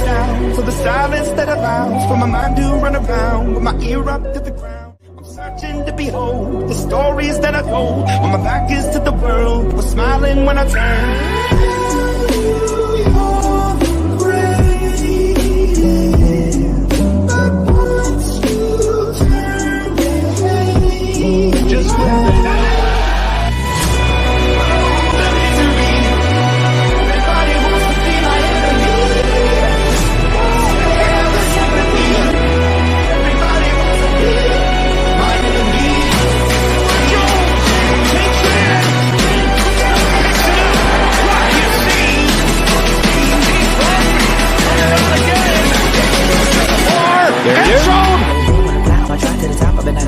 sounds of the silence that allows for my mind to run around with my ear up to the ground. I'm searching to behold the stories that I told when my back is to the world, was smiling when I turned. Just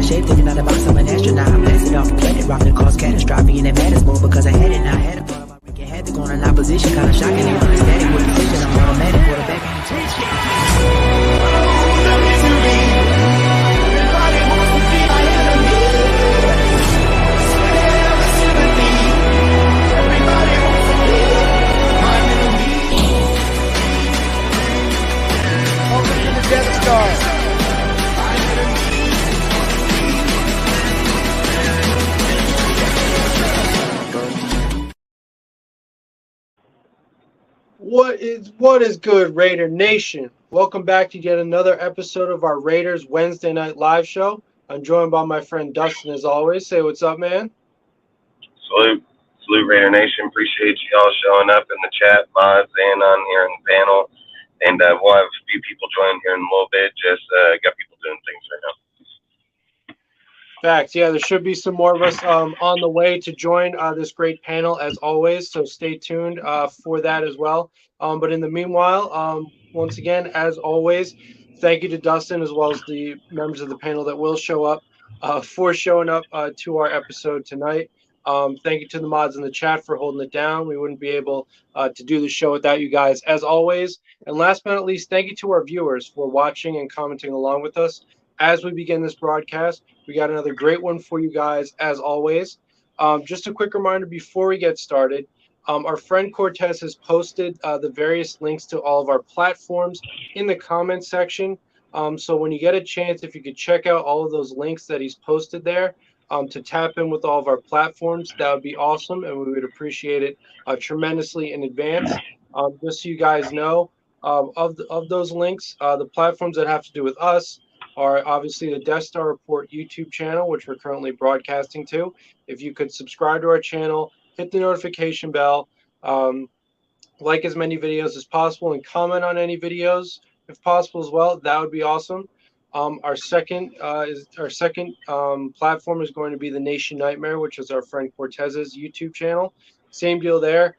shape, thinking out the box, I'm an astronaut. I'm blasting off a planet, rocking cause catastrophe, and it matters more because I had it now. I had a part of my freaking head to go in opposition, kind of shocking. They running static with precision. I'm automatic, quarterback, welcome to the Death Star. What is good, Raider Nation? Welcome back to yet another episode of our Raiders Wednesday night live show. I'm joined by my friend Dustin as always. Say what's up, man. Salute, Raider Nation. Appreciate you all showing up in the chat, mods, and on here in the panel. And we'll have a few people join here in a little bit. Just got people doing things right now. Facts. Yeah, there should be some more of us on the way to join this great panel as always. So stay tuned for that as well. But in the meanwhile, once again, as always, thank you to Dustin as well as the members of the panel that will show up for showing up to our episode tonight. Thank you to the mods in the chat for holding it down. We wouldn't be able to do the show without you guys, as always. And last but not least, thank you to our viewers for watching and commenting along with us. As we begin this broadcast, we got another great one for you guys, as always. Just a quick reminder before we get started, our friend Cortez has posted the various links to all of our platforms in the comments section. So when you get a chance, if you could check out all of those links that he's posted there to tap in with all of our platforms, that would be awesome, and we would appreciate it tremendously in advance. Just so you guys know, of those links, the platforms that have to do with us are obviously the Death Star Report YouTube channel, which we're currently broadcasting to. If you could subscribe to our channel, hit the notification bell, like as many videos as possible, and comment on any videos if possible as well, that would be awesome. Our second platform is going to be the Nation Nightmare, which is our friend Cortez's YouTube channel. Same deal there.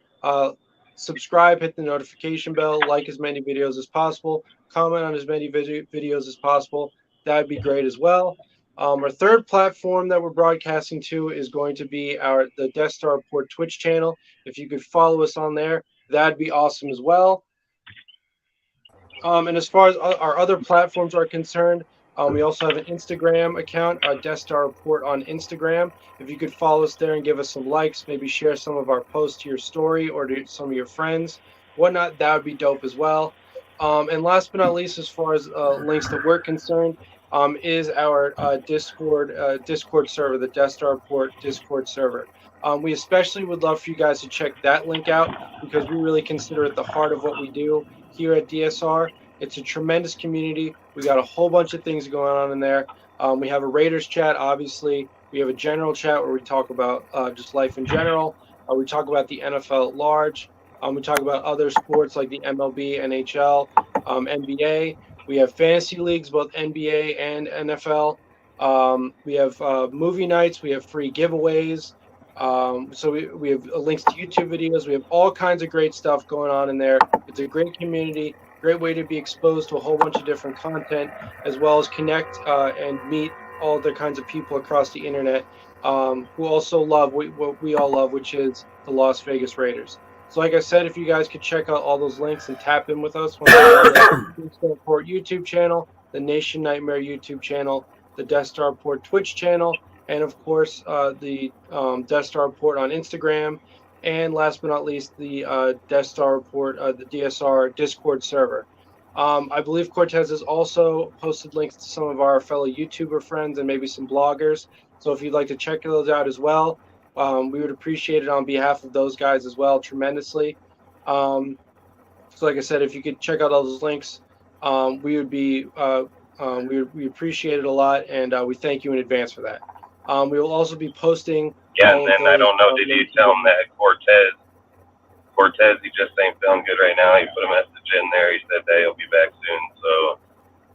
Subscribe, hit the notification bell, like as many videos as possible, comment on as many videos as possible. That'd be great as well. Our third platform that we're broadcasting to is going to be the Death Star Report Twitch channel. If you could follow us on there, that'd be awesome as well. And as far as our other platforms are concerned, we also have an Instagram account, Death Star Report on Instagram. If you could follow us there and give us some likes, maybe share some of our posts to your story or to some of your friends, whatnot, that would be dope as well. And last but not least, as far as links that we're concerned, is our Discord server, the Death Star Report Discord server. We especially would love for you guys to check that link out because we really consider it the heart of what we do here at DSR. It's a tremendous community. We got a whole bunch of things going on in there. We have a Raiders chat, obviously. We have a general chat where we talk about just life in general. We talk about the NFL at large. We talk about other sports like the MLB, NHL, NBA. We have fantasy leagues, both NBA and NFL. We have movie nights. We have free giveaways. So we have links to YouTube videos. We have all kinds of great stuff going on in there. It's a great community, great way to be exposed to a whole bunch of different content, as well as connect and meet all the kinds of people across the internet who also love what we all love, which is the Las Vegas Raiders. So like I said, if you guys could check out all those links and tap in with us when we're on the Death Star Report YouTube channel, the Nation Nightmare YouTube channel, the Death Star Report Twitch channel, and of course the Death Star Report on Instagram, and last but not least the Death Star Report, the DSR Discord server. I believe Cortez has also posted links to some of our fellow YouTuber friends and maybe some bloggers. So if you'd like to check those out as well, we would appreciate it on behalf of those guys as well tremendously. So like I said, if you could check out all those links, we would be we appreciate it a lot, and we thank you in advance for that. We will also be posting. Yeah, all and of then I those, don't know, did you tell him that Cortez, he just ain't feeling good right now. He put a message in there. He said that he'll be back soon. So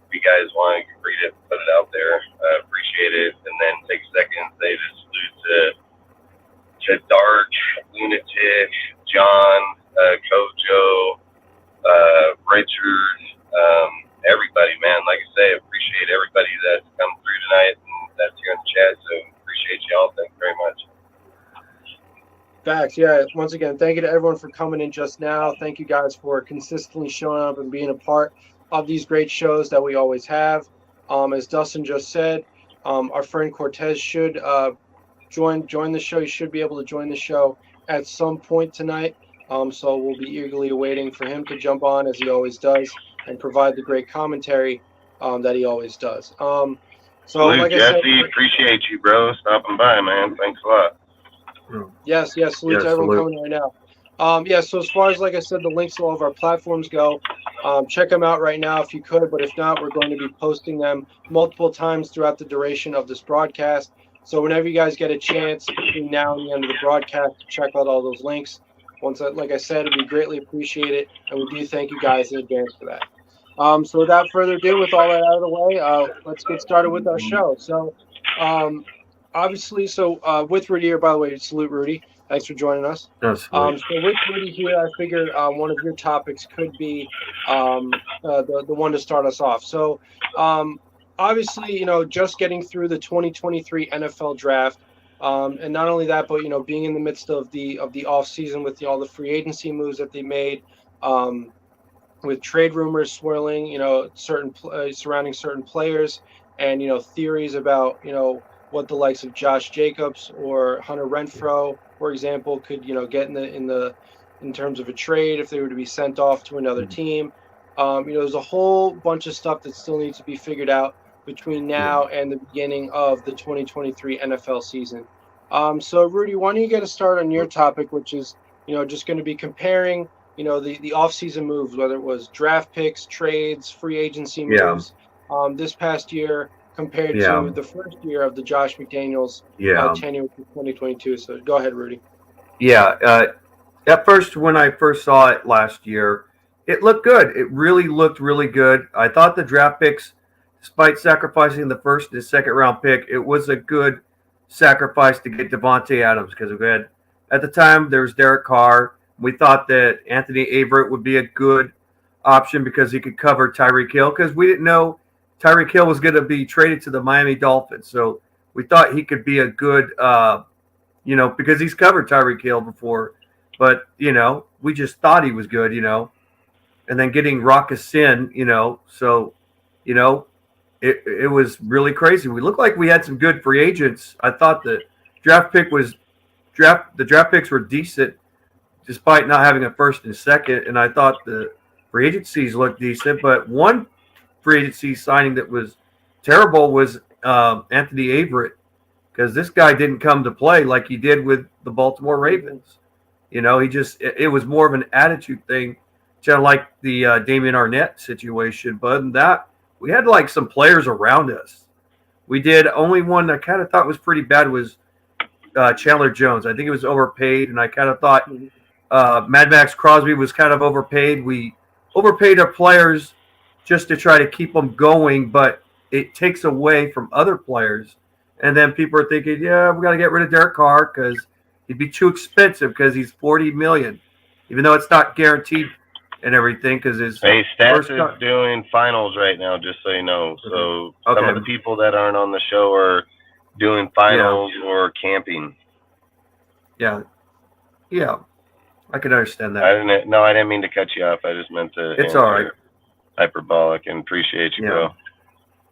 if you guys want to read it, put it out there. I appreciate it. And then take a second and say this salute to Dark, Lunatic, John, Kojo, Richard, everybody, man. Like I say, appreciate everybody that's come through tonight and that's here in the chat. So appreciate y'all. Thank you very much. Facts, yeah. Once again, thank you to everyone for coming in just now. Thank you guys for consistently showing up and being a part of these great shows that we always have. As Dustin just said, our friend Cortez should join the show. He should be able to join the show at some point tonight. So we'll be eagerly awaiting for him to jump on as he always does and provide the great commentary that he always does. So Salute, like Jesse, I said, appreciate you, bro. Stopping by, man. Thanks a lot. Yes, salute to everyone coming right now. So as far as, like I said, the links to all of our platforms go, check them out right now if you could, but if not, we're going to be posting them multiple times throughout the duration of this broadcast. So whenever you guys get a chance between now and the end of the broadcast, check out all those links. Like I said, we greatly appreciate it, and we do thank you guys in advance for that. So without further ado, with all that out of the way, let's get started with our show. So obviously, with Rudy here, by the way, salute Rudy. Thanks for joining us. Yes, so with Rudy here, I figured one of your topics could be the one to start us off. So obviously, just getting through the 2023 NFL draft, and not only that, but being in the midst of the off season with all the free agency moves that they made, with trade rumors swirling, certain surrounding certain players, and theories about what the likes of Josh Jacobs or Hunter Renfrow, for example, could get in terms of a trade if they were to be sent off to another team. There's a whole bunch of stuff that still needs to be figured out between now and the beginning of the 2023 NFL season. So Rudy, why don't you get a start on your topic, which is just going to be comparing the off-season moves, whether it was draft picks, trades, free agency moves this past year compared to the first year of the Josh McDaniels tenure in 2022. So go ahead, Rudy. At first, when I first saw it last year, it looked good. It really looked really good. I thought the draft picks, despite sacrificing the first and second round pick, it was a good sacrifice to get Devontae Adams because we had, at the time, there was Derek Carr. We thought that Anthony Averett would be a good option because he could cover Tyreek Hill because we didn't know Tyreek Hill was going to be traded to the Miami Dolphins. So we thought he could be a good, because he's covered Tyreek Hill before. But, we just thought he was good, And then getting Rock Sin, so, it was really crazy. We looked like we had some good free agents. I thought the draft picks were decent despite not having a first and second. And I thought the free agencies looked decent. But one free agency signing that was terrible was Anthony Averett because this guy didn't come to play like he did with the Baltimore Ravens. It was more of an attitude thing, kind of like the Damian Arnett situation. But other than that, we had like some players around us. We did. Only one I kind of thought was pretty bad was Chandler Jones. I think he was overpaid, and I kind of thought Mad Max Crosby was kind of overpaid. We overpaid our players just to try to keep them going, but it takes away from other players. And then people are thinking, we got to get rid of Derek Carr because he'd be too expensive because he's $40 million, even though it's not guaranteed and everything. Because his Stats is doing finals right now, just so you know. So some of the people that aren't on the show are doing finals or camping. Yeah, I can understand that. I didn't mean to cut you off. I just meant to. It's all right. Hyperbolic, and appreciate you, bro.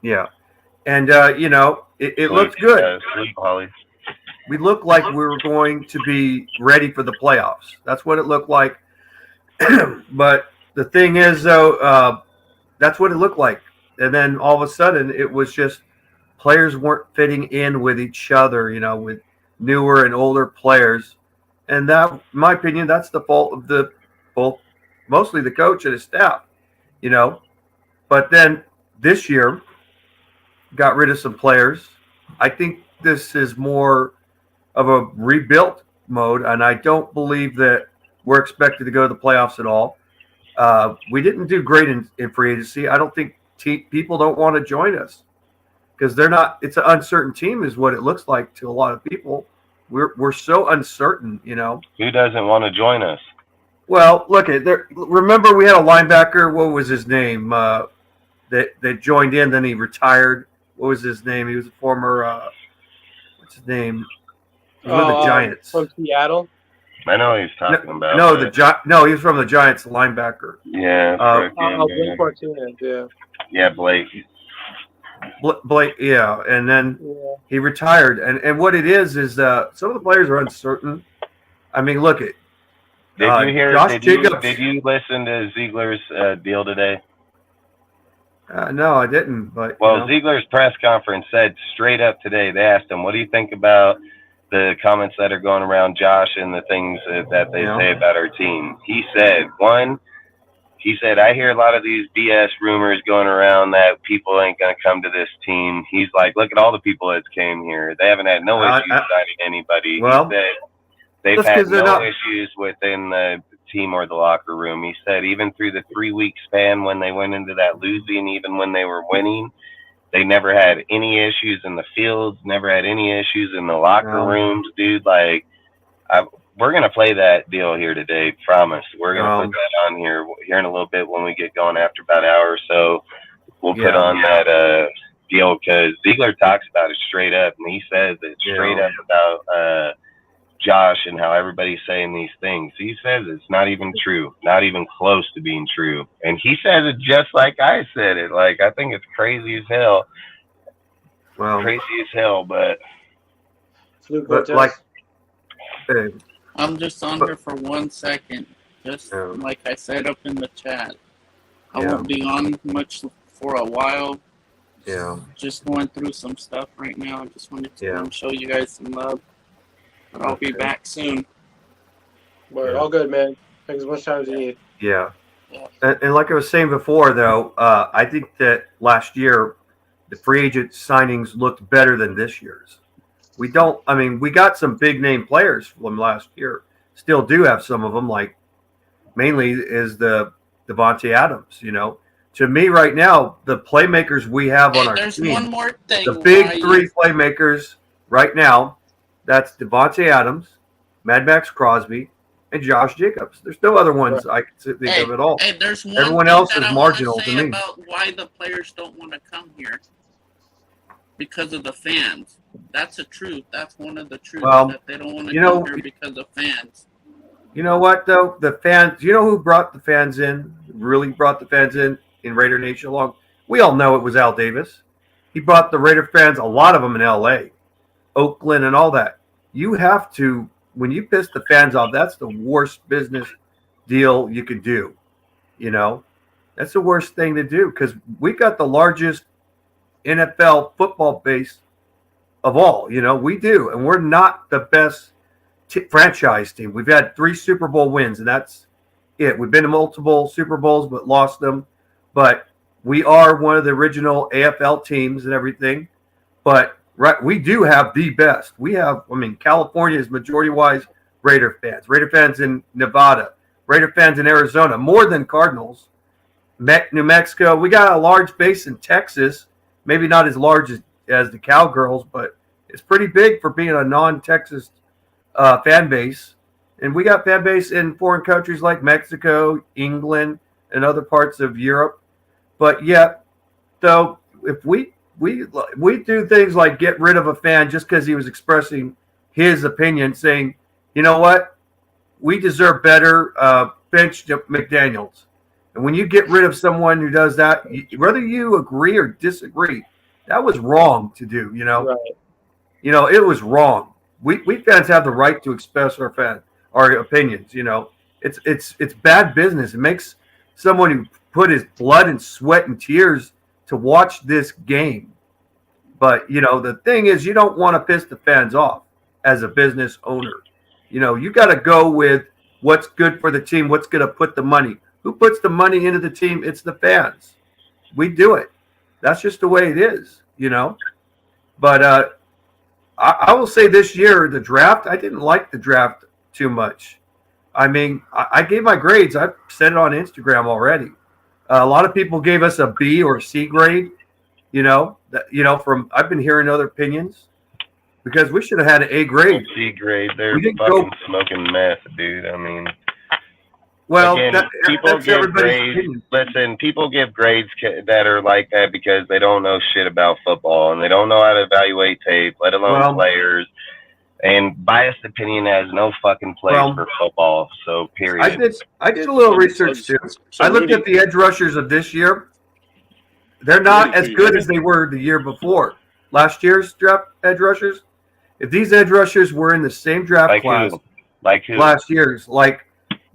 Yeah, and it looked good. We looked like we were going to be ready for the playoffs. That's what it looked like. But the thing is, though, that's what it looked like. And then all of a sudden, it was just players weren't fitting in with each other, with newer and older players. And that, in my opinion, that's the fault of both, mostly the coach and his staff, you know. But then this year, got rid of some players. I think this is more of a rebuilt mode, and I don't believe that we're expected to go to the playoffs at all. We didn't do great in free agency. I don't think people don't want to join us because they're not. It's an uncertain team, is what it looks like to a lot of people. We're so uncertain, Who doesn't want to join us? Well, look at there. Remember, we had a linebacker. What was his name? That joined in, then he retired. What was his name? He was a former. What's his name? He was with the Giants from Seattle. I know what he's talking about. No, he was from the Giants, linebacker. Yeah. Blake Martinez. Yeah. Yeah, Blake. Blake, yeah, and then he retired. And what it is some of the players are uncertain. I mean, look at. Did you hear? Josh Jacobs? Did you listen to Ziegler's deal today? No, I didn't. But Ziegler's press conference said straight up today. They asked him, "What do you think about the comments that are going around Josh and the things that they say about our team?" He said, I hear a lot of these BS rumors going around that people ain't going to come to this team. He's like, look at all the people that came here. They haven't had no issues signing anybody. Well, he said they've had no issues within the team or the locker room. He said even through the 3-week span when they went into that losing, even when they were winning, they never had any issues in the fields, never had any issues in the locker rooms, dude. Like, we're going to play that deal here today, promise. We're going to put that on here in a little bit when we get going after about an hour or so. We'll put on that deal because Ziegler talks about it straight up, and he says it straight up about Josh and how everybody's saying these things. He says it's not even true, not even close to being true. And he says it just like I said it. Like, I think it's crazy as hell. Well, crazy as hell, but like, I'm just on here for 1 second. Just like I said up in the chat. I won't be on much for a while. Just going through some stuff right now. I just wanted to show you guys some love. But I'll be back soon. Well, all good, man. Take as much time as you need. Yeah. And like I was saying before, though, I think that last year the free agent signings looked better than this year's. We got some big name players from last year. Still do have some of them, like mainly is the Devontae Adams, To me right now, the playmakers we have on our team. There's one more thing. The big three playmakers right now, that's Devontae Adams, Mad Max Crosby, and Josh Jacobs. There's no other ones I can think of at all. Hey, there's one Everyone thing else that is I marginal want to to say me. about why the players don't want to come here. Because of the fans. That's the truth. That's one of the truths, that they don't want to come here because of fans. You know what, though? The fans, you know who brought the fans in, really brought the fans in Raider Nation along? We all know it was Al Davis. He brought the Raider fans, a lot of them in L.A., Oakland, and all that. You have to, when you piss the fans off, that's the worst business deal you could do. That's the worst thing to do because we got the largest NFL football base of all. We do, and we're not the best franchise team. We've had 3 Super Bowl wins, and that's it. We've been to multiple Super Bowls, but lost them. But we are one of the original AFL teams and everything. But we do have the best. We have, California is majority-wise Raider fans in Nevada, Raider fans in Arizona, more than Cardinals. New Mexico, we got a large base in Texas. Maybe not as large as the Cowgirls, but it's pretty big for being a non-Texas fan base. And we got fan base in foreign countries like Mexico, England, and other parts of Europe. But yet, though, if we do things like get rid of a fan just because he was expressing his opinion, saying, you know what, we deserve better, bench McDaniels. And when you get rid of someone who does that, whether you agree or disagree, that was wrong to do, Right. It was wrong. We fans have the right to express our opinions, It's bad business. It makes someone who put his blood and sweat and tears to watch this game. But, the thing is, you don't want to piss the fans off as a business owner. You got to go with what's good for the team, what's going to put the money. Who puts the money into the team? It's the fans. We do it. That's just the way it is, But I will say this year, the draft, I didn't like the draft too much. I mean, I gave my grades. I've said it on Instagram already. A lot of people gave us a B or C grade, I've been hearing other opinions because we should have had an A grade. C grade. They're fucking smoking meth, dude. I mean. Well, again, people give grades. Opinion. Listen, people give grades that are like that because they don't know shit about football and they don't know how to evaluate tape, let alone players. And biased opinion has no fucking place for football. So, period. I did a little research too. I looked at the edge rushers of this year. They're not as good as they were the year before. Last year's draft edge rushers. If these edge rushers were in the same draft class, like who? Last year's, like.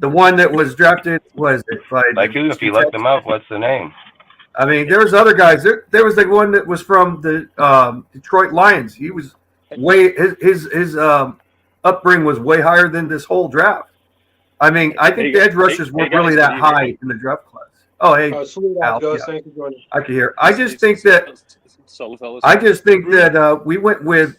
The one that was drafted was it? Like who? If you look them up, what's the name? I mean, there's other guys. There was the one that was from the Detroit Lions. He was his upbringing was way higher than this whole draft. I mean, I think the edge rushers weren't really that high in the draft class. Oh, hey, Al, thank you for joining. I can hear. I just think that we went with.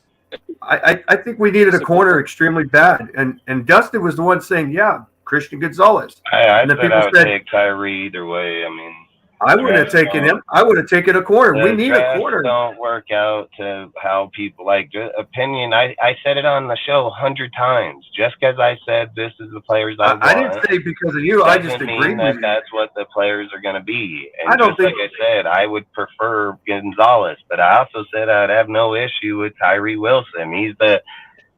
I think we needed a corner extremely bad, and Dustin was the one saying, "Yeah, Christian Gonzalez." I said I would take Tyree either way. I mean, I wouldn't have taken him. I would have taken a corner. We need a corner. Don't work out to how people like opinion. I said it on the show 100 times. Just because I said this is the players I want. I didn't say because of you. I just agreed with you. That's what the players are going to be. And I don't think, like I said, I would prefer Gonzalez, but I also said I'd have no issue with Tyree Wilson. He's the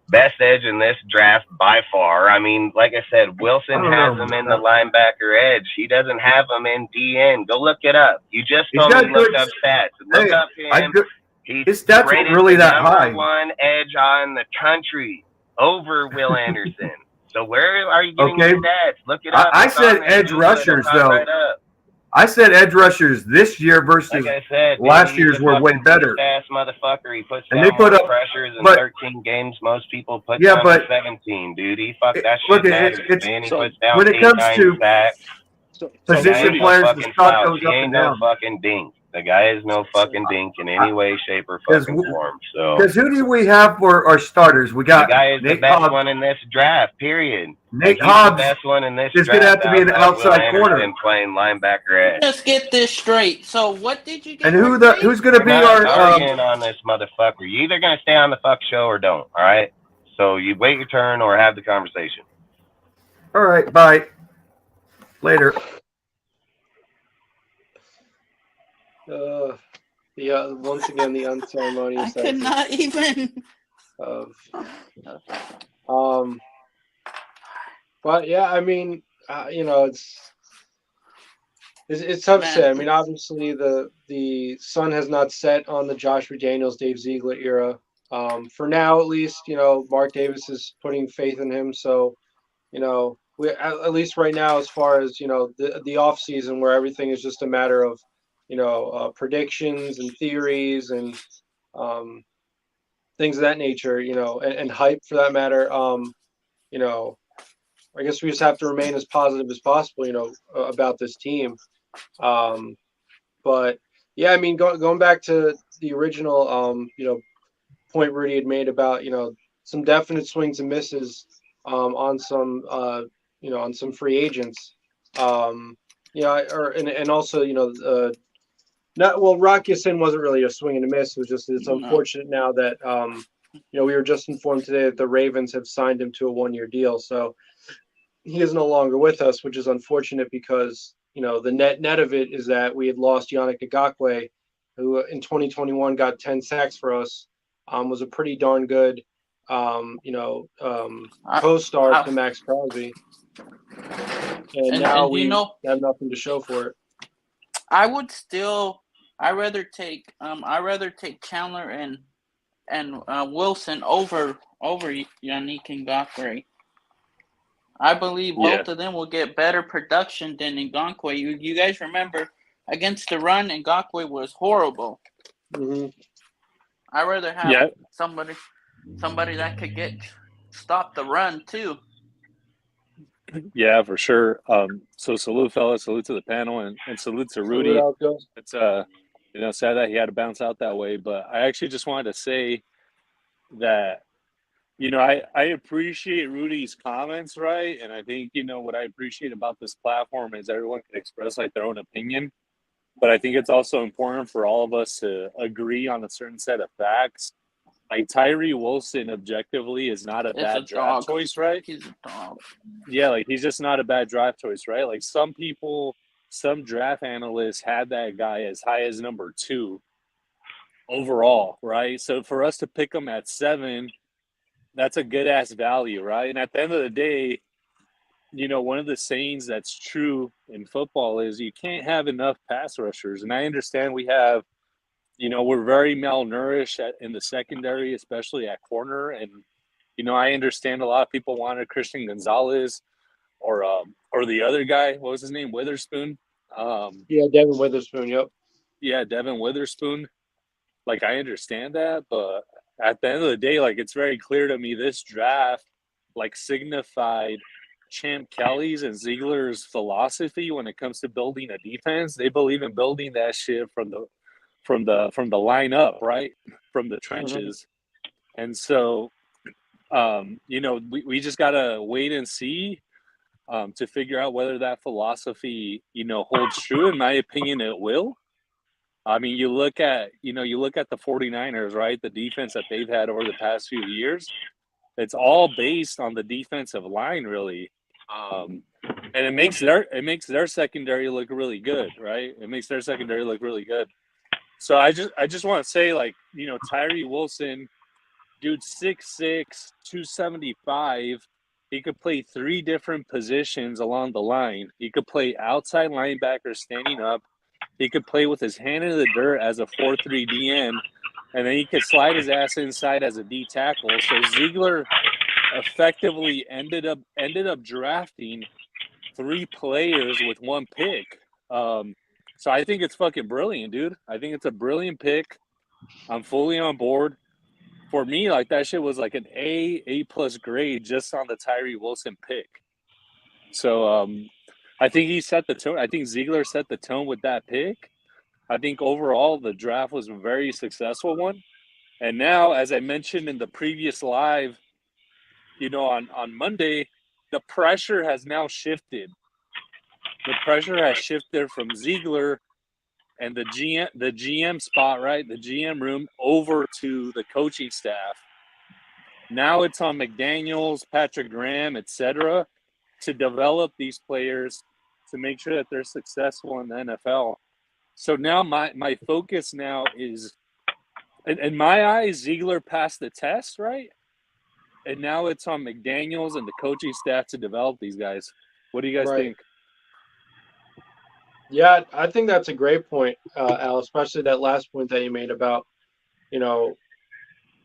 best edge in this draft by far. I mean, like I said, Wilson has him in the linebacker edge. He doesn't have him in DN. Go look it up. You just told me look up stats. Look up him. His stats weren't really that high. One edge on the country over Will Anderson. So where are you getting your stats? Look it up. I said edge rushers, though. Right, I said edge rushers this year versus like I said, last year's were way better. Ass motherfucker, he puts and they put up pressures in 13 games. Most people put down 17, dude. He fucked that shit. He puts down when it comes to position players, the stock goes up and down. No fucking dink. The guy is no fucking dink in any way, shape, or fucking form. So, because who do we have for our starters? We got the guy is the best one in this draft. Period. Nate Hobbs the best one in this is going to have to be an outside corner and playing linebacker edge. Let's get this straight. So, what did you get? And who's going to be our on this motherfucker? You either going to stay on the fuck show or don't. All right. So you wait your turn or have the conversation. All right. Bye. Later. Yeah, once again, the unceremonious. I could not even. But yeah, I mean, it's tough to say. I mean, obviously the sun has not set on the Josh McDaniels, Dave Ziegler era. For now, at least, Mark Davis is putting faith in him. So, we at least right now, as far as the off season, where everything is just a matter of predictions and theories and things of that nature, and hype for that matter. I guess we just have to remain as positive as possible, about this team. But yeah, I mean, going back to the original, point Rudy had made about, some definite swings and misses, on some, on some free agents, and also, Rock Ya-Sin wasn't really a swing and a miss. It was just, it's unfortunate now that, we were just informed today that the Ravens have signed him to a 1-year deal. So he is no longer with us, which is unfortunate because, the net of it is that we had lost Yannick Ngakoue, who in 2021 got 10 sacks for us, was a pretty darn good, co-star to Max Crosby. And now we have nothing to show for it. I rather take Chandler and Wilson over Yannick Ngakoue. I believe both of them will get better production than Ngakoue. You guys remember against the run, Ngakoue was horrible. Mm-hmm. I'd rather have somebody that could stop the run too. Yeah, for sure. So salute, fellas. Salute to the panel, and salute to Rudy. It's sad that he had to bounce out that way. But I actually just wanted to say that, I appreciate Rudy's comments, right? And I think, what I appreciate about this platform is everyone can express like their own opinion. But I think it's also important for all of us to agree on a certain set of facts. Like Tyree Wilson, objectively, is not a bad draft choice, right? He's a dog. Yeah, like he's just not a bad draft choice, right? Like some draft analysts had that guy as high as number 2 overall, right? So for us to pick him at 7, that's a good ass value, right? And at the end of the day, one of the sayings that's true in football is you can't have enough pass rushers. And I understand we have, we're very malnourished in the secondary, especially at corner. And, I understand a lot of people wanted Christian Gonzalez or the other guy. What was his name? Witherspoon. Devin Witherspoon. Yep. Yeah, Devin Witherspoon. Like, I understand that, but at the end of the day, like, it's very clear to me this draft, like, signified Champ Kelly's and Ziegler's philosophy when it comes to building a defense. They believe in building that shit from the line up, right? From the trenches. Mm-hmm. And so, we just gotta wait and see to figure out whether that philosophy, holds true. In my opinion, it will. I mean, you look at the 49ers, right? The defense that they've had over the past few years, it's all based on the defensive line, really. And it makes their secondary look really good, right? It makes their secondary look really good. So I just want to say, like, Tyree Wilson, dude, 6'6", 275. He could play 3 different positions along the line. He could play outside linebacker standing up. He could play with his hand in the dirt as a 4-3 DN, and then he could slide his ass inside as a D tackle. So Ziegler effectively ended up drafting 3 players with 1 pick. So I think it's fucking brilliant, dude. I think it's a brilliant pick. I'm fully on board. For me, like, that shit was like an A+ grade just on the Tyree Wilson pick. So I think he set the tone. I think Ziegler set the tone with that pick. I think overall the draft was a very successful one. And now, as I mentioned in the previous live, on Monday, the pressure has now shifted. The pressure has shifted from Ziegler and the GM spot, right? The GM room over to the coaching staff. Now it's on McDaniels, Patrick Graham, etc., to develop these players to make sure that they're successful in the NFL. So now my focus now is, in my eyes, Ziegler passed the test, right? And now it's on McDaniels and the coaching staff to develop these guys. What do you guys think? Yeah, I think that's a great point, Al, especially that last point that you made about, a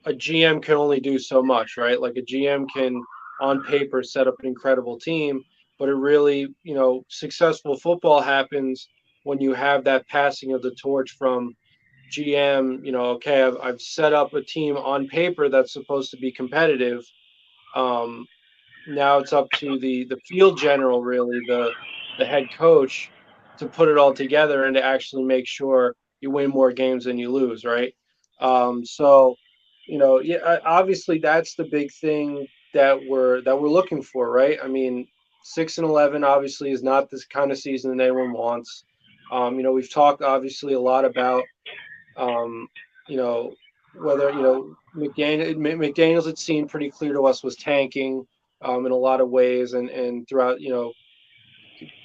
GM can only do so much, right? Like a GM can, on paper, set up an incredible team, but it really, successful football happens when you have that passing of the torch from GM, okay, I've set up a team on paper that's supposed to be competitive. Now it's up to the field general, really, the head coach, to put it all together and to actually make sure you win more games than you lose, right? So, obviously that's the big thing that we're looking for, right? I mean, 6-11 obviously is not this kind of season that anyone wants. We've talked obviously a lot about, whether McDaniels, it seemed pretty clear to us, was tanking in a lot of ways, and throughout,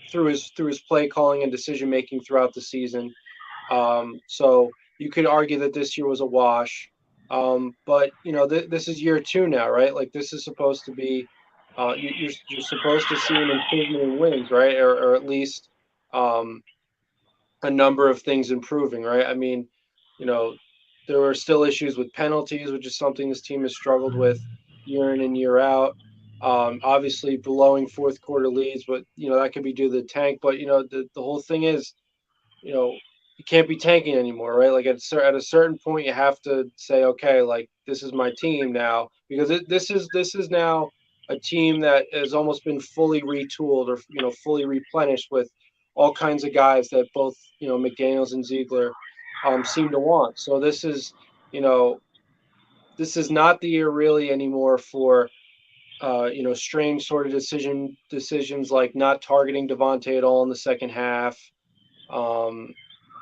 through his play calling and decision making throughout the season. So you could argue that this year was a wash, but this is year 2 now, right? Like, this is supposed to be, you're supposed to see an improvement in wins, right? Or at least a number of things improving, right? I mean, there are still issues with penalties, which is something this team has struggled with year in and year out. Obviously, blowing fourth quarter leads, but that could be due to the tank. But the whole thing is, you can't be tanking anymore, right? Like at a certain point, you have to say, okay, like this is my team now, because this is now a team that has almost been fully retooled or fully replenished with all kinds of guys that both McDaniels and Ziegler seem to want. So you know this is not the year really anymore for strange sort of decisions like not targeting Devontae at all in the second half. Um,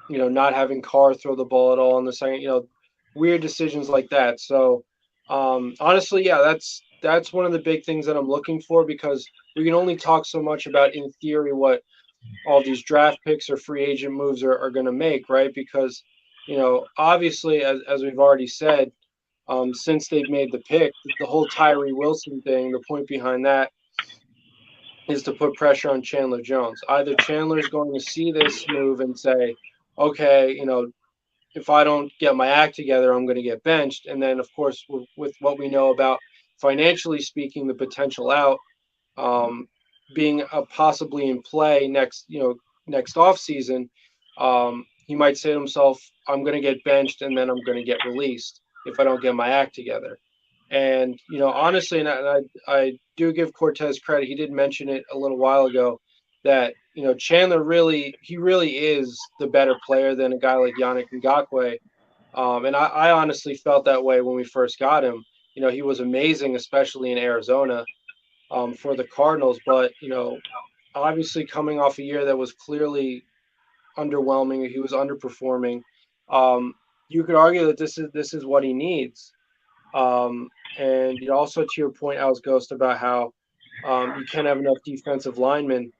not having Carr throw the ball at all in the second, weird decisions like that. So, honestly, yeah, that's one of the big things that I'm looking for, because we can only talk so much about, in theory, what all these draft picks or free agent moves are going to make, right? Because, obviously, as we've already said, since they've made the pick, the whole Tyree Wilson thing, the point behind that is to put pressure on Chandler Jones. Either Chandler's going to see this move and say, okay, if I don't get my act together, I'm going to get benched. And then, of course, with what we know about, financially speaking, the potential out, being possibly in play next off season, he might say to himself, I'm going to get benched and then I'm going to get released if I don't get my act together. And honestly, and I do give Cortez credit. He did mention it a little while ago that Chandler really is the better player than a guy like Yannick Ngakoue. And I honestly felt that way when we first got him. He was amazing, especially in Arizona, for the Cardinals. But obviously coming off a year that was clearly underwhelming, he was underperforming. You could argue that this is what he needs. And also to your point, Al's Ghost, about how you can't have enough defensive linemen.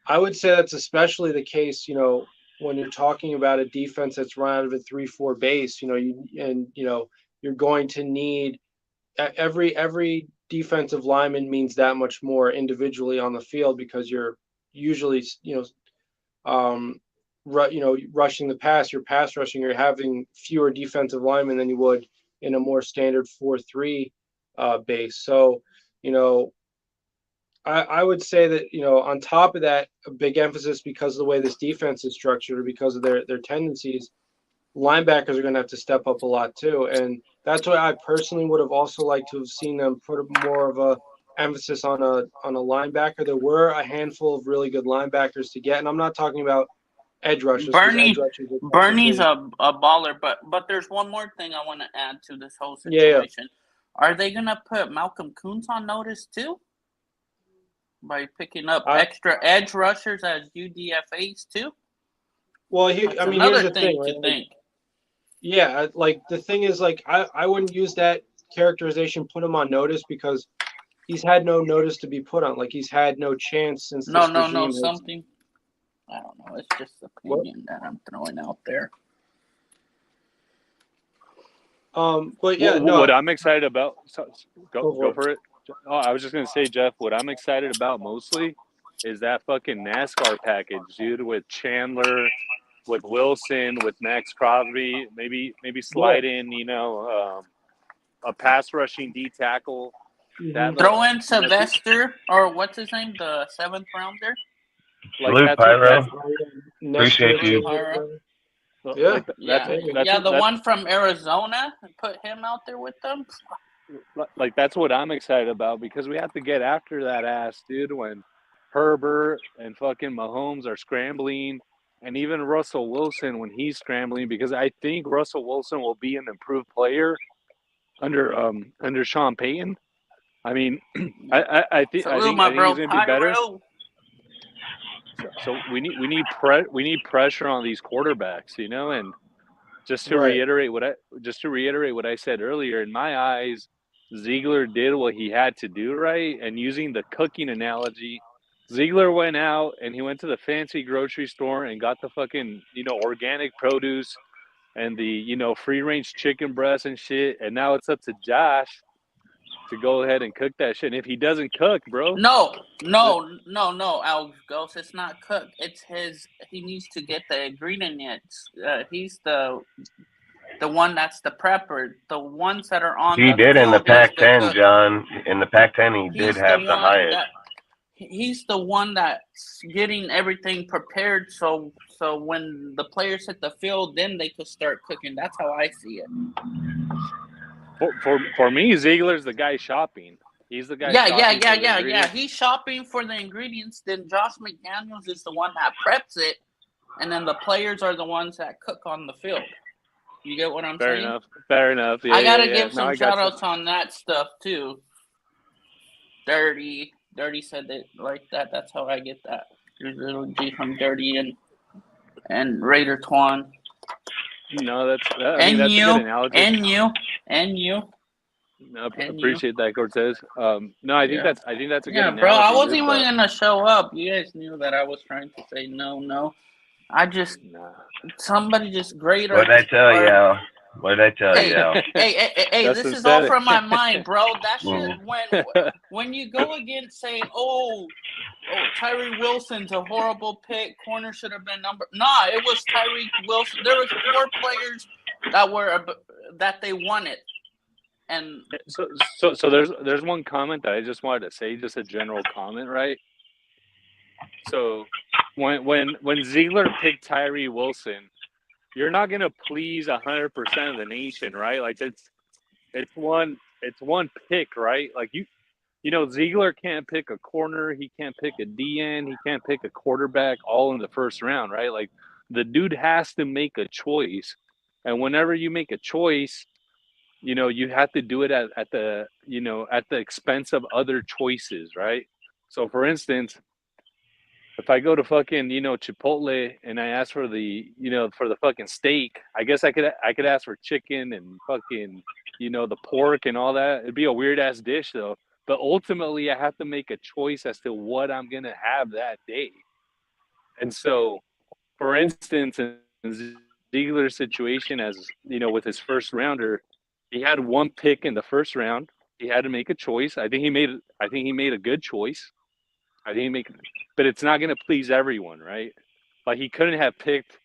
I would say that's especially the case, when you're talking about a defense that's run out of a 3-4 base, you're going to need every defensive lineman means that much more individually on the field, because you're usually, rushing the pass, you're pass rushing, you're having fewer defensive linemen than you would in a more standard 4-3 base. So, I would say that, on top of that, a big emphasis, because of the way this defense is structured, or because of their tendencies, linebackers are going to have to step up a lot too. And that's why I personally would have also liked to have seen them put more of a emphasis on a linebacker. There were a handful of really good linebackers to get, and I'm not talking about edge rushers. Bernie's a baller, but there's one more thing I want to add to this whole situation. Yeah. Are they gonna put Malcolm Kuntz on notice too, by picking up extra edge rushers as UDFAs too? Well, here's the thing. Right? Yeah, like the thing is, like I wouldn't use that characterization, put him on notice, because he's had no notice to be put on. Like, he's had no chance since this regime. Something. I don't know. It's just opinion that I'm throwing out there. But yeah, what I'm excited about. Go for it. Oh, I was just gonna say, Jeff. What I'm excited about mostly is that fucking NASCAR package, dude. With Chandler, with Wilson, with Max Crosby, maybe slide in, a pass rushing D tackle. Mm-hmm. Throw in Sylvester, or what's his name, the 7th rounder. Luke Pyro. Appreciate you. The one from Arizona. Put him out there with them. Like, that's what I'm excited about, because we have to get after that ass, dude, when Herbert and fucking Mahomes are scrambling, and even Russell Wilson when he's scrambling, because I think Russell Wilson will be an improved player under Sean Payton. I mean, I think he's going to be better. So we need pressure on these quarterbacks, and just to reiterate what I said earlier, in my eyes, Ziegler did what he had to do, right? And using the cooking analogy, Ziegler went out and he went to the fancy grocery store and got the fucking, organic produce and the, free range chicken breast and shit. And now it's up to Josh to go ahead and cook that shit. And if he doesn't cook, bro. No, Al Ghost, it's not cooked. It's he needs to get the ingredients. He's the The one that's the prepper. The ones that are on He the did in the field is the Pac-10, cook. John. In the Pac-10, he did He's have the highest. He's the one that's getting everything prepared. So when the players hit the field, then they could start cooking. That's how I see it. For me, Ziegler's the guy shopping. He's the guy. Yeah. He's shopping for the ingredients. Then Josh McDaniels is the one that preps it, and then the players are the ones that cook on the field. You get what I'm saying? Fair enough. Yeah, I gotta yeah. give some shout outs on that stuff too. Dirty said it like that. That's how I get that. There's little G from Dirty and Raider Twan. No, that's a good analogy. And you. No, appreciate that, Cortez. No, I think that's a good analogy. Bro, I wasn't even gonna show up. You guys knew that I was trying to say no. I just somebody just great. What did I tell you? What did I tell you? Hey, this is all from my mind, bro. That shit when you go against saying, oh, Tyree Wilson's a horrible pick. Corner should have been number. Nah, it was Tyree Wilson. There was 4 players that they wanted. And so there's one comment that I just wanted to say, just a general comment, right? So when Ziegler picked Tyree Wilson, you're not gonna please 100% of the nation, right? Like it's one pick, right? Like you know, Ziegler can't pick a corner, he can't pick a DN, he can't pick a quarterback all in the first round, right? Like the dude has to make a choice, and whenever you make a choice, you know, you have to do it at the expense of other choices, right? So for instance, if I go to fucking, Chipotle and I ask for the fucking steak, I guess I could ask for chicken and fucking, the pork and all that. It'd be a weird ass dish though. But ultimately I have to make a choice as to what I'm going to have that day. And so, for instance, in Ziegler's situation, as with his first rounder, he had 1 pick in the first round. He had to make a choice. I think he made a good choice. But it's not going to please everyone, right? Like he couldn't have picked,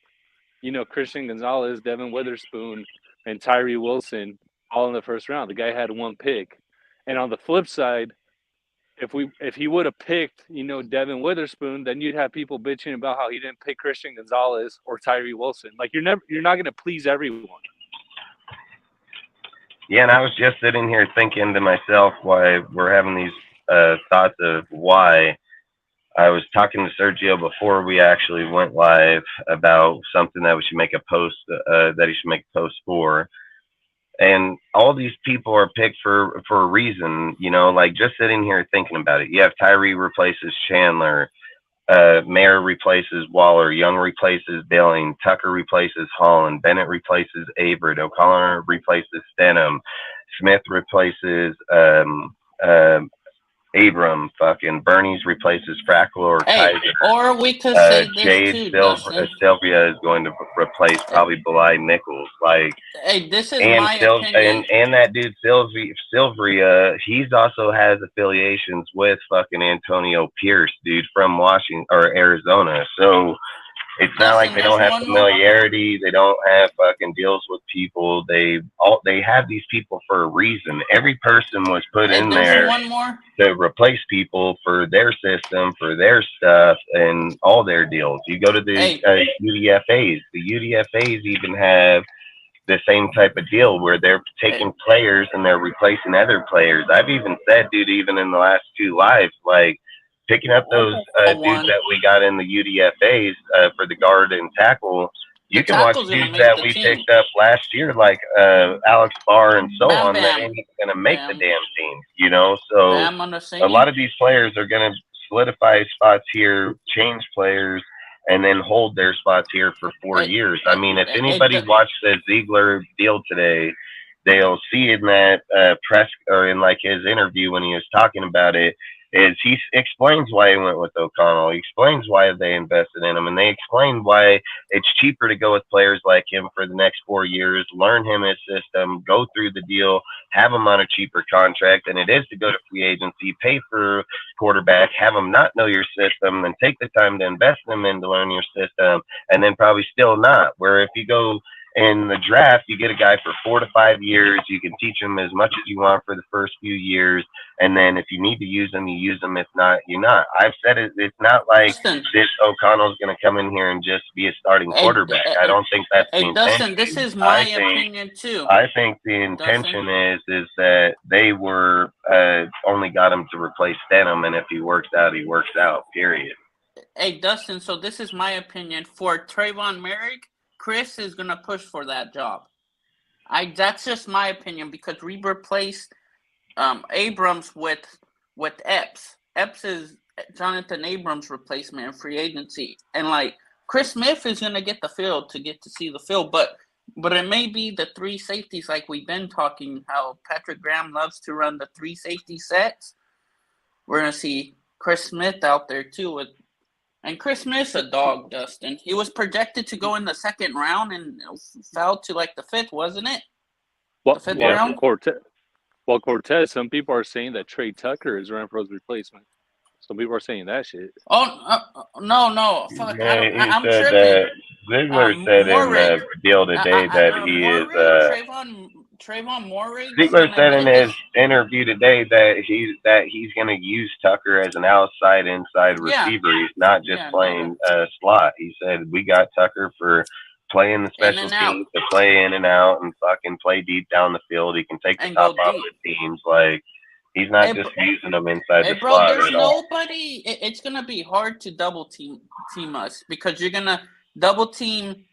Christian Gonzalez, Devin Witherspoon, and Tyree Wilson all in the first round. The guy had 1 pick. And on the flip side, if he would have picked, Devin Witherspoon, then you'd have people bitching about how he didn't pick Christian Gonzalez or Tyree Wilson. Like you're not going to please everyone. Yeah, and I was just sitting here thinking to myself why we're having these thoughts of why. I was talking to Sergio before we actually went live about something that we should make a post, that he should make a post for. And all these people are picked for a reason, like just sitting here thinking about it. You have Tyree replaces Chandler, Mayer replaces Waller, Young replaces Billing, Tucker replaces Holland, Bennett replaces Averett, O'Connor replaces Stenham, Smith replaces Abram, fucking Bernie's replaces Frackle or Kaiser. Or we could say Jade Sylvia is going to replace probably Belay Nichols. Like, this is my opinion. And that dude Sylvia, he's also has affiliations with fucking Antonio Pierce, dude, from Washington or Arizona. So it's not like they don't have familiarity. They don't have fucking deals with people. They have these people for a reason. Every person was put in there to replace people for their system, for their stuff, and all their deals. You go to the UDFAs. The UDFAs even have the same type of deal where they're taking players and they're replacing other players. I've even said, dude, even in the last 2 lives, like, picking up those dudes that we got in the UDFAs for the guard and tackle, you can watch dudes that we picked up last year, like Alex Barr and so on, that ain't even going to make the damn team, So a lot of these players are going to solidify spots here, change players, and then hold their spots here for 4 years. I mean, if anybody watched the Ziegler deal today, they'll see in that press or in like his interview when he was talking about it, is he explains why he went with O'Connell. He explains why they invested in him, and they explain why it's cheaper to go with players like him for the next 4 years, learn him his system, go through the deal, have him on a cheaper contract than it is to go to free agency, pay for quarterback, have him not know your system, and take the time to invest in him in to learn your system, and then probably still not. Where if you go In the draft, you get a guy for 4 to 5 years. You can teach him as much as you want for the first few years, and then if you need to use them, you use them. If not, you're not. I've said it. It's not like Dustin, this O'Connell's going to come in here and just be a starting quarterback. I don't think that's the intention. Dustin, this is my opinion too. I think the intention is that they were only got him to replace Stenham, and if he works out, he works out. Period. Hey, Dustin. So this is my opinion for Trayvon Merrick. Chris is gonna push for that job. That's just my opinion because we replaced Abrams with Epps. Epps is Jonathan Abrams' replacement in free agency, and like Chris Smith is gonna get the field to see the field, but it may be the 3 safeties like we've been talking. How Patrick Graham loves to run the 3 safety sets. We're gonna see Chris Smith out there too and Chris Smith's a dog, Dustin. He was projected to go in the 2nd round and fell to like the 5th, wasn't it? Well, the 5th round? Cortez, some people are saying that Trey Tucker is Renfro's replacement. Some people are saying that shit. Oh, no. Fuck, Yeah, I'm said tripping. that Ziegler said in the deal today that he is Trayvon Moore. Ziegler said in his interview today that he's going to use Tucker as an inside receiver. He's not just playing slot. He said we got Tucker for playing the special teams, to play in and out and fucking play deep down the field. He can take the top off the teams. Like he's not just using them inside the slot. There's nobody. It's gonna be hard to double team us because you're gonna double team.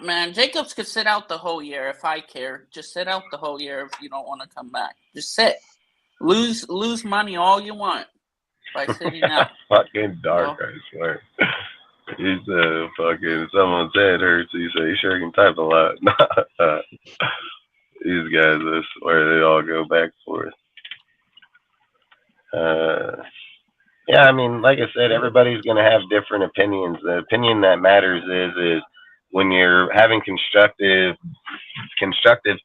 Man, Jacobs could sit out the whole year if I care. Just sit out the whole year if you don't want to come back. Just sit. Lose money all you want by sitting out. Fucking dark, I swear. He's fucking someone's head hurts. He said he sure can type a lot. These guys, I swear, they all go back and forth. Yeah, I mean, like I said, everybody's gonna have different opinions. The opinion that matters is when you're having constructive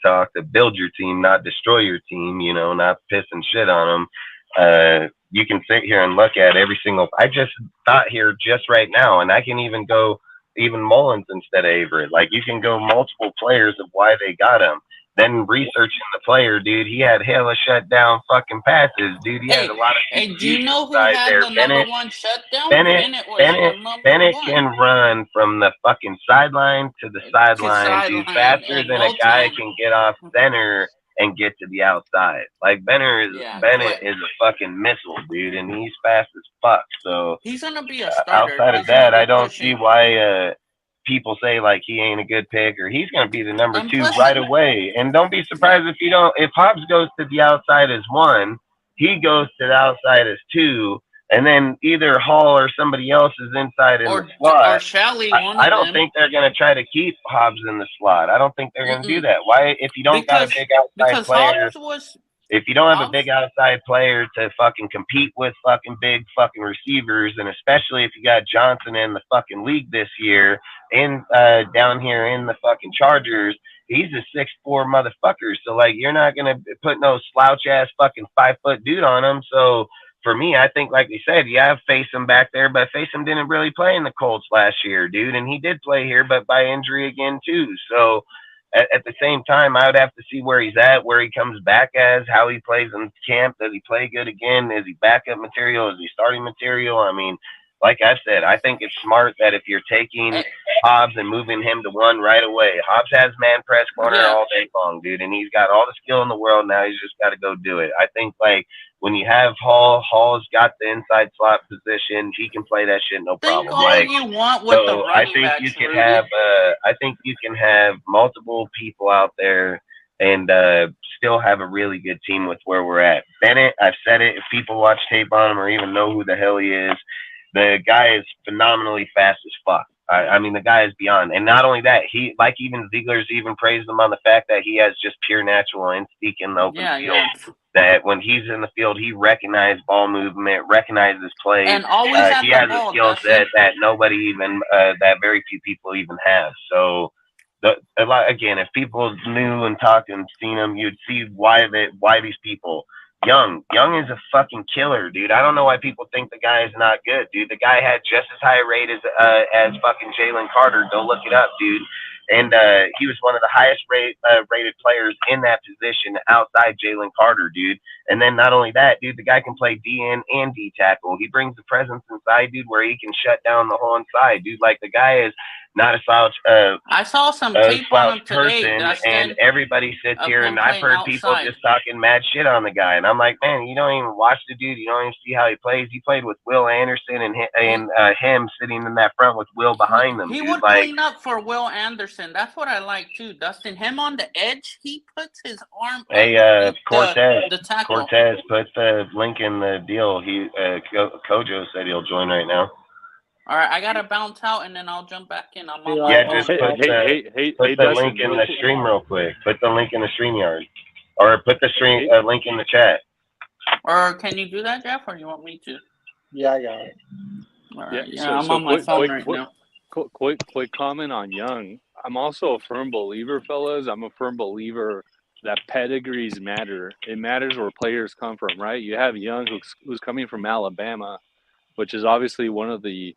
talk to build your team, not destroy your team, not piss and shit on them. You can sit here and look at every single. I just thought here just right now, and I can even go Mullins instead of Averett. Like you can go multiple players of why they got him. Then researching the player, dude, he had hella shut down fucking passes, dude. He had a lot of. Hey, do you know who had the number 1 shutdown? Bennett can run from the fucking sideline to the sideline, dude, faster than a guy can get off center and get to the outside. Like Bennett is a fucking missile, dude, and he's fast as fuck. So he's gonna be a starter. Outside of that, I don't see why people say like he ain't a good pick or he's gonna be the number 2 right away. And don't be surprised if Hobbs goes to the outside as 1, he goes to the outside as 2. And then either Hall or somebody else is inside in the slot. I don't think they're going to try to keep Hobbs in the slot. I don't think they're going to do that. Why? If you don't got a big outside player, if you don't have a big outside player to fucking compete with fucking big fucking receivers, and especially if you got Johnson in the fucking league this year, down here in the fucking Chargers, he's a 6'4" motherfucker. So like, you're not going to put no slouch ass fucking 5-foot dude on him. So. For me, I think, like we said, you have Faceum back there, but Faceum didn't really play in the Colts last year, dude, and he did play here, but by injury again, too. So, at the same time, I would have to see where he's at, where he comes back as, how he plays in camp. Does he play good again? Is he backup material? Is he starting material? I mean, like I said, I think it's smart that if you're taking Hobbs and moving him to 1 right away, Hobbs has man press corner all day long, dude, and he's got all the skill in the world. Now he's just got to go do it. I think, like, when you have Hall's got the inside slot position. He can play that shit no problem. Think all you want with the running backs, you can have. I think you can have multiple people out there and still have a really good team with where we're at. Bennett, I've said it. If people watch tape on him or even know who the hell he is, the guy is phenomenally fast as fuck. I mean, the guy is beyond. And not only that, he, like even Ziegler's even praised him on the fact that he has just pure natural instinct in the open field. Yeah. That when he's in the field, he recognizes ball movement, recognizes plays. And always he has a skill set that nobody even, that very few people even have. So, again, if people knew and talked and seen him, you'd see why these people Young is a fucking killer, dude. I don't know why people think the guy is not good, dude. The guy had just as high a rate as fucking Jalen Carter. Go look it up, dude. And he was one of the highest rated players in that position outside Jalen Carter, dude. And then not only that, dude, the guy can play DN and D tackle. He brings the presence inside, dude, where he can shut down the whole inside, dude. Like the guy is not a slouch. I saw some tape on him today, Dustin, and everybody sits here, and I've heard people just talking mad shit on the guy, and I'm like, man, you don't even watch the dude. You don't even see how he plays. He played with Will Anderson and him sitting in that front with Will behind them. He dude. would clean up for Will Anderson. That's what I like too, Dustin. Him on the edge, he puts his arm. Hey, Cortez, put the link in the deal. He Kojo said he'll join right now. All right, I gotta bounce out and then I'll jump back in. I'm on yeah, just put the link in the stream real quick. Put the link in the StreamYard, or put the link in the chat. Or can you do that, Jeff? Or you want me to? Yeah, I got it. All right. I'm on my phone right now. Quick comment on Young. I'm also a firm believer, fellas. I'm a firm believer that pedigrees matter. It matters where players come from, right? You have Young who's coming from Alabama, which is obviously one of the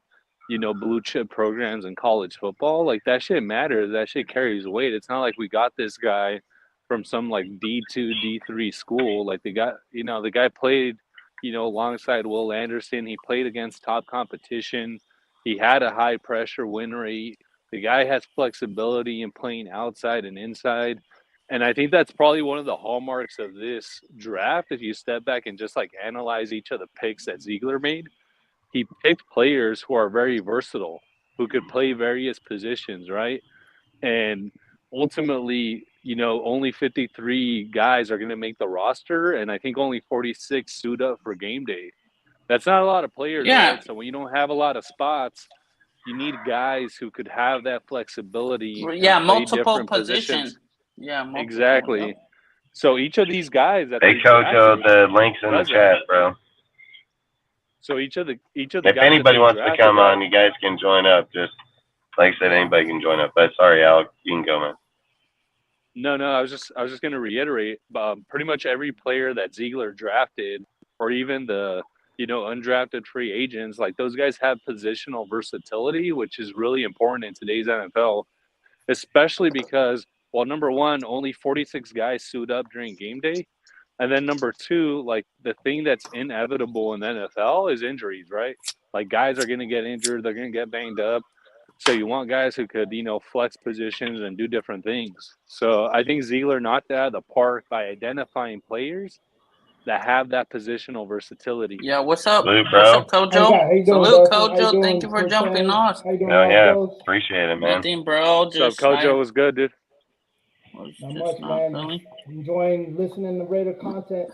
blue chip programs in college football. Like that shit matters. That shit carries weight. It's not like we got this guy from some like D2, D3 school. Like the guy played, alongside Will Anderson. He played against top competition. He had a high pressure win rate. The guy has flexibility in playing outside and inside. And I think that's probably one of the hallmarks of this draft. If you step back and just like analyze each of the picks that Ziegler made, he picked players who are very versatile, who could play various positions, right? And ultimately, only 53 guys are going to make the roster, and I think only 46 suit up for game day. That's not a lot of players, right? So when you don't have a lot of spots, you need guys who could have that flexibility. Yeah, multiple positions. Yeah, exactly. Yep. So each of these guys that hey, Kojo, the link's in the chat, bro. So each of the if anybody wants to come on, you guys can join up. Just like I said, anybody can join up. But sorry, Alex, you can go, man. No, I was just going to reiterate. Pretty much every player that Ziegler drafted, or even the undrafted free agents, like those guys have positional versatility, which is really important in today's NFL, especially because, well, number one, only 46 guys suit up during game day. And then number two, like the thing that's inevitable in the NFL is injuries, right? Like guys are going to get injured. They're going to get banged up. So you want guys who could, flex positions and do different things. So I think Ziegler knocked that out of the park by identifying players that have that positional versatility. Yeah, what's up? Salute, bro. What's up, Kojo? Salute, Kojo. Thank you for jumping on. Oh, yeah. Appreciate it, man. Nothing, bro. Just Kojo was good, dude. Not much, man. Really. Enjoying listening to Raider content.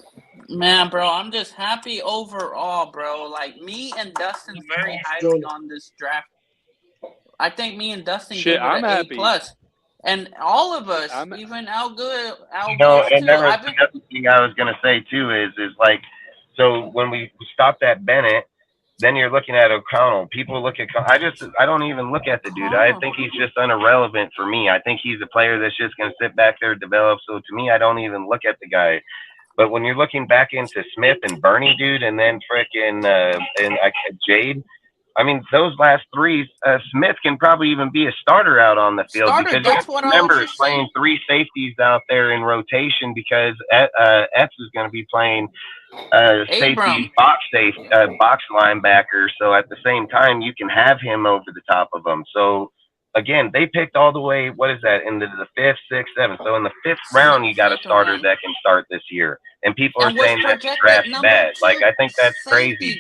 Man, bro, I'm just happy overall, bro. Like, me and Dustin very highly on this draft. I think me and Dustin gave it an A+. And all of us, even Al Good, and there was another thing I was going to say, too, is like, so when we stopped at Bennett, then you're looking at O'Connell. People look at I don't even look at the dude. I think he's just irrelevant for me. I think he's a player that's just going to sit back there and develop. So to me, I don't even look at the guy. But when you're looking back into Smith and Bernie, dude, and then frickin' Jade, I mean, those last three, Smith can probably even be a starter out on the field because remember playing three safeties out there in rotation because Epps is going to be playing safety box linebacker. So at the same time, you can have him over the top of them. So again, they picked all the way. What is that? Into the 5th, 6th, 7th. So in the 5th round, you got a starter that can start this year. And people are saying that draft bad. Like I think that's crazy.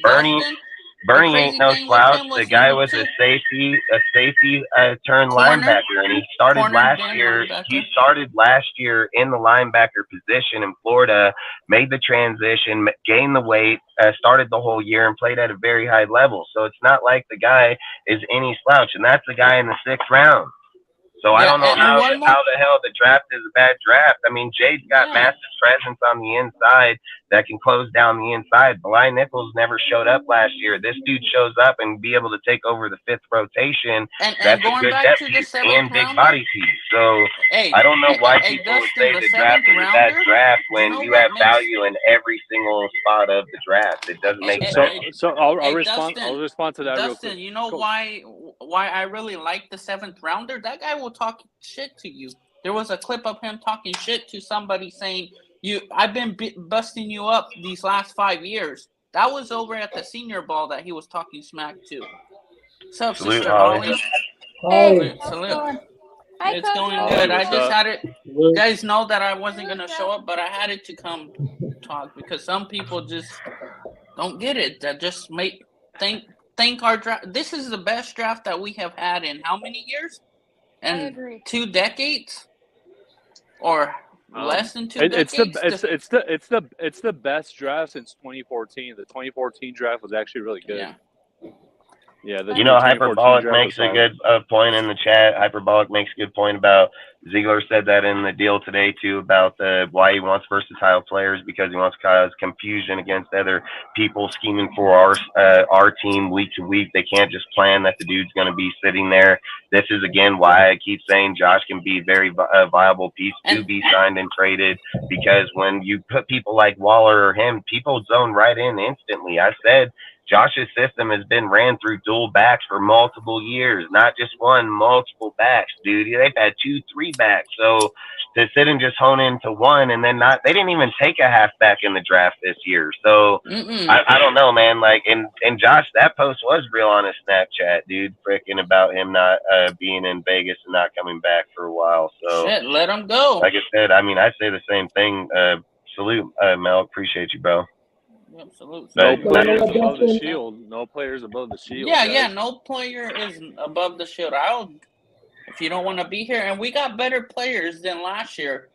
Bernie ain't no slouch. The guy was a safety turned linebacker, and he started last year. He started last year in the linebacker position in Florida, made the transition, gained the weight, started the whole year, and played at a very high level. So it's not like the guy is any slouch, and that's the guy in the 6th round. So I don't know how more. the hell the draft is a bad draft. I mean, Jade's got massive presence on the inside that can close down the inside. Bly Nichols never showed up last year. This dude shows up and be able to take over the 5th rotation. And going back to the 7th big rounder, body piece. So I don't know why people Dustin, say the draft is a bad draft when you have value in every single spot of the draft. It doesn't make sense. So I'll respond. I'll respond to that real quick. Dustin, you know why I really like the 7th rounder? That guy will talk shit to you. There was a clip of him talking shit to somebody saying, I've been busting you up these last 5 years. That was over at the Senior Ball that he was talking smack to. What's up, Sister Holly? Hey, salute. It's going good. I just had it. You guys know that I wasn't going to show up, but I had it to come talk because some people just don't get it. That just think our draft. This is the best draft that we have had in how many years? And 2 decades, or less than 2 decades. It's the best draft since 2014. The 2014 draft was actually really good. Yeah, Hyperbolic makes a good point in the chat. Hyperbolic makes a good point about Ziegler said that in the deal today too about why he wants versatile players because he wants to cause confusion against other people scheming for our team week to week. They can't just plan that the dude's going to be sitting there. This is again why I keep saying Josh can be very viable piece to be signed and traded because when you put people like Waller or him, people zone right in instantly. I said Josh's system has been ran through dual backs for multiple years, not just one, multiple backs, dude. They've had 2, 3 backs. So to sit and just hone into one and then they didn't even take a halfback in the draft this year. So I don't know, man. Like, and Josh, that post was real on his Snapchat, dude, freaking about him not being in Vegas and not coming back for a while. So shit, let him go. Like I said, I mean, I say the same thing. Salute, Mel. Appreciate you, bro. Absolutely. No players above the shield. No players above the shield. Yeah. No player is above the shield. If you don't want to be here, and we got better players than last year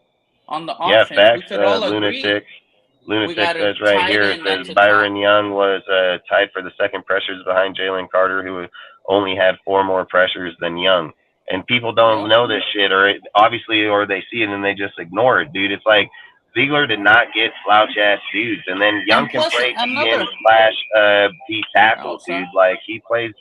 on the offense. Yeah, facts. We could all agree. Lunatic says right here, it says Byron Young was tied for the second pressures behind Jalen Carter, who only had 4 more pressures than Young. And people don't know this shit, or they see it and they just ignore it, dude. It's like Ziegler did not get slouch ass dudes, and then Young can play D tackle, dude. Like he plays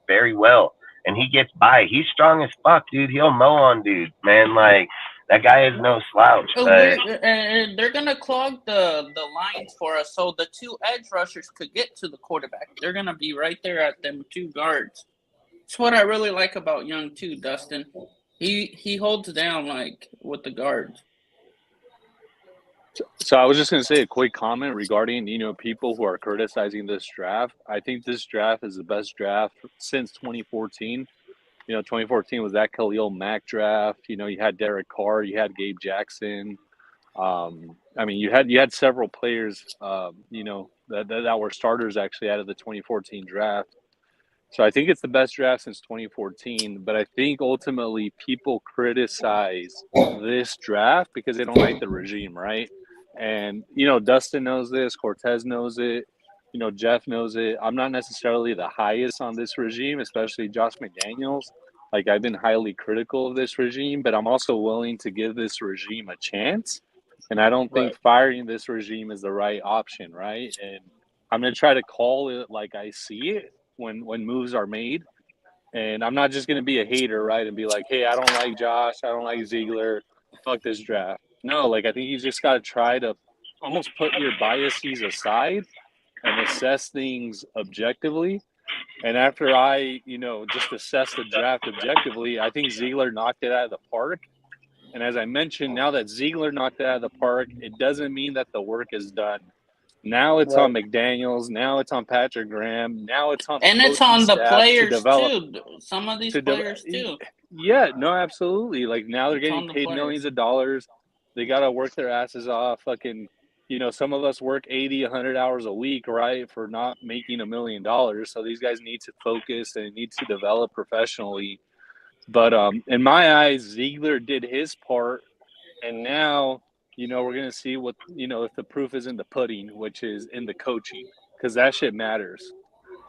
very well, and he gets by. He's strong as fuck, dude. He'll mow on dudes, man. Like that guy is no slouch. They're gonna clog the lines for us, so the 2 edge rushers could get to the quarterback. They're gonna be right there at them 2 guards. That's what I really like about Young too, Dustin. He holds down like with the guards. So I was just going to say a quick comment regarding, people who are criticizing this draft. I think this draft is the best draft since 2014. 2014 was that Khalil Mack draft. You had Derek Carr, you had Gabe Jackson. You had several players, that were starters actually out of the 2014 draft. So I think it's the best draft since 2014. But I think ultimately people criticize this draft because they don't like the regime, right? And, Dustin knows this, Cortez knows it, Jeff knows it. I'm not necessarily the highest on this regime, especially Josh McDaniels. Like, I've been highly critical of this regime, but I'm also willing to give this regime a chance. And I don't think firing this regime is the right option, right? And I'm going to try to call it like I see it when moves are made. And I'm not just going to be a hater, right, and be like, hey, I don't like Josh, I don't like Ziegler, fuck this draft. No, like I think you just got to try to almost put your biases aside and assess things objectively. And after I, just assess the draft objectively, I think Ziegler knocked it out of the park. And as I mentioned, now that Ziegler knocked it out of the park, it doesn't mean that the work is done. Now it's on McDaniels. Now it's on Patrick Graham. Now it's on it's on the players too. Some of these players too. Yeah, no, absolutely. Like now they're getting paid millions of dollars. They got to work their asses off. Fucking, some of us work 80, 100 hours a week, right, for not making $1 million. So these guys need to focus and need to develop professionally. But in my eyes, Ziegler did his part. And now, we're going to see what, if the proof is in the pudding, which is in the coaching, because that shit matters.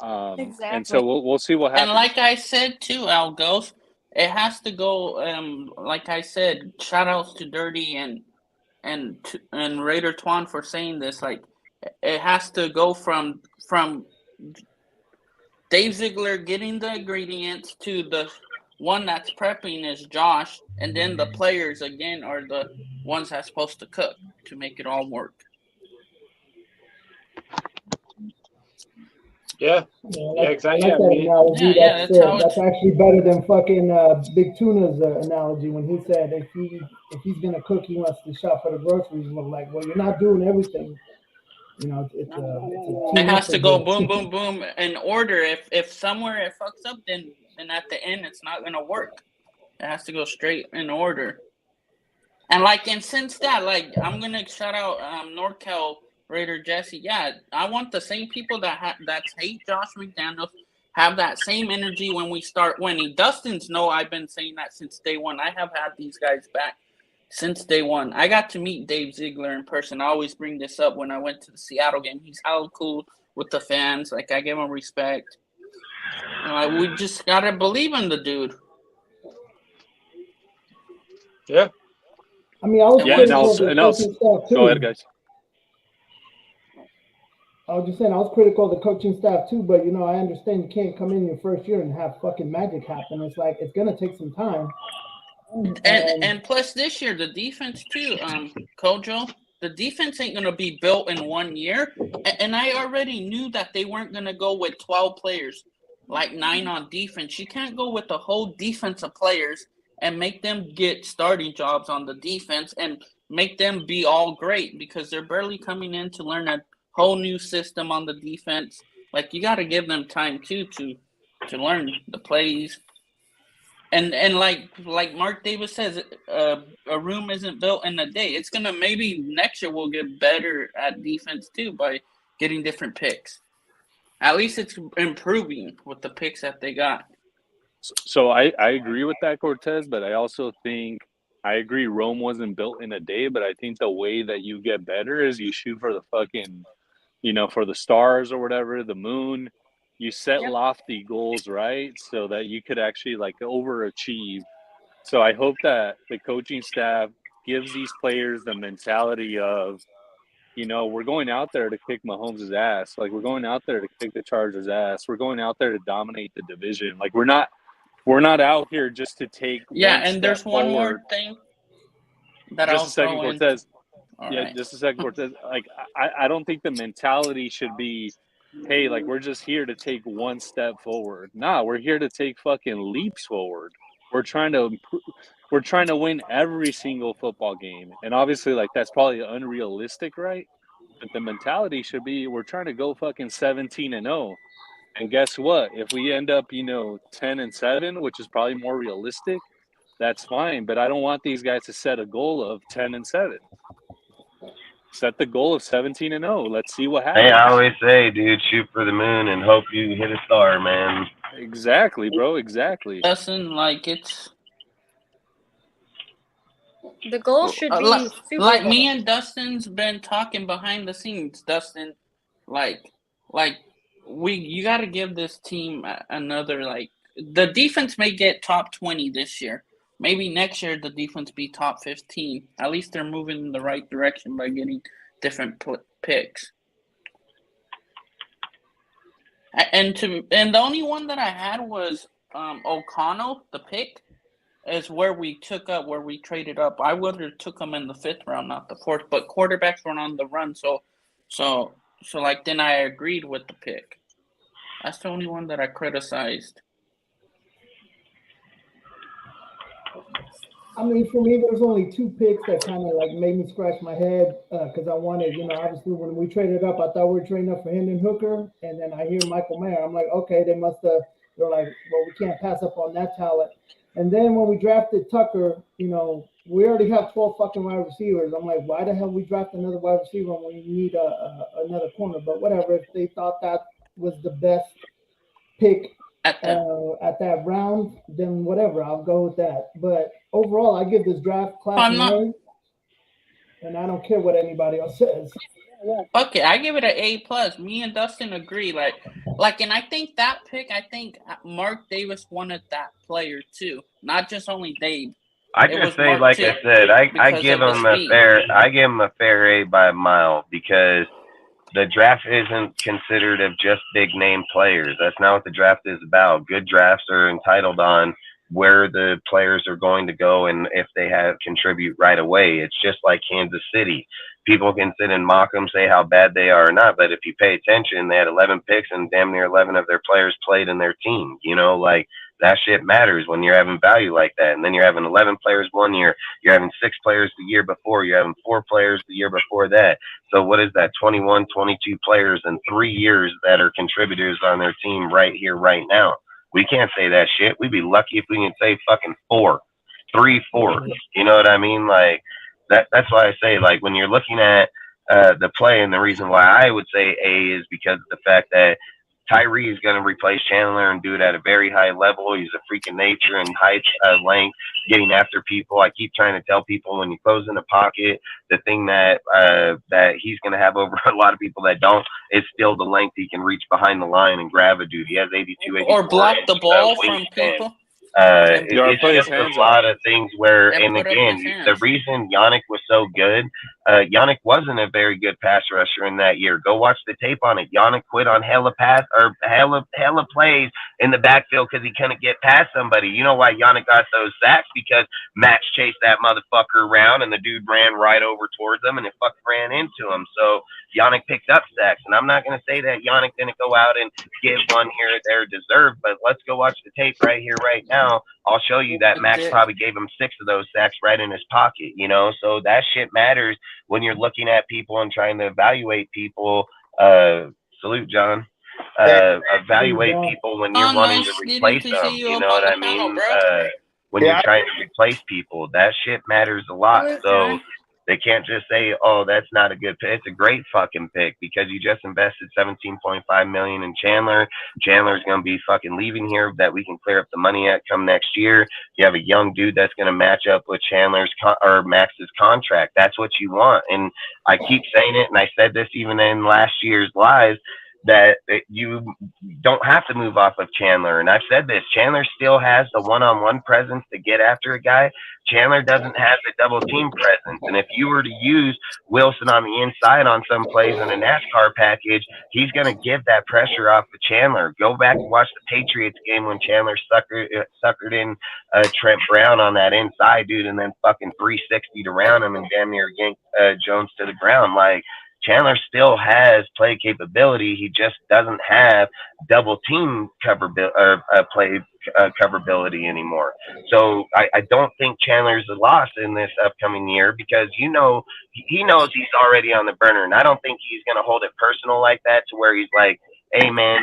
Exactly. And so we'll see what happens. And like I said, too, Algos, it has to go. Like I said, shout outs to Dirty and Raider Twan for saying this. Like, it has to go from Dave Ziegler getting the ingredients to the one that's prepping is Josh, and then the players again are the ones that's supposed to cook to make it all work. Yeah, exactly. I like that analogy. That's actually better than fucking Big Tuna's analogy when he said if he's gonna cook, he wants to shop for the groceries. Well, like, well, you're not doing everything. You know, it has to go boom, boom, boom in order. If somewhere it fucks up, then at the end it's not gonna work. It has to go straight in order. And like, and since that, like, I'm gonna shout out NorCal Raider Jesse. Yeah, I want the same people that hate Josh McDaniels have that same energy when we start winning. Dustin's I've been saying that since day one. I have had these guys back since day one. I got to meet Dave Ziegler in person. I always bring this up when I went to the Seattle game. He's hella cool with the fans. Like, I give him respect. We just gotta believe in the dude. Yeah. I mean, I was critical of the coaching staff too. Go ahead, guys. I was just saying, I was critical of the coaching staff too, but I understand you can't come in your first year and have fucking magic happen. It's like, it's gonna take some time. And plus this year, the defense too, Kojo, the defense ain't gonna be built in 1 year. And I already knew that they weren't gonna go with 12 players, like 9 on defense. You can't go with the whole defense of players and make them get starting jobs on the defense and make them be all great because they're barely coming in to learn a whole new system on the defense. Like, you got to give them time too to learn the plays. And like Mark Davis says, a room isn't built in a day. It's gonna, maybe next year we'll get better at defense too by getting different picks. At least it's improving with the picks that they got. So I agree with that, Cortez, but I also think I agree Rome wasn't built in a day, but I think the way that you get better is you shoot for the fucking, for the stars or whatever, the moon. You set lofty goals, right? So that you could actually like overachieve. So I hope that the coaching staff gives these players the mentality of, we're going out there to kick Mahomes' ass. Like, we're going out there to kick the Chargers' ass. We're going out there to dominate the division. Like, we're not out here just to take and there's one more thing that just a second, Cortez. Right. Just a second, Cortez. Like, I don't think the mentality should be, hey, like, we're just here to take one step forward. Nah, we're here to take fucking leaps forward. We're trying to improve. We're trying to win every single football game. And obviously, like, that's probably unrealistic, right? But the mentality should be, we're trying to go fucking 17-0. And guess what? If we end up, 10-7, which is probably more realistic, that's fine. But I don't want these guys to set a goal of 10-7. Set the goal of 17-0. Let's see what happens. Hey, I always say, dude, shoot for the moon and hope you hit a star, man. Exactly, bro. Exactly. Listen, like, it's the goal should be like me and Dustin's been talking behind the scenes. Dustin, like you got to give this team another, like, the defense may get top 20 this year. Maybe next year the defense be top 15. At least they're moving in the right direction by getting different picks. And the only one that I had was O'Connell, the pick, is where we traded up. I would have took him in the 5th round, not the 4th. But quarterbacks were on the run, so like, then I agreed with the pick. That's the only one that I criticized. I mean, for me, there's only 2 picks that kind of like made me scratch my head because I wanted, obviously when we traded up, I thought we were trading up for Hendon Hooker, and then I hear Michael Mayer. I'm like, okay, they're like, well, we can't pass up on that talent. And then when we drafted Tucker, we already have 12 fucking wide receivers. I'm like, why the hell we draft another wide receiver when we need another corner? But whatever, if they thought that was the best pick at that round, then whatever, I'll go with that. But overall, I give this draft class an A, and I don't care what anybody else says. Okay, I give it an A+. Me and Dustin agree. Like, Like, and I think that pick, I think Mark Davis wanted that player too, not just only Dave. I just say, like I said, I give him a fair A by a mile, because the draft isn't considered of just big name players. That's not what the draft is about. Good drafts are entitled on where the players are going to go and if they have contribute right away. It's just like Kansas City. People can sit and mock them, say how bad they are or not, but if you pay attention, they had 11 picks and damn near 11 of their players played in their team. You know, like, that shit matters when you're having value like that. And then you're having 11 players one year, you're having 6 players the year before, you're having 4 players the year before that. So what is that? 21, 22 players in 3 years that are contributors on their team right here, right now. We can't say that shit. We'd be lucky if we can say fucking 4, 3, 4. You know what I mean? Like, that's why I say, like, when you're looking at the play, and the reason why I would say A is because of the fact that Tyree is going to replace Chandler and do it at a very high level. He's a freak of nature and height, length, getting after people. I keep trying to tell people, when you close in the pocket, the thing that he's going to have over a lot of people that don't is still the length. He can reach behind the line and grab a dude. He has 82, 84 or block the ball from people. It's just a lot of things where, and again, the reason Yannick was so good, Yannick wasn't a very good pass rusher in that year. Go watch the tape on it. Yannick quit on hella plays in the backfield because he couldn't get past somebody. You know why Yannick got those sacks? Because Max chased that motherfucker around and the dude ran right over towards him and it fucking ran into him. So Yannick picked up sacks. And I'm not going to say that Yannick didn't go out and give one here or there deserved, but let's go watch the tape right here, right now. I'll show you that Max probably gave him 6 of those sacks right in his pocket, you know? So that shit matters when you're looking at people and trying to evaluate people. Salute, John. Evaluate people when you're wanting to replace them. You know what I mean? When you're trying to replace people, that shit matters a lot. So they can't just say, "Oh, that's not a good pick." It's a great fucking pick because you just invested $17.5 million in Chandler. Chandler's gonna be fucking leaving here that we can clear up the money at come next year. You have a young dude that's gonna match up with Chandler's or Max's contract. That's what you want. And I keep saying it, and I said this even in last year's lives, that you don't have to move off of Chandler. And I've said this, Chandler still has the one-on-one presence to get after a guy. Chandler doesn't have the double team presence. And if you were to use Wilson on the inside on some plays in a NASCAR package, he's going to give that pressure off of Chandler. Go back and watch the Patriots game when Chandler suckered in Trent Brown on that inside dude and then fucking 360'd around him and damn near yanked Jones to the ground. Like, Chandler still has play capability. He just doesn't have double team play coverability anymore. So I don't think Chandler's a loss in this upcoming year because, you know, he knows he's already on the burner. And I don't think he's going to hold it personal like that to where he's like, "Hey, man,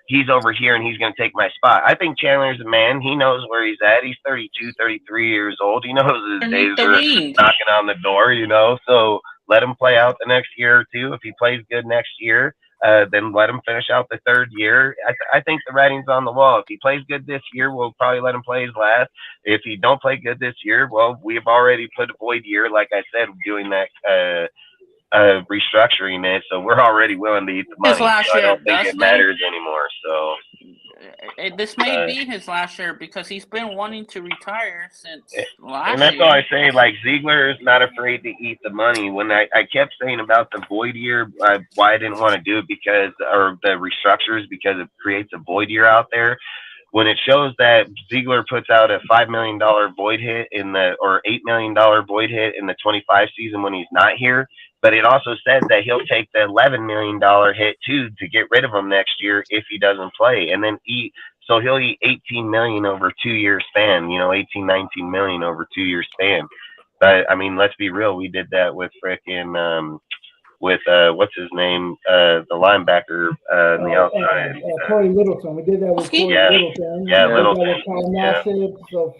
he's over here and he's going to take my spot." I think Chandler's a man. He knows where he's at. He's 32, 33 years old. He knows his days are knocking on the door, you know. So let him play out the next year or two. If he plays good next year, then let him finish out the third year. I think the writing's on the wall. If he plays good this year, we'll probably let him play his last. If he don't play good this year, well, we've already put a void year, like I said, doing that restructuring it. So we're already willing to eat the money. So I don't think it matters anymore. So this may be his last year because he's been wanting to retire since last year. And that's all I say. Like, Ziegler is not afraid to eat the money. When I kept saying about the void year, why I didn't want to do it or the restructures, because it creates a void year out there. When it shows that Ziegler puts out a $5 million void hit or $8 million void hit in the 25 season when he's not here, but it also said that he'll take the $11 million hit too to get rid of him next year if he doesn't play, and then so he'll eat $18 million over 2 year span, you know, 18, 19 million over 2 year span. But I mean, let's be real, we did that with frickin' with what's his name, the linebacker on the outside. Corey Littleton. We did that with Corey Littleton. Yeah, Littleton.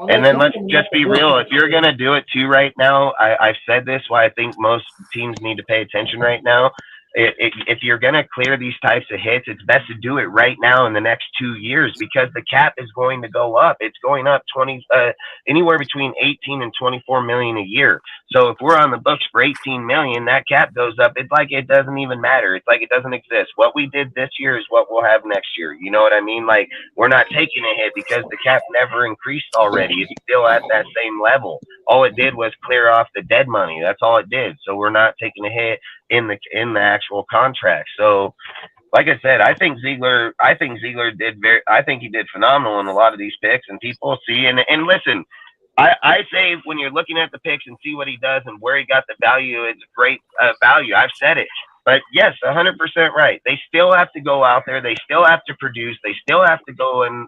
And then let's just be real. If you're going to do it too right now, I've said this, why I think most teams need to pay attention right now. if you're going to clear these types of hits, it's best to do it right now in the next 2 years, because the cap is going to go up. It's going up anywhere between 18 and 24 million a year. So if we're on the books for 18 million, that cap goes up. It's like it doesn't even matter. It's like it doesn't exist. What we did this year is what we'll have next year. You know what I mean? Like, we're not taking a hit because the cap never increased already. It's still at that same level. All it did was clear off the dead money. That's all it did. So we're not taking a hit in the actual contract. So, like I said, I think Ziegler he did phenomenal in a lot of these picks, and people see and listen. I say when you're looking at the picks and see what he does and where he got the value, it's great value. I've said it. But yes, 100% right. They still have to go out there. They still have to produce. They still have to go and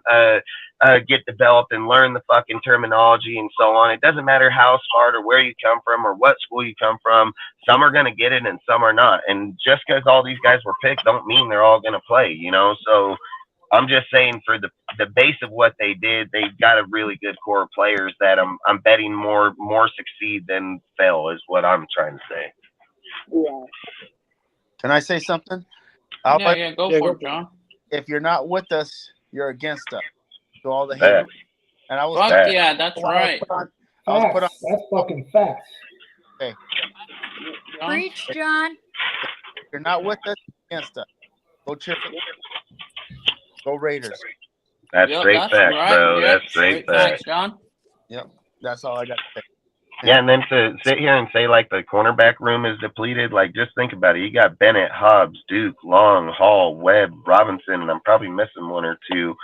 get developed and learn the fucking terminology and so on. It doesn't matter how smart or where you come from or what school you come from. Some are going to get it and some are not. And just because all these guys were picked don't mean they're all going to play, you know? So I'm just saying, for the base of what they did, they've got a really good core of players that I'm betting more succeed than fail, is what I'm trying to say. Yeah. Can I say something? Go for it, John. If you're not with us, you're against us. So all the hate. And I was that's right. That's fucking facts. Okay. Preach, John. If you're not with us, you're against us. Go cheer for Go Raiders. That's straight facts, bro. That's straight facts, John. Yep. That's all I got to say. Yeah, and then to sit here and say like the cornerback room is depleted, like just think about it. You got Bennett, Hobbs, Duke, Long, Hall, Webb, Robinson, and I'm probably missing one or two.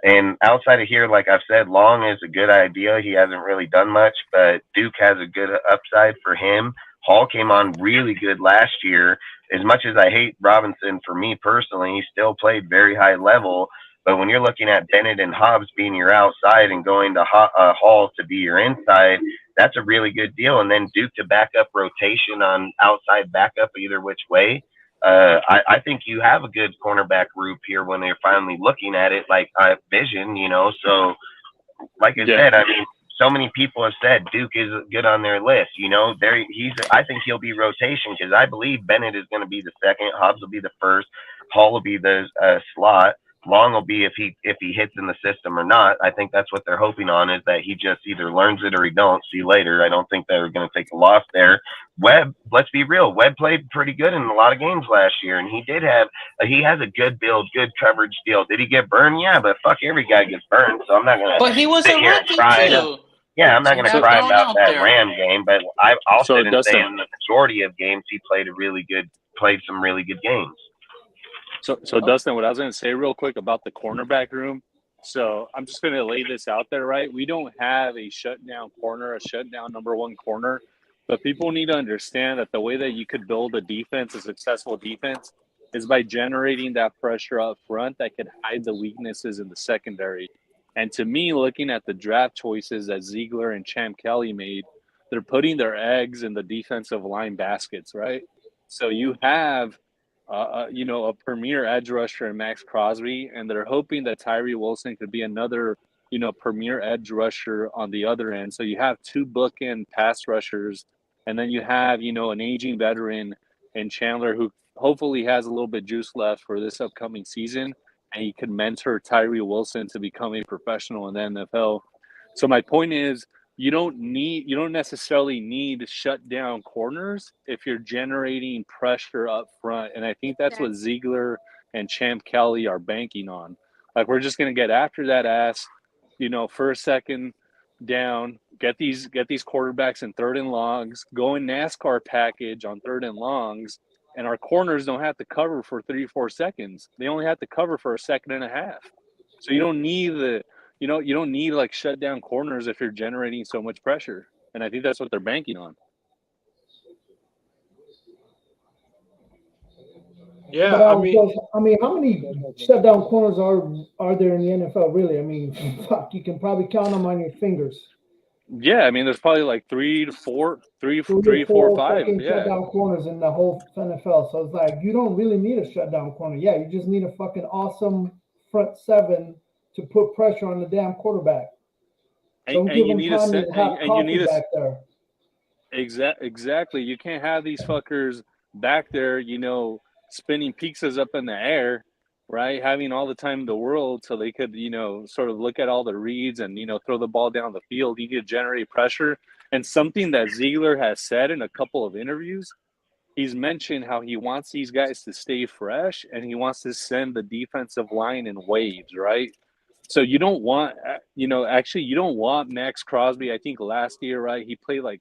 And outside of here, like I've said, Long is a good idea. He hasn't really done much, but Duke has a good upside for him. Hall came on really good last year. As much as I hate Robinson, for me personally, he still played very high level. But when you're looking at Bennett and Hobbs being your outside and going to Hall to be your inside, that's a really good deal. And then Duke to back up rotation on outside backup either which way. I think you have a good cornerback group here when they're finally looking at it like vision, you know. So, like I said, I mean, so many people have said Duke is good on their list. You know, I think he'll be rotation because I believe Bennett is going to be the second, Hobbs will be the first, Hall will be the slot. Long will be if he hits in the system or not. I think that's what they're hoping on, is that he just either learns it or he don't. See you later. I don't think they're going to take a loss there. Webb, let's be real. Webb played pretty good in a lot of games last year, and he has a good build, good coverage deal. Did he get burned? Yeah, but fuck, every guy gets burned, so I'm not going to. But he was sit a here and rookie cry. too. Yeah, I'm not going to cry about that there. Ram game, but I'll sit and say in the majority of games he played some really good games. So Dustin, what I was going to say real quick about the cornerback room. So I'm just going to lay this out there, right? We don't have a shutdown corner, a shutdown number one corner, but people need to understand that the way that you could build a defense, a successful defense, is by generating that pressure up front that could hide the weaknesses in the secondary. And to me, looking at the draft choices that Ziegler and Champ Kelly made, they're putting their eggs in the defensive line baskets, right? So you have a premier edge rusher in Max Crosby, and they're hoping that Tyree Wilson could be another, premier edge rusher on the other end. So you have two bookend pass rushers, and then you have, an aging veteran in Chandler who hopefully has a little bit juice left for this upcoming season, and he could mentor Tyree Wilson to become a professional in the NFL. So my point is, you don't necessarily need to shut down corners if you're generating pressure up front. And I think that's what Ziegler and Champ Kelly are banking on. Like, we're just going to get after that ass, first, second down, get these quarterbacks in third and longs, go in NASCAR package on third and longs, and our corners don't have to cover for 3-4 seconds. They only have to cover for a second and a half. So you don't need you don't need like shut down corners if you're generating so much pressure. And I think that's what they're banking on. Yeah, but, how many shutdown corners are there in the NFL? Really, I mean, fuck, you can probably count them on your fingers. Yeah, I mean, there's probably like 3 to 4, 5. Shutdown corners in the whole NFL. So it's like you don't really need a shutdown corner. Yeah, you just need a fucking awesome front seven to put pressure on the damn quarterback. And you need back there. Exactly. You can't have these fuckers back there, spinning pizzas up in the air, right? Having all the time in the world so they could, sort of look at all the reads and, throw the ball down the field. You need to generate pressure. And something that Ziegler has said in a couple of interviews, he's mentioned how he wants these guys to stay fresh and he wants to send the defensive line in waves, right? So you don't want, actually, you don't want Max Crosby. I think last year, right, he played like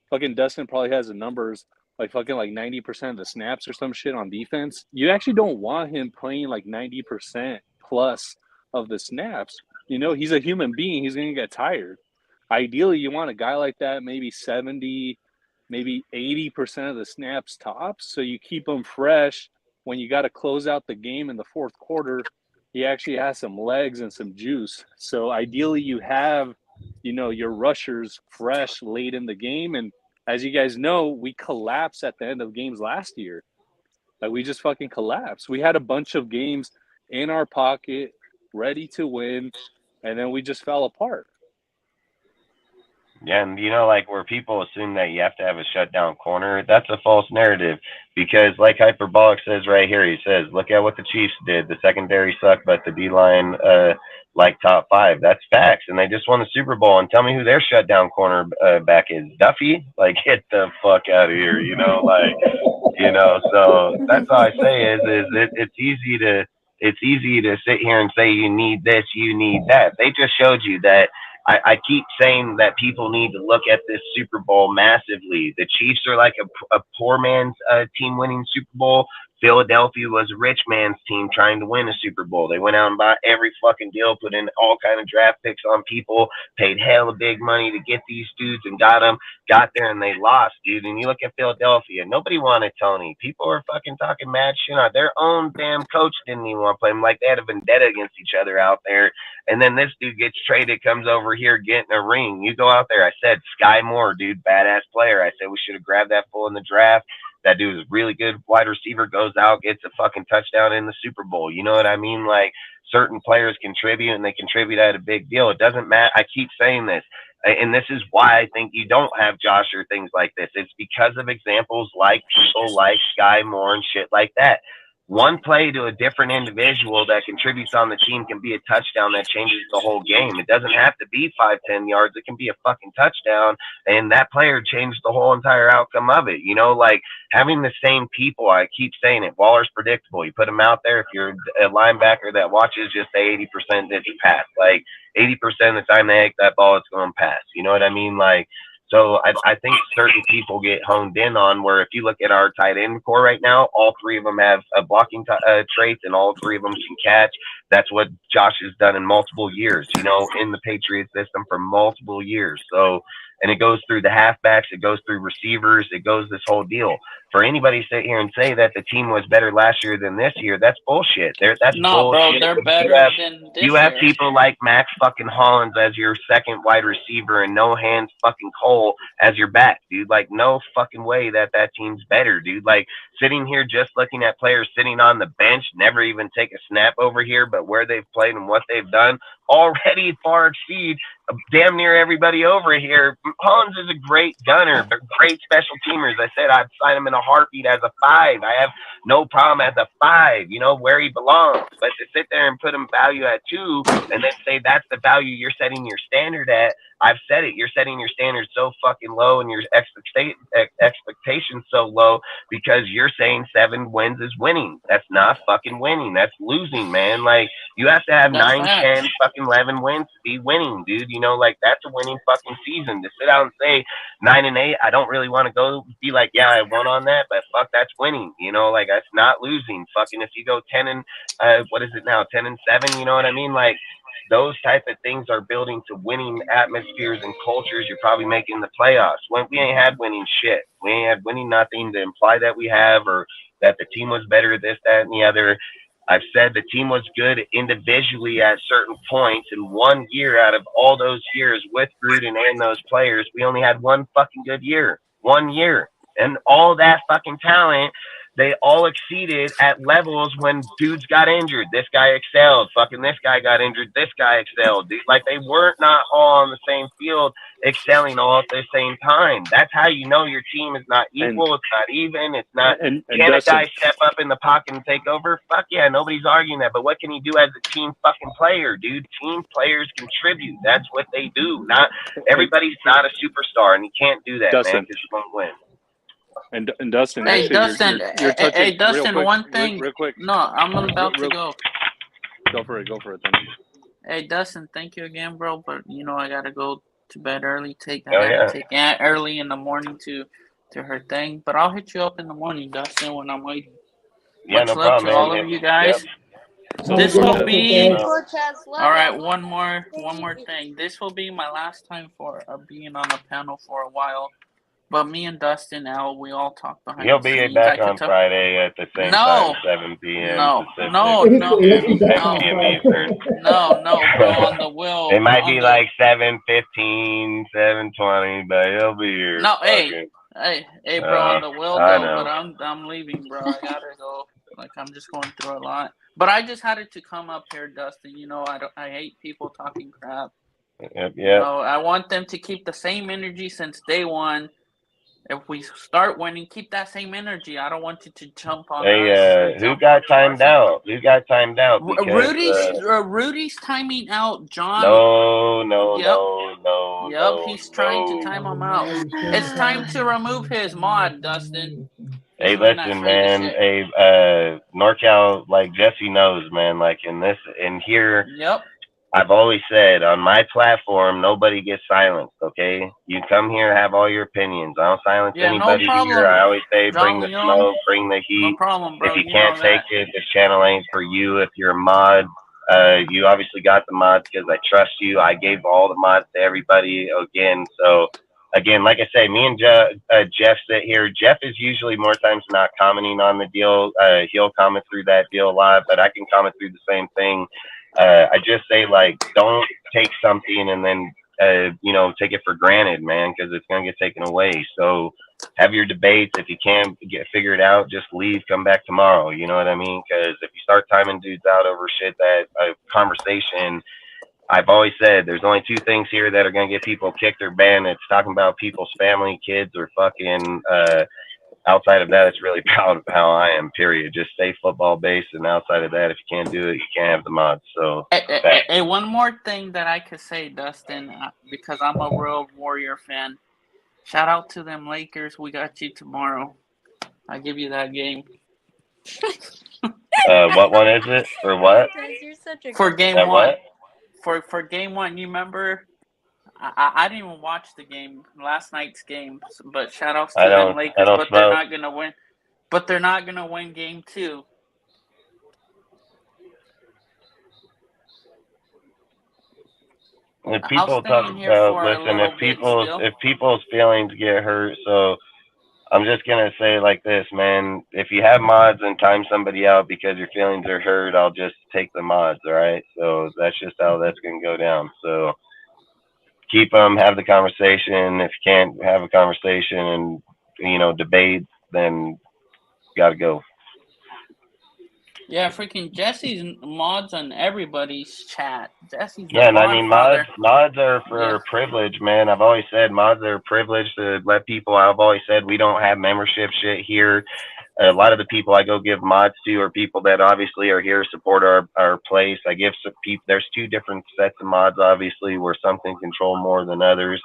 fucking Dustin probably has the numbers like fucking like 90% of the snaps or some shit on defense. You actually don't want him playing like 90% plus of the snaps. He's a human being. He's going to get tired. Ideally, you want a guy like that, maybe 70, maybe 80% of the snaps tops. So you keep him fresh when you got to close out the game in the fourth quarter. He actually has some legs and some juice. So ideally you have, your rushers fresh late in the game. And as you guys know, we collapsed at the end of games last year. Like we just fucking collapsed. We had a bunch of games in our pocket, ready to win, and then we just fell apart. Yeah, and like where people assume that you have to have a shutdown corner, that's a false narrative. Because like Hyperbolic says right here, he says, look at what the Chiefs did. The secondary sucked, but the D-line like top 5. That's facts. And they just won the Super Bowl. And tell me who their shutdown corner back is. Duffy? Like, get the fuck out of here, so that's all I say is it's easy to sit here and say you need this, you need that. They just showed you that. I keep saying that people need to look at this Super Bowl massively. The Chiefs are like a poor man's team winning Super Bowl. Philadelphia was a rich man's team trying to win a Super Bowl. They went out and bought every fucking deal, put in all kind of draft picks on people, paid hella big money to get these dudes and got there and they lost, dude. And you look at Philadelphia, nobody wanted Tony. People are fucking talking mad shit on their own damn coach didn't even want to play him. Like they had a vendetta against each other out there. And then this dude gets traded, comes over here, getting a ring. You go out there. I said, Sky Moore, dude, badass player. I said we should have grabbed that fool in the draft. That dude is really good wide receiver, goes out, gets a fucking touchdown in the Super Bowl. You know what I mean? Like certain players contribute and they contribute at a big deal. It doesn't matter. I keep saying this. And this is why I think you don't have Josh or things like this. It's because of examples like people like Sky Moore and shit like that. One play to a different individual that contributes on the team can be a touchdown that changes the whole game. It doesn't have to be 5-10 yards. It can be a fucking touchdown, and that player changed the whole entire outcome of it. Like having the same people, I keep saying it, Waller's predictable. You put him out there, if you're a linebacker that watches, just say 80% did he pass. Like 80% of the time they hit that ball, it's going to pass. You know what I mean? Like, so I think certain people get honed in on where if you look at our tight end core right now, all 3 of them have blocking traits and all 3 of them can catch. That's what Josh has done in multiple years, in the Patriot system for multiple years. So, and it goes through the halfbacks, it goes through receivers, it goes this whole deal. For anybody to sit here and say that the team was better last year than this year, that's bullshit. That's bullshit. Bro, they're better than this You have year. people like Max fucking Hollins as your second wide receiver and No Hands fucking Cole as your back, dude. Like, no fucking way that team's better, dude. Like, sitting here just looking at players sitting on the bench, never even take a snap over here, but where they've played and what they've done already far exceed damn near everybody over here. Hollins is a great gunner, but great special teamers. I said I'd sign him in a heartbeat as a 5. I have no problem as a 5, where he belongs. But to sit there and put him value at 2 and then say that's the value you're setting your standard at, I've said it. You're setting your standards so fucking low and your expectations so low because you're saying 7 wins is winning. That's not fucking winning. That's losing, man. Like, you have to have 9, 10, fucking 11 wins to be winning, dude. Like, that's a winning fucking season. To sit out and say 9 and 8, I don't really want to go be like, yeah, I won on that, but fuck, that's winning. Like, that's not losing. Fucking if you go 10 and what is it now? 10 and 7, you know what I mean? Like, those type of things are building to winning atmospheres and cultures. You're probably making the playoffs. When we ain't had winning shit. We ain't had winning nothing to imply that we have or that the team was better, this, that, and the other. I've said the team was good individually at certain points. And 1 year out of all those years with Gruden and those players, we only had one fucking good year. 1 year. And all that fucking talent they all exceeded at levels when dudes got injured. This guy excelled. Fucking this guy got injured. This guy excelled. Like they weren't not all on the same field excelling all at the same time. That's how you know your team is not equal. It's not even. It's not. And can Dustin, a guy step up in the pocket and take over? Fuck yeah, nobody's arguing that. But what can he do as a team fucking player, dude? Team players contribute. That's what they do. Not everybody's not a superstar, and you can't do that, Dustin, man, because you won't win. And Dustin, Hey, actually, Dustin. you're touching Hey, Dustin. real quick, One thing. real quick. No, I'm about to go. Go for it. Then. Hey, Dustin. Thank you again, bro. But I gotta go to bed early. Take Aunt early in the morning to her thing. But I'll hit you up in the morning, Dustin, when I'm waiting. Yeah, Much no love problem, to all of you guys. Yep. This will be all right. One more thing. This will be my last time for being on a panel for a while. But me and Dustin, Al, we all talk behind He'll the scenes. be back on Friday at the same time, 7 p.m. Pacific, No, 6 p.m. Eastern. No, bro, on the will. It might be like 7:15, 7:20, but he'll be here. No, hey, bro, on the will, I though. know. But I'm leaving, bro. I gotta go. Like, I'm just going through a lot. But I just had to come up here, Dustin. I hate people talking crap. Yep. I want them to keep the same energy since day one. If we start winning, keep that same energy. I don't want you to jump on us. Hey, who got timed out? Because, Rudy's timing out John. No. He's trying to time him out. It's time to remove his mod, Dustin. Hey, listen, man. Hey, NorCal, like Jesse knows, man. Like in here. Yep. I've always said on my platform, nobody gets silenced, okay? You come here, have all your opinions. I don't silence anybody here. I always say bring the smoke, bring the heat. No problem, bro. If you can't take it, this channel ain't for you. If you're a mod, you obviously got the mods because I trust you. I gave all the mods to everybody again. So, again, like I say, me and Jeff sit here. Jeff is usually more times not commenting on the deal. He'll comment through that deal live, but I can comment through the same thing. I just say, like, don't take something and then, take it for granted, man, because it's going to get taken away. So have your debates. If you can't figure it out, just leave, come back tomorrow. You know what I mean? Because if you start timing dudes out over shit, that conversation, I've always said there's only two things here that are going to get people kicked or banned. It's talking about people's family, kids, or fucking outside of that, it's really proud of how I am, period. Just stay football based, and outside of that, if you can't do it, you can't have the mods. So, hey, one more thing that I could say, Dustin, because I'm a real Warrior fan. Shout out to them Lakers. We got you tomorrow. I give you that game. What one is it? For what? For game one. What? For game one, you remember? I didn't even watch the game, last night's game, but shout outs to them Lakers, but they're not going to win. But they're not going to win game two. If people talk about, if people's feelings get hurt, so I'm just going to say like this, man. If you have mods and time somebody out because your feelings are hurt, I'll just take the mods, all right? So that's just how that's going to go down. So keep them, have the conversation. If you can't have a conversation and, debate, then got to go. Yeah, freaking Jesse's mods on everybody's chat. Jesse's and I mean, mods are for privilege, man. I've always said mods are privileged to let people. I've always said we don't have membership shit here. A lot of the people I go give mods to are people that obviously are here to support our place. I give some people. There's two different sets of mods, obviously, where some can control more than others.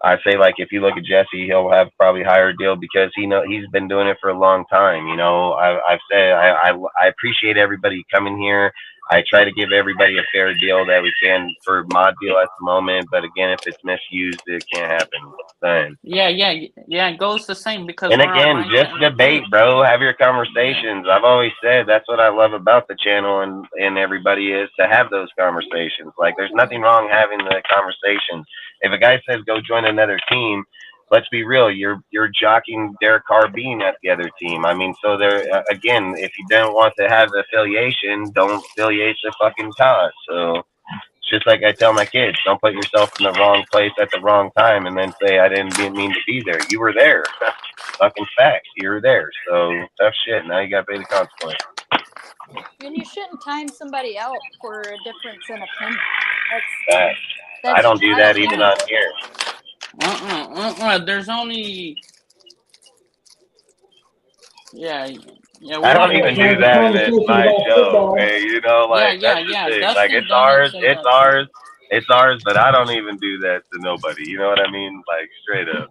I say, like, if you look at Jesse, he'll have probably higher deal because he's been doing it for a long time. I've said I appreciate everybody coming here. I try to give everybody a fair deal that we can for mod deal at the moment. But again, if it's misused, it can't happen. Yeah. It goes the same because. And again, just debate, bro. Have your conversations. I've always said that's what I love about the channel and everybody is to have those conversations. Like, there's nothing wrong having the conversation. If a guy says go join another team, let's be real. You're jockeying Derek Carr being at the other team. I mean, so there again, if you don't want to have the affiliation, don't affiliate the fucking cause. So it's just like I tell my kids, don't put yourself in the wrong place at the wrong time and then say I didn't mean to be there. You were there. Fucking facts. You were there. So tough shit. Now you got to pay the consequence. And you shouldn't time somebody out for a difference in opinion. I don't do that even on here. There's only. Yeah. I don't even do that in my show. Hey, you know, like that's the thing. Dustin, like it's ours, but I don't even do that to nobody. You know what I mean? Like straight up.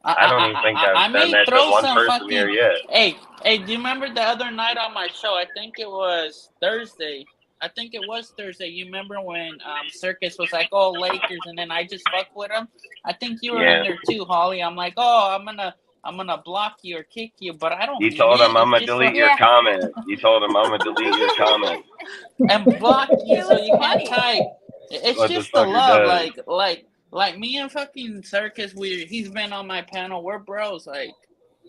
I don't even think I've done that to one person here yet. Hey, do you remember the other night on my show? I think it was Thursday. You remember when Circus was like, "Oh, Lakers," and then I just fucked with him. I think you were in there too, Holly. I'm like, "Oh, I'm gonna block you or kick you," but I don't. You told him I'm gonna delete your comment. You told him I'm gonna delete your comment and block you so you can't type. It's just the love, like me and fucking Circus. He's been on my panel. We're bros, like.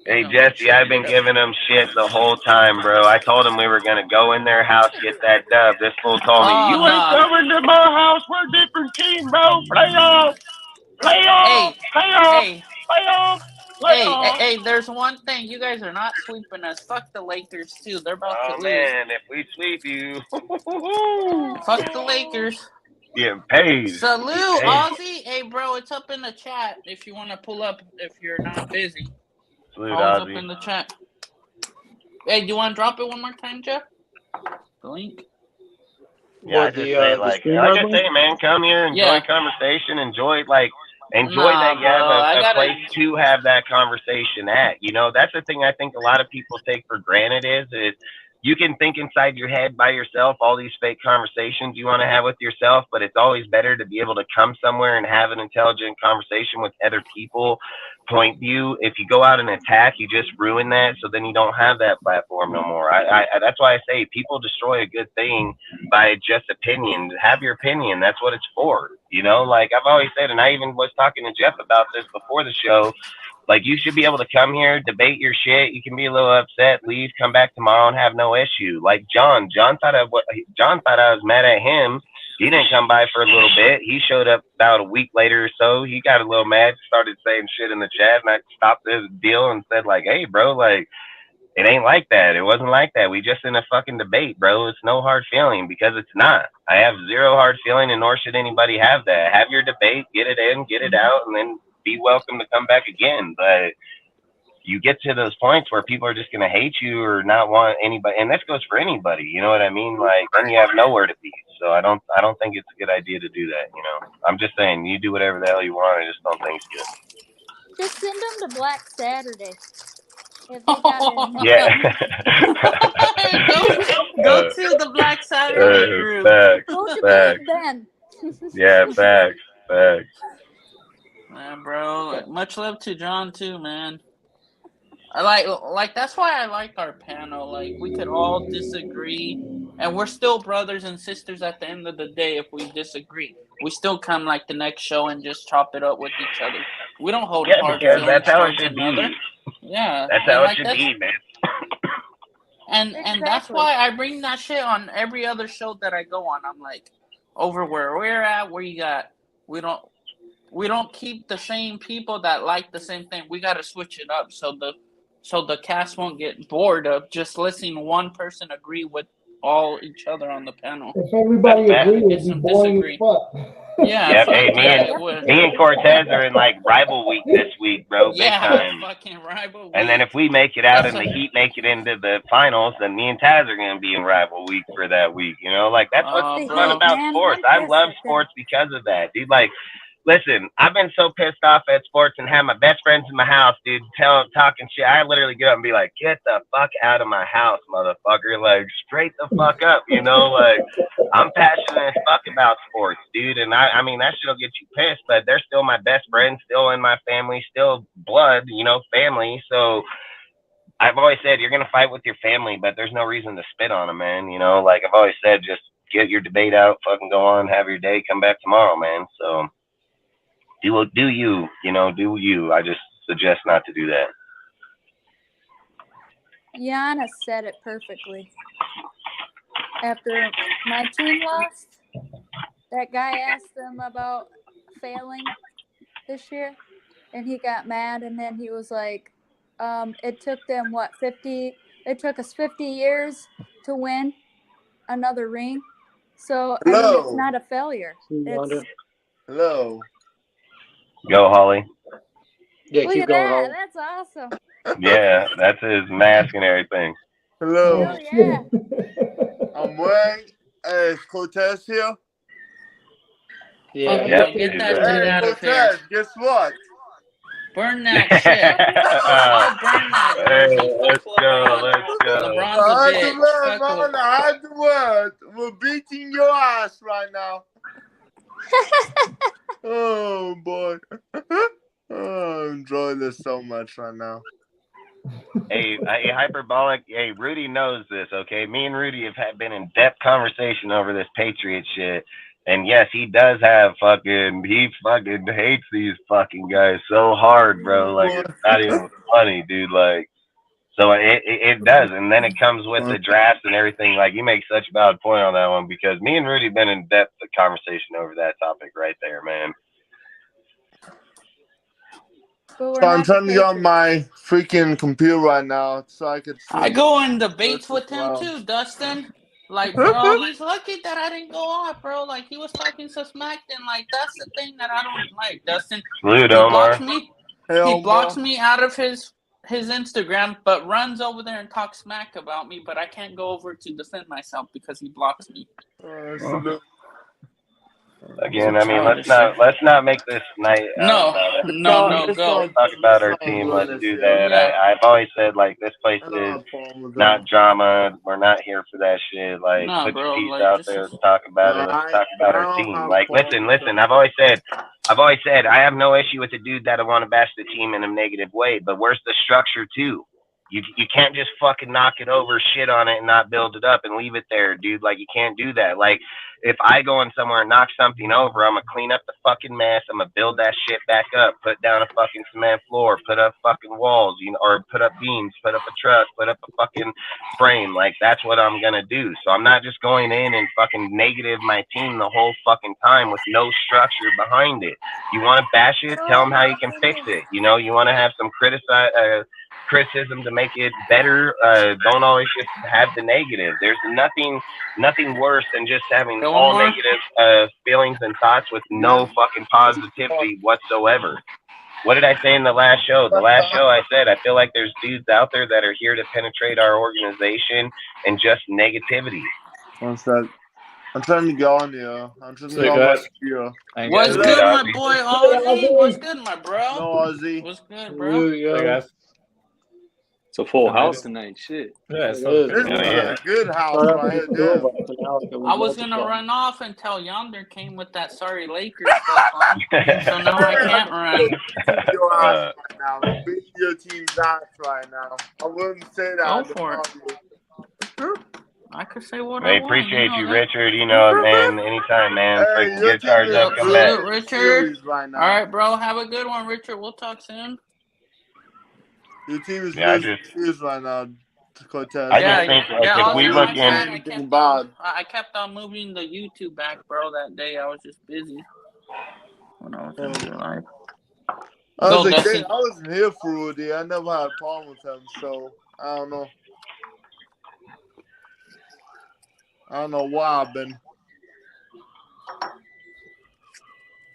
Hey, Jesse, I've been giving him shit the whole time, bro. I told him we were going to go in their house, get that dub. This fool told me, you ain't coming to my house. We're a different team, bro. Playoff. Hey, there's one thing. You guys are not sweeping us. Fuck the Lakers, too. They're about to lose. Oh, man, if we sweep you. Fuck the Lakers. Getting paid. Salute, Ozzy. Hey, bro, it's up in the chat if you want to pull up if you're not busy. Salute, Ozzy. Ozzy. Up in the chat. Hey, do you want to drop it one more time, Jeff? The link? Yeah, I just say, man, come here, enjoy conversation, enjoy that you have a place to have that conversation at. You know, that's the thing I think a lot of people take for granted is you can think inside your head by yourself all these fake conversations you want to have with yourself, but it's always better to be able to come somewhere and have an intelligent conversation with other people. Point view. If you go out and attack, you just ruin that. So then you don't have that platform no more. That's why I say people destroy a good thing by just opinion. Have your opinion. That's what it's for. You know, like I've always said, and I even was talking to Jeff about this before the show. Like you should be able to come here, debate your shit. You can be a little upset, leave, come back tomorrow, and have no issue. Like John thought I was mad at him. He didn't come by for a little bit. He showed up about a week later or so. He got a little mad, started saying shit in the chat, and I stopped this deal and said like, "Hey, bro, like it ain't like that. It wasn't like that. We just in a fucking debate, bro. It's no hard feeling because it's not. I have zero hard feeling, and nor should anybody have that. Have your debate, get it in, get it out, and then be welcome to come back again. But you get to those points where people are just going to hate you or not want anybody. And this goes for anybody. You know what I mean? Like then you have nowhere to be. So I don't think it's a good idea to do that. You know, I'm just saying you do whatever the hell you want. I just don't think it's good. Just send them to Black Saturday. If they got it. Yeah. go to the Black Saturday group. Facts. Yeah, facts. Man, bro, much love to John too, man. I like that's why I like our panel. Like we could all disagree, and we're still brothers and sisters at the end of the day. If we disagree, we still come like the next show and just chop it up with each other. We don't hold hard feelings that's how it towards should another. be. Yeah, that's how it should be, man. And that's why I bring that shit on every other show that I go on. I'm like, over where we're at, where you got, we don't keep the same people that like the same thing. We got to switch it up so the cast won't get bored of just listening one person agree with all each other on the panel. If everybody agrees, it'd be boring as fuck. Yeah, hey, me and Cortez are in like rival week this week, bro. Big time. Fucking rival week. And then if we make it out and the Heat make it into the finals, then me and Taz are gonna be in rival week for that week. You know, like that's what's fun about sports. I love sports because of that, dude. Like, listen, I've been so pissed off at sports and have my best friends in my house, dude, talking shit. I literally get up and be like, get the fuck out of my house, motherfucker. Like, straight the fuck up, you know? Like, I'm passionate as fuck about sports, dude. And I mean, that shit'll get you pissed, but they're still my best friends, still in my family, still blood, you know, family. So I've always said you're going to fight with your family, but there's no reason to spit on them, man. You know, like I've always said, just get your debate out, fucking go on, have your day, come back tomorrow, man. So do you, you know, do you. I just suggest not to do that. Yana said it perfectly. After my team lost, that guy asked him about failing this year, and he got mad, and then he was like, it took them it took us 50 years to win another ring. So I mean, it's not a failure. It's Hello. Go, Holly. Yeah, look keep at going, that. Holly. That's awesome. Yeah, that's his mask and everything. Hello. Hell yeah. I'm wearing Cortez here. Yeah. Fuck, Yep, bro, get he's that there. shit out of here. Cortez, guess what? Burn that shit. I'll burn that jersey. Hey, Fuck let's go. LeBron. Let's go. LeBron's a bitch. Fuck Man, I had the word. We're beating your ass right now. Oh boy. Oh, I enjoy this so much right now. Hey, hyperbolic. Hey, Rudy knows this. Okay, me and Rudy have been in depth conversation over this Patriot shit. And yes, he does have he fucking hates these fucking guys so hard, bro. Like, it's not even funny, dude. Like, so it does. And then it comes with the drafts and everything. Like, you make such a valid point on that one, because me and Rudy have been in depth conversation over that topic right there, man. So I'm trying to get on my freaking computer right now so I could see. I go in debates with him too, Dustin. Like, bro, he's lucky that I didn't go off, bro. Like, he was talking so smack, and like, that's the thing that I don't like, Dustin. Salute, He Omar. blocks me. Hey, He Omar. blocks me out of his Instagram, but runs over there and talks smack about me. But I can't go over to defend myself because he blocks me. Salute. Again, I mean, let's not make this night. No, go. Talk about our team. Let's do that. Yeah. I've always said, like, this place is not drama. We're not here for that shit. Like, Nah, put bro, your piece like, out this there. is- Let's talk about it. Let's talk about our team. Like, listen. I've always said I have no issue with the dude that I want to bash the team in a negative way, but where's the structure too? You can't just fucking knock it over, shit on it, and not build it up and leave it there, dude. Like, you can't do that. Like, if I go in somewhere and knock something over, I'm gonna clean up the fucking mess. I'm gonna build that shit back up, put down a fucking cement floor, put up fucking walls, or put up beams, put up a truss, put up a fucking frame. Like, that's what I'm gonna do. So I'm not just going in and fucking negative my team the whole fucking time with no structure behind it. You want to bash it? Tell them how you can fix it. You want to have some criticism to make it better. Don't always just have the negative. There's nothing worse than just having all negative feelings and thoughts with no fucking positivity whatsoever. What did I say in the last show? The last show I said I feel like there's dudes out there that are here to penetrate our organization and just negativity. One sec. I'm trying to get on here. I'm trying to get on my computer. What's good, my boy Ozzy? What's good, my bro? No, Ozzy. What's good, bro? Hey, guys. It's a full house tonight. Shit. Yeah, This is a good house right here. Damn. I was gonna run off until Yonder came with that sorry Lakers stuff on, so now I can't run. Your ass right now. We're beating your team's ass right now. I wouldn't say that. Go for it. I could say what I I want. appreciate you, Richard. Man, anytime, man. Hey, Get charged up, come back. Richard. All right, bro. Have a good one, Richard. We'll talk soon. Your team is confused right now, Cortez. I just think, like, if we look in... I kept on moving the YouTube back, bro, that day. I was just busy when I was in live. I wasn't here for Rudy. I never had a problem with him, so I don't know. I don't know what happened.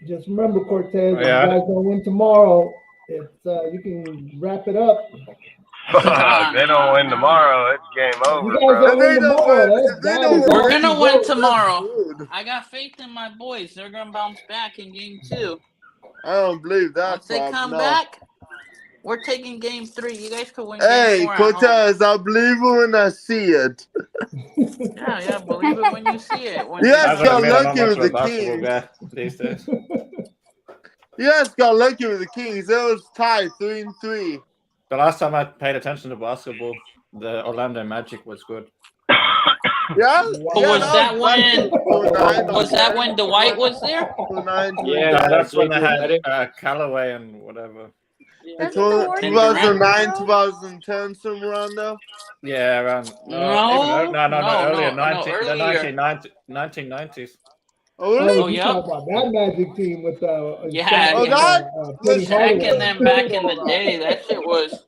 Just remember, Cortez, if you guys don't win tomorrow, it's you can wrap it up. If they don't win tomorrow, it's game over, bro. We're gonna win tomorrow. I got faith in my boys. They're gonna bounce back in game 2. I don't believe that. Once they come back, we're taking game 3. You guys could win game 4. Cortez, I believe it when I see it. Yeah, believe it when you see it. You guys got lucky with the Kings. You guys got lucky with the Kings. It was tied 3-3. The last time I paid attention to basketball, the Orlando Magic was good. Yeah. Was that when Dwight was there? Yeah, that's when they had Callaway and whatever. Yeah. 2009, 2010, somewhere around there. Yeah, around. No, earlier. earlier. 1990s. Oh, Oh, really? you yep. talking about that Magic team with Yeah, Oh, that? Penny Listen, Hardaway. back in the day, that shit was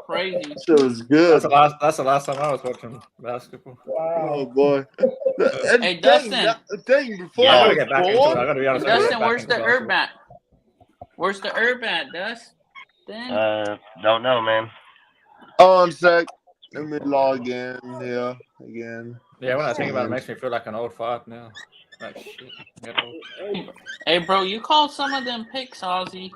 crazy. Shit was good. That's the last time I was watching basketball. Wow. Oh boy. Hey, Dustin. Before I I gotta was get back into it. I born. gotta be honest. Hey, I gotta Dustin, get back where's into the basketball. herb at? Where's the herb at, Dust? Don't know, man. Oh, one sec. Let me log in here again. Yeah, when I think about it, it makes me feel like an old fart now. Like shit. Get old. Hey, bro, you called some of them picks, Ozzy.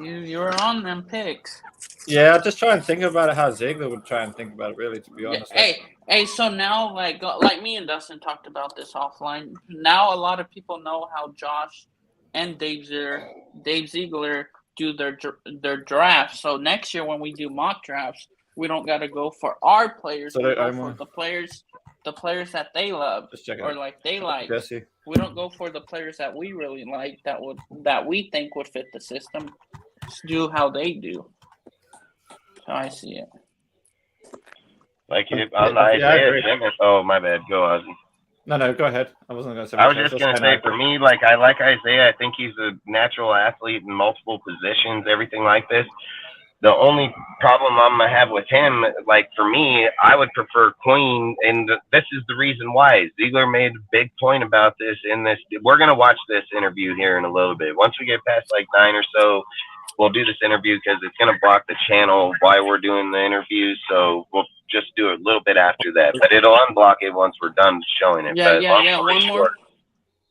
You were on them picks. Yeah, just try and think about it how Ziegler would try and think about it, really, to be honest. Hey, so now, like me and Dustin talked about this offline. Now a lot of people know how Josh and Dave Ziegler do their drafts. So next year when we do mock drafts, we don't got to go for our players. So we go for the players that they love or like they like. Jesse. We don't go for the players that we really like that we think would fit the system. Just do how they do. So I see it. Like on Isaiah Simmons. Oh, my bad. Go, Ozzy. No, go ahead. I wasn't going to say. I was just going to say, for me, like, I like Isaiah. I think he's a natural athlete in multiple positions, everything like this. The only problem I'm going to have with him, like, for me, I would prefer Queen, and this is the reason why. Ziegler made a big point about this in this. We're going to watch this interview here in a little bit. Once we get past, like, 9 or so, we'll do this interview because it's going to block the channel while we're doing the interview, so we'll just do it a little bit after that. But it'll unblock it once we're done showing it. Yeah, one more.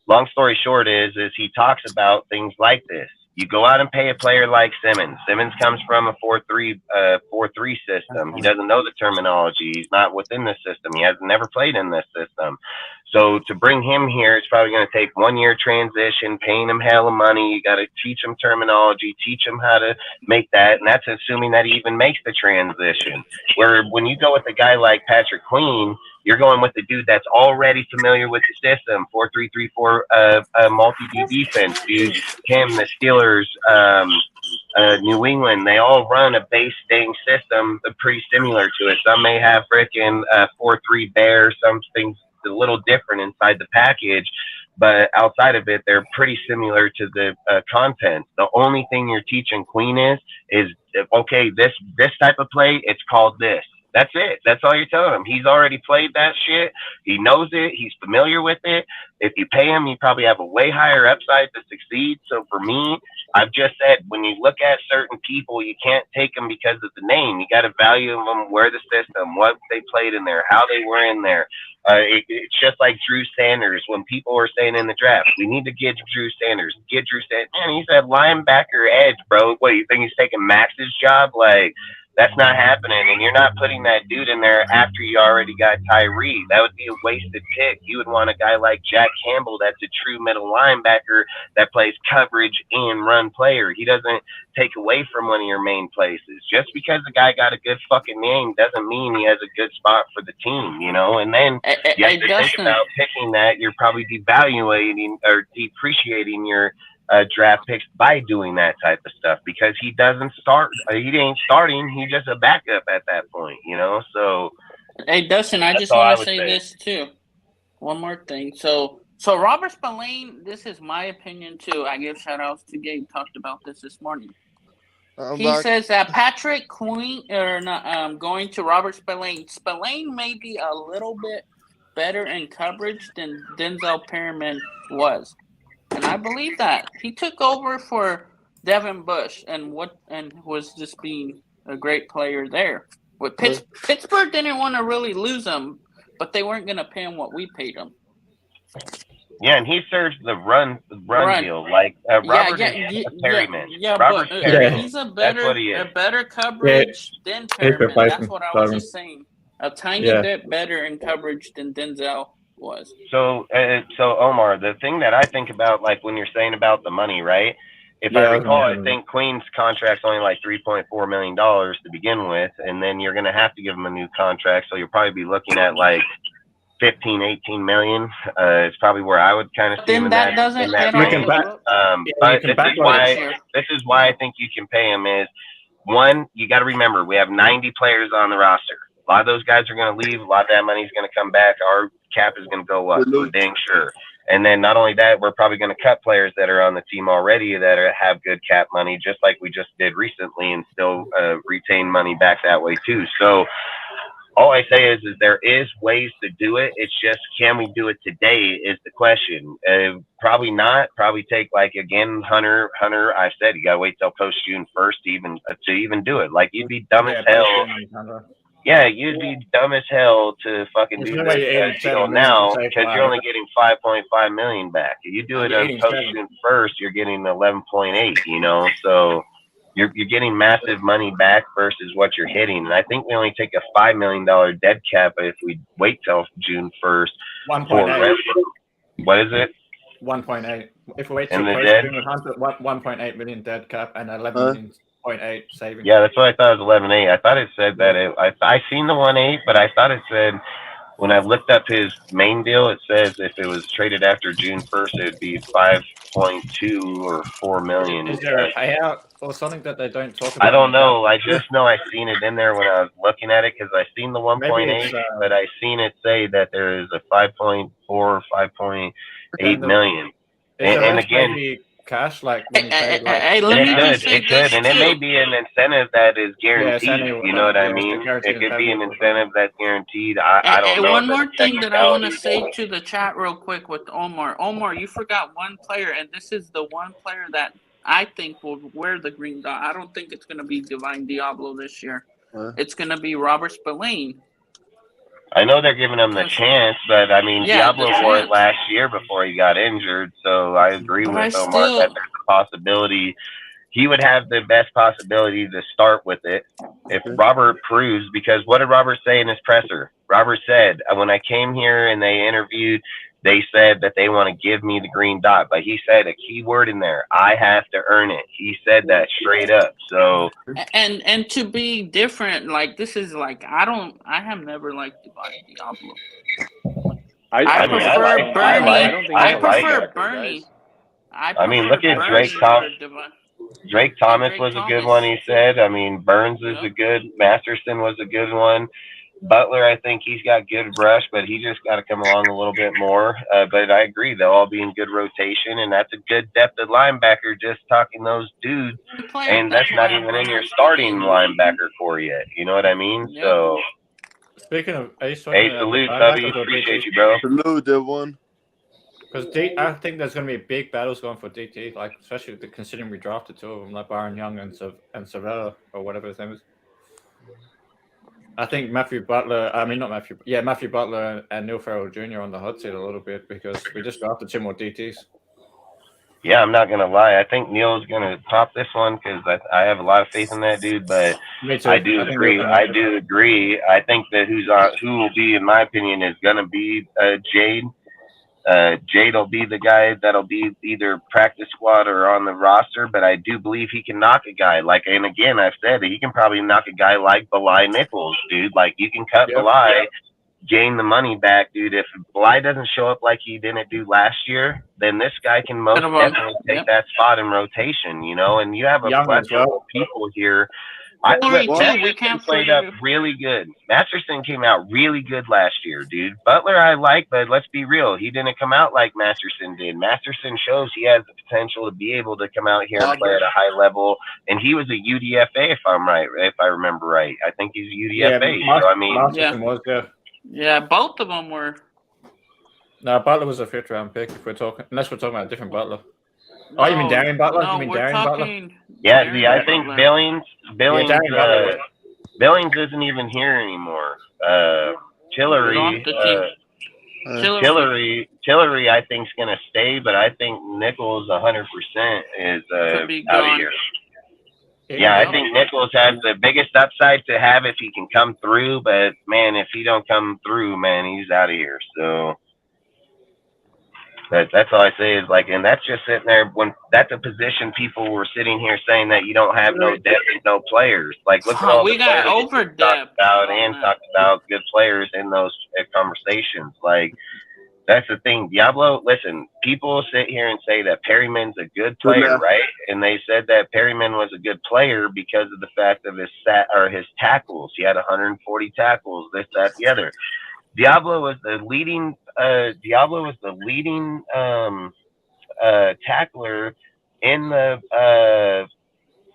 Long story short is he talks about things like this. You go out and pay a player like Simmons. Simmons comes from a 4-3 system. He doesn't know the terminology. He's not within the system. He has never played in this system. So to bring him here, it's probably going to take 1 year transition, paying him hell of money. You got to teach him terminology, teach him how to make that, and that's assuming that he even makes the transition. Where when you go with a guy like Patrick Queen, you're going with the dude that's already familiar with the system, 4-3-3-4 multi-D defense. Dude, him, the Steelers, New England, they all run a base staying system pretty similar to it. Some may have frickin' 4-3 bear, some things a little different inside the package, but outside of it, they're pretty similar to the content. The only thing you're teaching Queen is okay, this type of play, it's called this. That's it. That's all you're telling him. He's already played that shit. He knows it. He's familiar with it. If you pay him, you probably have a way higher upside to succeed. So for me, I've just said, when you look at certain people, you can't take them because of the name. You got to value them, where the system, what they played in there, how they were in there. It's just like Drew Sanders. When people were saying in the draft, we need to get Drew Sanders. Get Drew Sanders. Man, he's a linebacker edge, bro. What, you think he's taking Max's job? Like, that's not happening, and you're not putting that dude in there after you already got Tyree. That would be a wasted pick. You would want a guy like Jack Campbell that's a true middle linebacker that plays coverage and run player. He doesn't take away from one of your main places. Just because the guy got a good fucking name doesn't mean he has a good spot for the team, you know? And then you have to think about picking that. You're probably devaluating or depreciating your draft picks by doing that type of stuff, because he doesn't start. He ain't starting. He's just a backup at that point, you know? So, hey, Dustin, I just want to say this too. One more thing. So Robert Spillane, this is my opinion too. I give shout outs to Gabe, talked about this morning. He says that Patrick Queen, or not, going to Robert Spillane. Spillane may be a little bit better in coverage than Denzel Perryman was. And I believe that. He took over for Devin Bush and was just being a great player there. With Pittsburgh didn't want to really lose him, but they weren't going to pay him what we paid him. Yeah, and he serves the run deal like Robert Perryman. Robert Perryman. He's a better coverage than Perryman. That's what I was just saying. A tiny bit better in coverage than Denzel was. So Omar, the thing that I think about, like when you're saying about the money, right? If I recall, I think Queen's contract's only like $3.4 million to begin with, and then you're going to have to give him a new contract, so you'll probably be looking at like 15, 18 million. It's probably where I would kind of see him in that. But this is why I think you can pay him is, one, you got to remember, we have 90 players on the roster. A lot of those guys are going to leave. A lot of that money is going to come back. Our cap is going to go up, for dang sure. And then not only that, we're probably going to cut players that are on the team already that have good cap money, just like we just did recently, and still retain money back that way too. So all I say is there is ways to do it. It's just, can we do it today is the question. Probably not. Probably take, like, again, Hunter. I said you gotta wait till post June 1st to even do it. Like, you'd be dumb as hell. Yeah, you'd be dumb as hell to fucking do this deal now because you're only getting 5.5 million back. If you do it on post June 1st, you're getting 11.8. You know, so. You're getting massive money back versus what you're hitting. And I think we only take a $5 million dead cap if we wait till June 1st. 1.8. What is it? 1.8. If we wait till June 1.8 million dead cap and 11.8 savings. Yeah, that's what I thought it was 11.8. I thought it said that I seen the 1.8, but I thought it said when I looked up his main deal, it says if it was traded after June 1st, it'd be 5.2 or 4 million. Is there a payout or something that they don't talk about? I don't know. I just know I seen it in there when I was looking at it because I seen the 1.8, but I seen it say that there is a 5.4, 5.8 million. And again, cash, like when you pay, like, it could, and it may be an incentive that is guaranteed. You know what I mean? It could be an incentive that's guaranteed. I don't know. One more thing that I want to say to the chat real quick with Omar. Omar, you forgot one player, and this is the one player that I think will wear the green dot. I don't think it's going to be Divine Diablo this year. It's going to be Robert Spillane. I know they're giving him the chance, but I mean, Diablo wore it last year before he got injured, so I agree with Omar that there's a possibility. He would have the best possibility to start with it if Robert proves, because what did Robert say in his presser? Robert said, when I came here and they interviewed, they said that they want to give me the green dot, but he said a key word in there: I have to earn it. He said that straight up. So and to be different, like this is like I have never liked Divine Diablo. I prefer Bernie. I prefer Bernie. I mean, look at Drake Thomas. Drake Thomas was a good one. He said. I mean, Burns is a good. Masterson was a good one. Butler, I think he's got good brush, but he just got to come along a little bit more. But I agree, they'll all be in good rotation, and that's a good depth of linebacker, just talking those dudes. And that's not even in your starting linebacker core yet. You know what I mean? Yep. So, speaking of, hey, salute, Tubby. Appreciate you, bro. Salute, everyone. Because I think there's going to be big battles going for DT, like especially considering we drafted two of them, like Byron Young and Savella, or whatever his name is. I think Matthew Butler and Neil Farrell Jr. on the hot seat a little bit because we just drafted two more DTs. Yeah, I'm not gonna lie. I think Neil's gonna top this one because I have a lot of faith in that dude. But I do agree. I think that who will be, in my opinion, is gonna be Jade. Jade will be the guy that'll be either practice squad or on the roster, but I do believe he can knock a guy and again, I've said that he can probably knock a guy like Belai Nichols, dude. Like, you can cut Belai, gain the money back, dude. If Belai doesn't show up like he didn't do last year, then this guy can most definitely take that spot in rotation, you know, and you have a plethora of people here. Masterson played up really good. Masterson came out really good last year, dude. Butler I like, but let's be real. He didn't come out like Masterson did. Masterson shows he has the potential to be able to come out here and play at a high level. And he was a UDFA, if I remember right. I think he's a UDFA. Yeah, so, I mean, Masterson was, yeah, both of them were. No, Butler was a 5th round pick unless we're talking about a different Butler. Oh, you mean Darian Butler? No, you mean Darian Butler? Yeah, I think Billings isn't even here anymore. Tillery, I think is gonna stay, but I think Nichols 100% is out of here. Yeah, I think Nichols has the biggest upside to have if he can come through, but man, if he don't come through, man, he's out of here. So. That's all I say is and that's just sitting there when that's a position people were sitting here saying that you don't have no depth and no players. Like, look at all the got over depth talked about good players in those conversations. Like, that's the thing. Diablo, listen, people sit here and say that Perryman's a good player, right? And they said that Perryman was a good player because of the fact of his tackles. He had 140 tackles, this, that, the other. Diablo was the leading tackler in the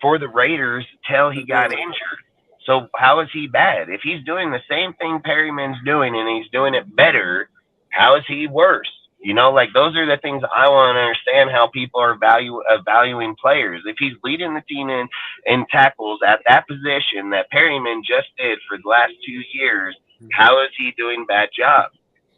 for the Raiders till he got injured. So how is he bad? If he's doing the same thing Perryman's doing and he's doing it better, how is he worse? You know, like those are the things I want to understand how people are valuing players. If he's leading the team in tackles at that position that Perryman just did for the last 2 years, how is he doing bad job?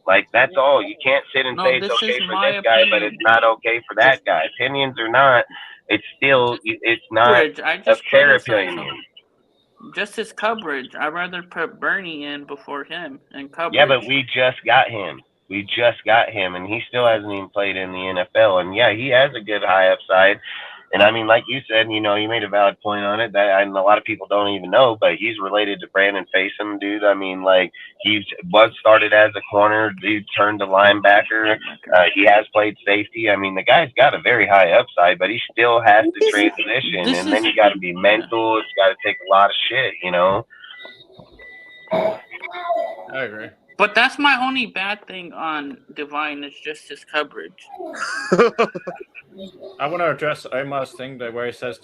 Like that's all. You can't sit and say it's okay for this guy, but it's not okay for that guy. Opinions or not, it's still it's not a fair opinion. Just his coverage. I'd rather put Bernie in before him in coverage. Yeah, but we just got him. And he still hasn't even played in the NFL. And yeah, he has a good high upside. And I mean, like you said, you know, you made a valid point on it that a lot of people don't even know, but he's related to Brandon Faison, dude. I mean, like he was started as a corner, dude turned to linebacker. He has played safety. I mean, the guy's got a very high upside, but he still has to transition. And then you got to be mental. It's got to take a lot of shit, you know. I agree. But that's my only bad thing on Divine is just his coverage. I want to address Omar's thing that where he says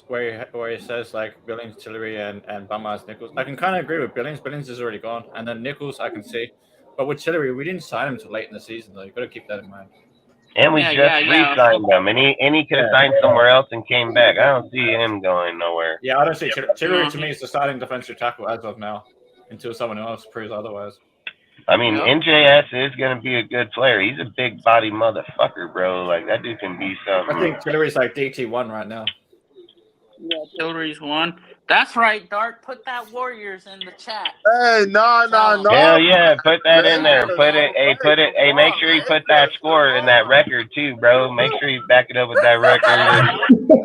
like Billings, Tillery, and Bama as Nichols. I can kind of agree with Billings. Billings is already gone, and then Nichols I can see, but with Tillery we didn't sign him till late in the season though. You got to keep that in mind. And we re-signed him, and he could have signed somewhere else and came back. I don't see him going nowhere. Yeah, I don't see Tillery to me is the starting defensive tackle as of now, until someone else proves otherwise. I mean, NJS is going to be a good player. He's a big body motherfucker, bro. Like, that dude can be something. I think Tillery's like DT1 right now. Yeah, Tillery's 1. That's right, Dart. Put that Warriors in the chat. Hey, no. Hell yeah, put that in there. Hey, make sure you put that score in that record, too, bro. Make sure you back it up with that record and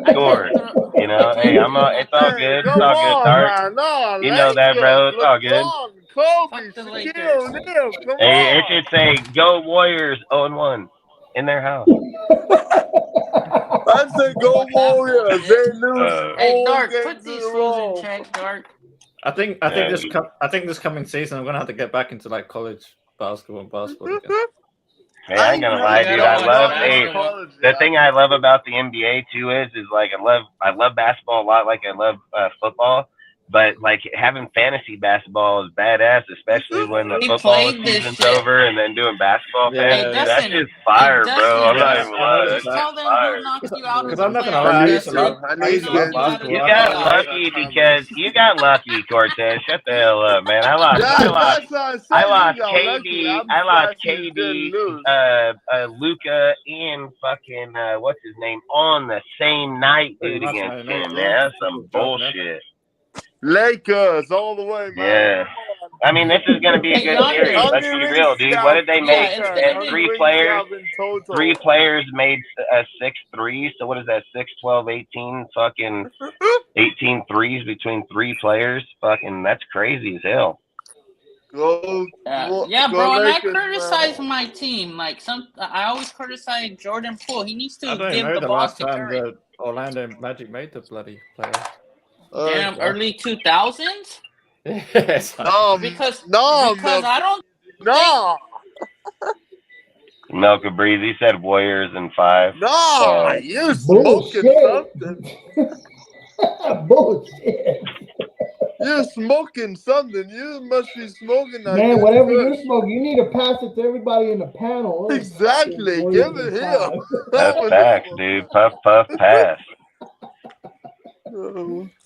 score. You know, hey, it's all good. It's all good, Dart. You know that, bro. It's all good. Kobe, kill them. Hey, it should say "Go Warriors" 0-1 in their house. I said "Go Warriors." They lose. Hey, Dark, put these fools in check, Dark. I think this coming season I'm gonna have to get back into like college basketball again. Hey, I ain't gonna lie, dude. The thing I love about the NBA too is like I love basketball a lot, like I love football. But like having fantasy basketball is badass, especially when the football season's over and then doing basketball fantasy. That's just fire, bro. I'm not even lying. That's just fire. Because I'm not gonna lie, You got lucky because you got lucky, Cortez. Shut the hell up, man. I lost KD, Luka, and fucking what's his name on the same night, dude, against him. Man, that's some bullshit. Lakers all the way, man. Yeah. I mean, this is going to be a good series. Let's be real, dude. What did they make? Three players made 6 threes. So what is that? 6, 12, 18, fucking 18 threes between 3 players. Fucking, that's crazy as hell. Go, bro. And I criticize my team. Like I always criticize Jordan Poole. He needs to give the ball to Curry. The Orlando Magic made the bloody player. Damn, early 2000s? Yes. Because I don't. No. Milk and Breeze, he said Warriors in 5. No, you smoking something. Bullshit. You're smoking something. You must be smoking that. Man, whatever you're smoking, you need to pass it to everybody in the panel. Exactly. Give it here. That's facts, dude. Puff, puff, pass.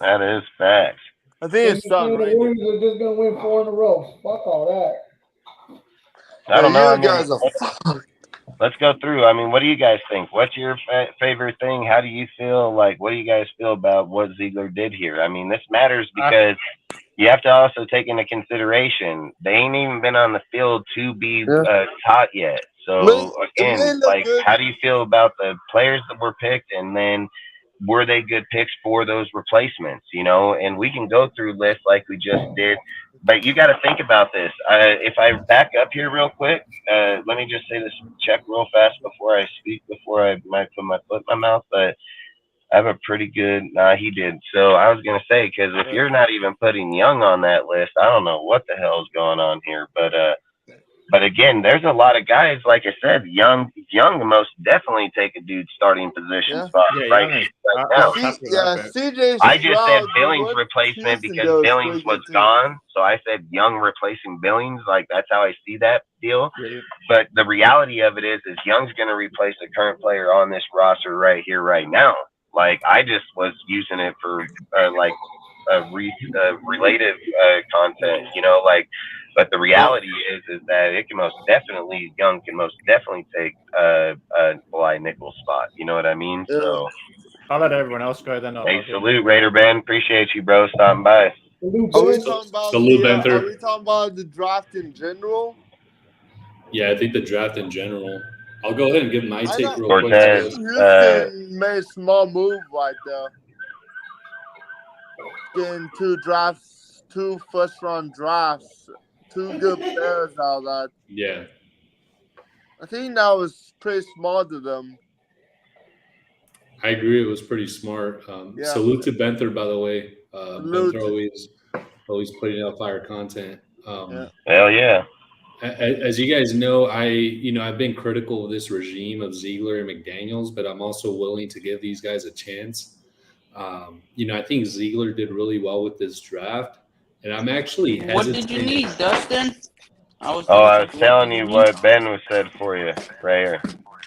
That is facts. I think it's done. The Warriors are just gonna win 4 in a row. Fuck all that. I don't know. You guys are let's go through. I mean, what do you guys think? What's your favorite thing? How do you feel? Like, what do you guys feel about what Ziegler did here? I mean, this matters because you have to also take into consideration they ain't even been on the field to be taught yet. So again, like, how do you feel about the players that were picked, and then were they good picks for those replacements? You know, and we can go through lists like we just did, but you got to think about this. If I back up here real quick, let me just say this check real fast before I speak, before I might put my foot in my mouth, but I have a pretty good, he did. So I was going to say, because if you're not even putting Young on that list, I don't know what the hell is going on here, but But again, there's a lot of guys, like I said, young most definitely take a dude's starting position spot right now. CJ I just said Stroud, Billings what replacement Houston because does Billings pretty was good too. gone. So I said Young replacing Billings. Like, that's how I see that deal. Yeah. But the reality of it is Young's going to replace the current player on this roster right here, right now. Like, I just was using it for relative content, you know, like. But the reality is that it can Young can most definitely take Bly Nichols' spot. You know what I mean? Yeah. So I'll let everyone else go then. hey, salute Raider Ben. Appreciate you, bro, stopping by. Are we talking about are we talking about the draft in general? Yeah, I think the draft in general. I'll go ahead and give my take real quick. Cortez, Houston made a small move right there. Getting 2 first-round drafts, 2 good players out of that. Yeah. I think that was pretty smart of them. I agree. It was pretty smart. Salute to Benther, by the way. Benther always putting out fire content. Hell yeah. As you guys know, I've been critical of this regime of Ziegler and McDaniels, but I'm also willing to give these guys a chance. I think Ziegler did really well with this draft, and I'm actually hesitant. What did you need, Dustin? I was telling you what Ben was said for you right here.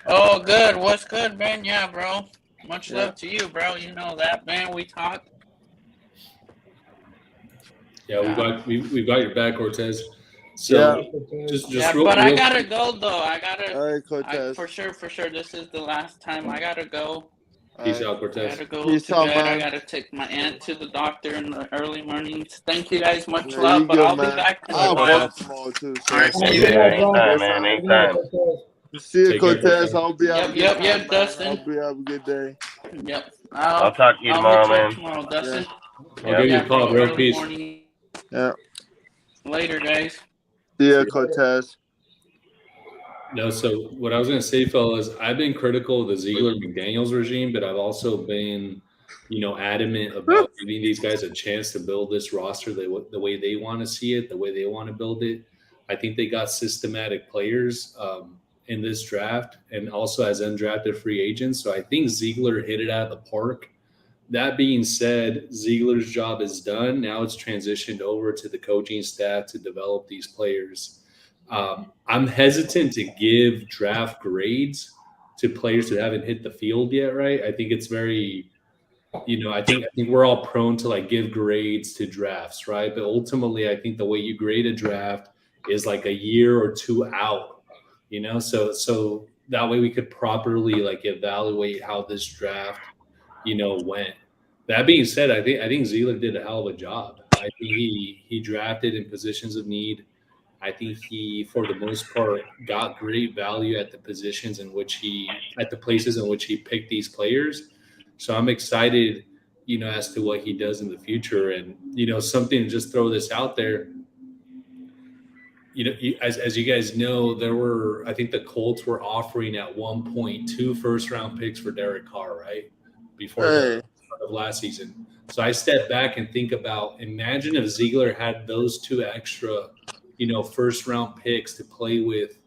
Oh, good. What's good, Ben? Yeah, bro. Much love to you, bro. You know that, man. We talk. Yeah, we've got your back, Cortez. So just real, but real, I gotta go though. All right, Cortez. For sure. This is the last time. I gotta go. Peace out, Cortez. I gotta go to bed. I gotta take my aunt to the doctor in the early mornings. Thank you guys. Much love, but I'll be back in a while. Tomorrow too. All right, see you. Anytime, man. Anytime. See you, Cortez. I'll be out. Yep, Dustin. Have a good day. Yep. I'll talk to you tomorrow, man. Tomorrow, Dustin. I'll give you a call, bro. Peace. Yeah. Later, guys. See ya, Cortez. No, so what I was going to say, fellas, I've been critical of the Ziegler-McDaniels regime, but I've also been, adamant about giving these guys a chance to build this roster the way they want to see it, the way they want to build it. I think they got systematic players in this draft and also as undrafted free agents. So I think Ziegler hit it out of the park. That being said, Ziegler's job is done. Now it's transitioned over to the coaching staff to develop these players. I'm hesitant to give draft grades to players who haven't hit the field yet, right? I think it's very, I think we're all prone to give grades to drafts, right? But ultimately, I think the way you grade a draft is like a year or two out, so that way we could properly evaluate how this draft, went. That being said, I think Ziegler did a hell of a job. I think he drafted in positions of need. I think he, for the most part, got great value at the places in which he picked these players. So I'm excited, as to what he does in the future. And, something, just throw this out there. As you guys know, I think the Colts were offering at one point 2 first-round picks for Derek Carr, right? Before the start of last season. So I step back and think about, imagine if Ziegler had those 2 extra first round picks to play with,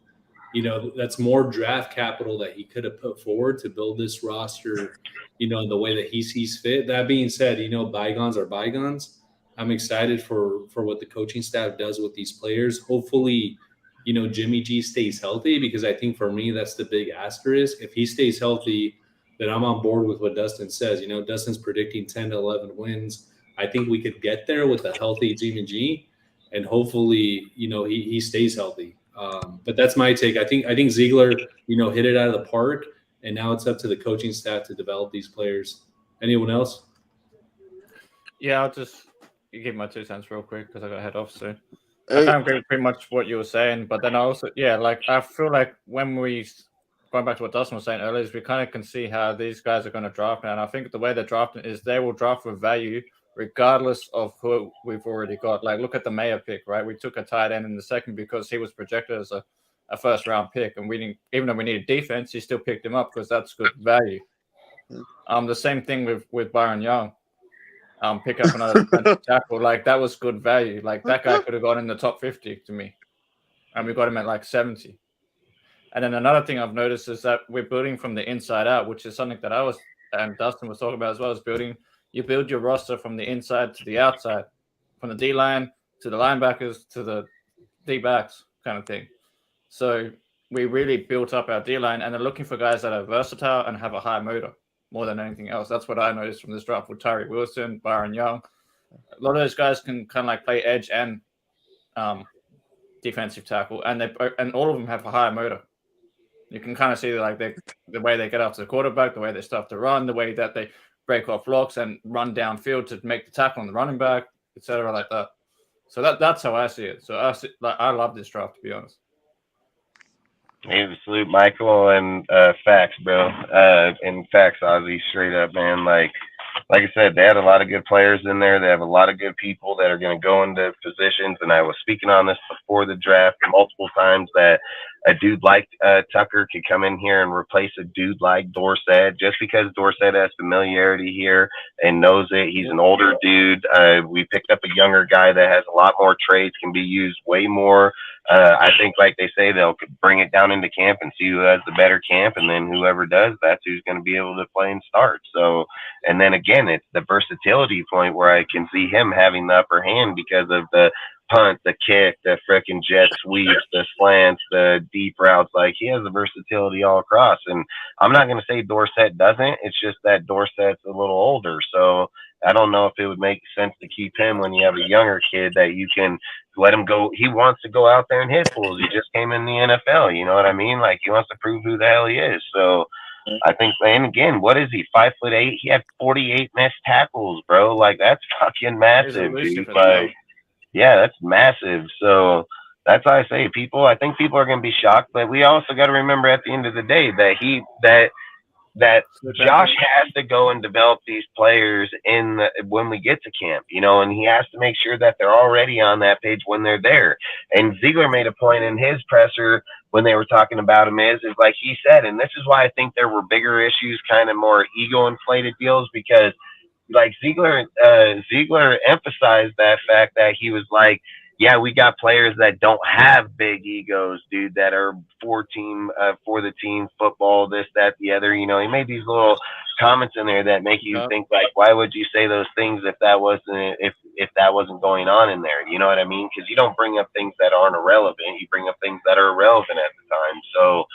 that's more draft capital that he could have put forward to build this roster, in the way that he sees fit. That being said, bygones are bygones. I'm excited for what the coaching staff does with these players. Hopefully, Jimmy G stays healthy, because I think for me, that's the big asterisk. If he stays healthy, then I'm on board with what Dustin says. Dustin's predicting 10 to 11 wins. I think we could get there with a healthy Jimmy G. And hopefully, he stays healthy. But that's my take. I think Ziegler, hit it out of the park, and now it's up to the coaching staff to develop these players. Anyone else? Yeah, I'll just give my 2 cents real quick because I got to head off soon. I agree with pretty much what you were saying, but then I also, I feel like when going back to what Dustin was saying earlier, is we kind of can see how these guys are going to draft now. And I think the way they're drafting is they will draft with value, regardless of who we've already got. Look at the Mayer pick, right? We took a tight end in the second because he was projected as a first-round pick, and we didn't, even though we needed defense, he still picked him up because that's good value. The same thing with Byron Young. Pick up another defensive tackle, that was good value. That guy could have gone in the top 50 to me. and we got him at like 70. And then another thing I've noticed is that we're building from the inside out, which is something that I was and Dustin was talking about as well, as building. You build your roster from the inside to the outside, from the D line to the linebackers to the D backs kind of thing. So we really built up our D line, and they're looking for guys that are versatile and have a high motor more than anything else. That's what I noticed from this draft with Tyree Wilson, Byron Young. A lot of those guys can kind of like play edge and defensive tackle, and all of them have a higher motor. You can kind of see like the way they get after the quarterback, the way they start to run, the way that they break off blocks and run downfield to make the tackle on the running back, etc., like that. So that's how I see it. So I love this draft, to be honest. Hey, salute Michael, and facts, bro. And facts, Ozzy, straight up, man. Like I said, they had a lot of good players in there. They have a lot of good people that are going to go into positions. And I was speaking on this before the draft multiple times, that a dude like Tucker could come in here and replace a dude like Dorsett, just because Dorsett has familiarity here and knows it. He's an older dude. We picked up a younger guy that has a lot more trades, can be used way more. I think, like they say, they'll bring it down into camp and see who has the better camp, and then whoever does, that's who's going to be able to play and start. So, and then again, it's the versatility point where I can see him having the upper hand because of the punt, the kick, the frickin' jet sweeps, the slants, the deep routes. Like, he has the versatility all across. And I'm not going to say Dorsett doesn't. It's just that Dorsett's a little older. So I don't know if it would make sense to keep him when you have a younger kid that you can let him go. He wants to go out there and hit fools. He just came in the NFL. You know what I mean? Like, he wants to prove who the hell he is. So I think, and again, what is he, 5'8"? He had 48 missed tackles, bro. Like, that's fucking massive, dude. Like, yeah, that's massive. So that's why I say I think people are going to be shocked, but we also got to remember at the end of the day that Josh has to go and develop these players when we get to camp, you know, and he has to make sure that they're already on that page when they're there. And Ziegler made a point in his presser when they were talking about him is like he said, and this is why I think there were bigger issues, kind of more ego inflated deals, because like Ziegler emphasized that fact that he was like, yeah, we got players that don't have big egos, dude, that are for the team football, this, that, the other. You know, he made these little comments in there that make you think like, why would you say those things if that wasn't going on in there? You know what I mean? Because you don't bring up things that aren't irrelevant. You bring up things that are irrelevant at the time. So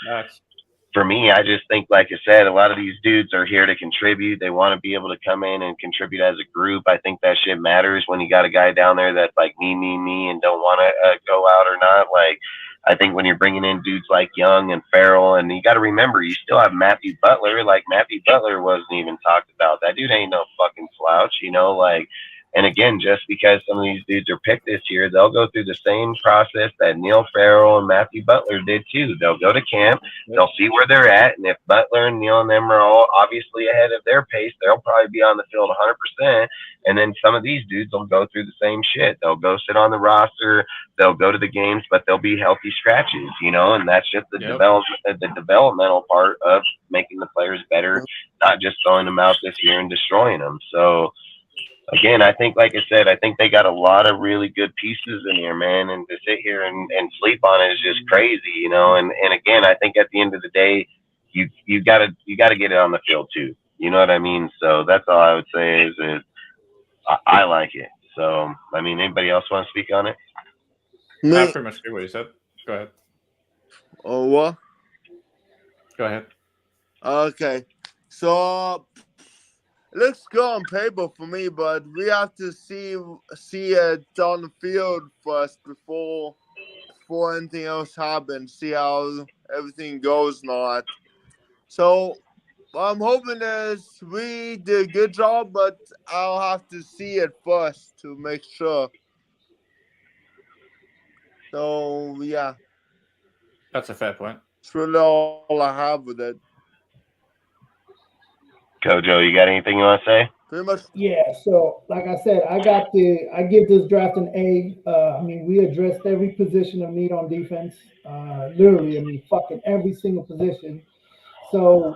for me, I just think, like I said, a lot of these dudes are here to contribute. They want to be able to come in and contribute as a group. I think that shit matters when you got a guy down there that's like me, and don't want to go out or not. Like, I think when you're bringing in dudes like Young and Farrell, and you got to remember, you still have Matthew Butler. Like, Matthew Butler wasn't even talked about. That dude ain't no fucking slouch, you know, like. And again, just because some of these dudes are picked this year, they'll go through the same process that Neil Farrell and Matthew Butler did too. They'll go to camp, they'll see where they're at, and if Butler and Neil and them are all obviously ahead of their pace, they'll probably be on the field 100%. And then some of these dudes will go through the same shit. They'll go sit on the roster, they'll go to the games, but they'll be healthy scratches, you know. And that's just the developmental part of making the players better, not just throwing them out this year and destroying them. So. Again, I think, like I said, I think they got a lot of really good pieces in here, man. And to sit here and sleep on it is just crazy, you know. And again, I think at the end of the day, you gotta get it on the field too. You know what I mean? So that's all I would say is I like it. So I mean, anybody else want to speak on it? I pretty much agree what you said. Go ahead. Oh, what? Go ahead. Okay, so. It looks good on paper for me, but we have to see it on the field first before anything else happens. See how everything goes and all that. So what I'm hoping is we did a good job, but I'll have to see it first to make sure. So yeah, that's a fair point. That's really all I have with it. Kojo, you got anything you want to say? Pretty much. Yeah. So, like I said, I give this draft an A. I mean, we addressed every position of need on defense. Literally, I mean, fucking every single position. So,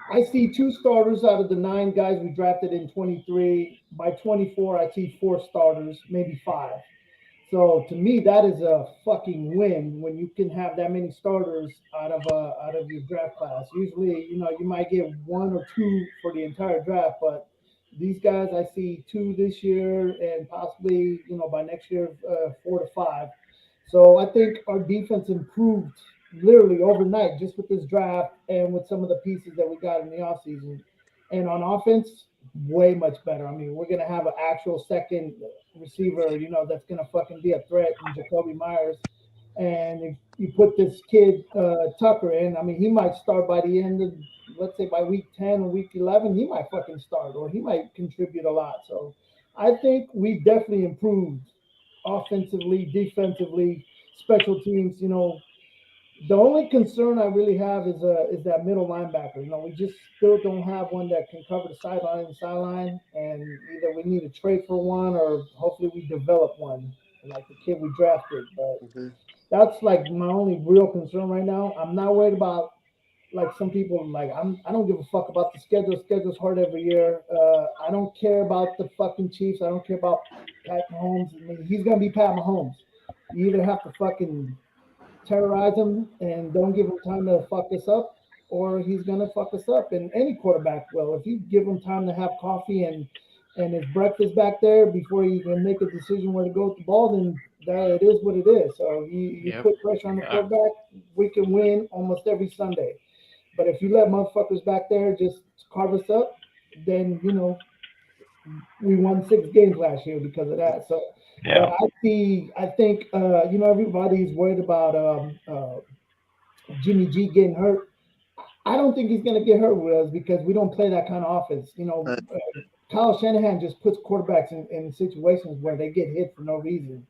I see 2 starters out of the 9 guys we drafted in 23. By 24, I see 4 starters, maybe 5. So to me, that is a fucking win when you can have that many starters out of your draft class. Usually, you might get one or two for the entire draft, but these guys I see two this year and possibly by next year 4 to 5. So I think our defense improved literally overnight just with this draft and with some of the pieces that we got in the offseason. And on offense, way much better. I mean, we're gonna have an actual second receiver, that's gonna fucking be a threat in Jacoby Myers. And if you put this kid Tucker in, I mean, he might start by the end of, let's say, by week 10 or week 11, he might fucking start or he might contribute a lot. So I think we definitely improved offensively, defensively, special teams. The only concern I really have is that middle linebacker. We just still don't have one that can cover the sideline and sideline, and either we need to trade for one or hopefully we develop one, like the kid we drafted. But that's like my only real concern right now. I'm not worried about like some people like I don't give a fuck about the schedule. Schedule's hard every year. I don't care about the fucking Chiefs. I don't care about Pat Mahomes. I mean, he's gonna be Pat Mahomes. You either have to fucking terrorize him and don't give him time to fuck us up, or he's gonna fuck us up. And any quarterback will. If you give him time to have coffee and his breakfast back there before he can make a decision where to go with the ball, then that it is what it is. So you put pressure on the quarterback, we can win almost every Sunday. But if you let motherfuckers back there just carve us up, then we won 6 games last year because of that. So, but I think everybody's worried about Jimmy G getting hurt. I don't think he's going to get hurt with us because we don't play that kind of offense. Kyle Shanahan just puts quarterbacks in situations where they get hit for no reason.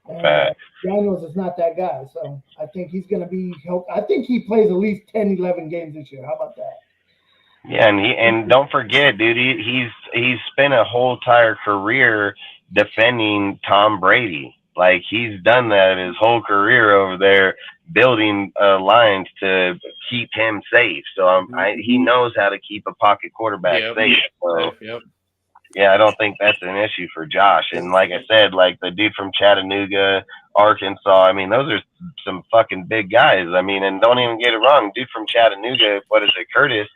And Daniels is not that guy. So I think he's going to be helped. I think he plays at least 10, 11 games this year. How about that? Yeah, and don't forget, dude, he's spent a whole entire career defending Tom Brady. Like he's done that his whole career over there, building lines to keep him safe. So he knows how to keep a pocket quarterback safe. So yeah, I don't think that's an issue for Josh. And like I said, like the dude from Chattanooga, Arkansas, I mean, those are some fucking big guys. I mean, and don't even get it wrong, dude from Chattanooga, what is it, Curtis?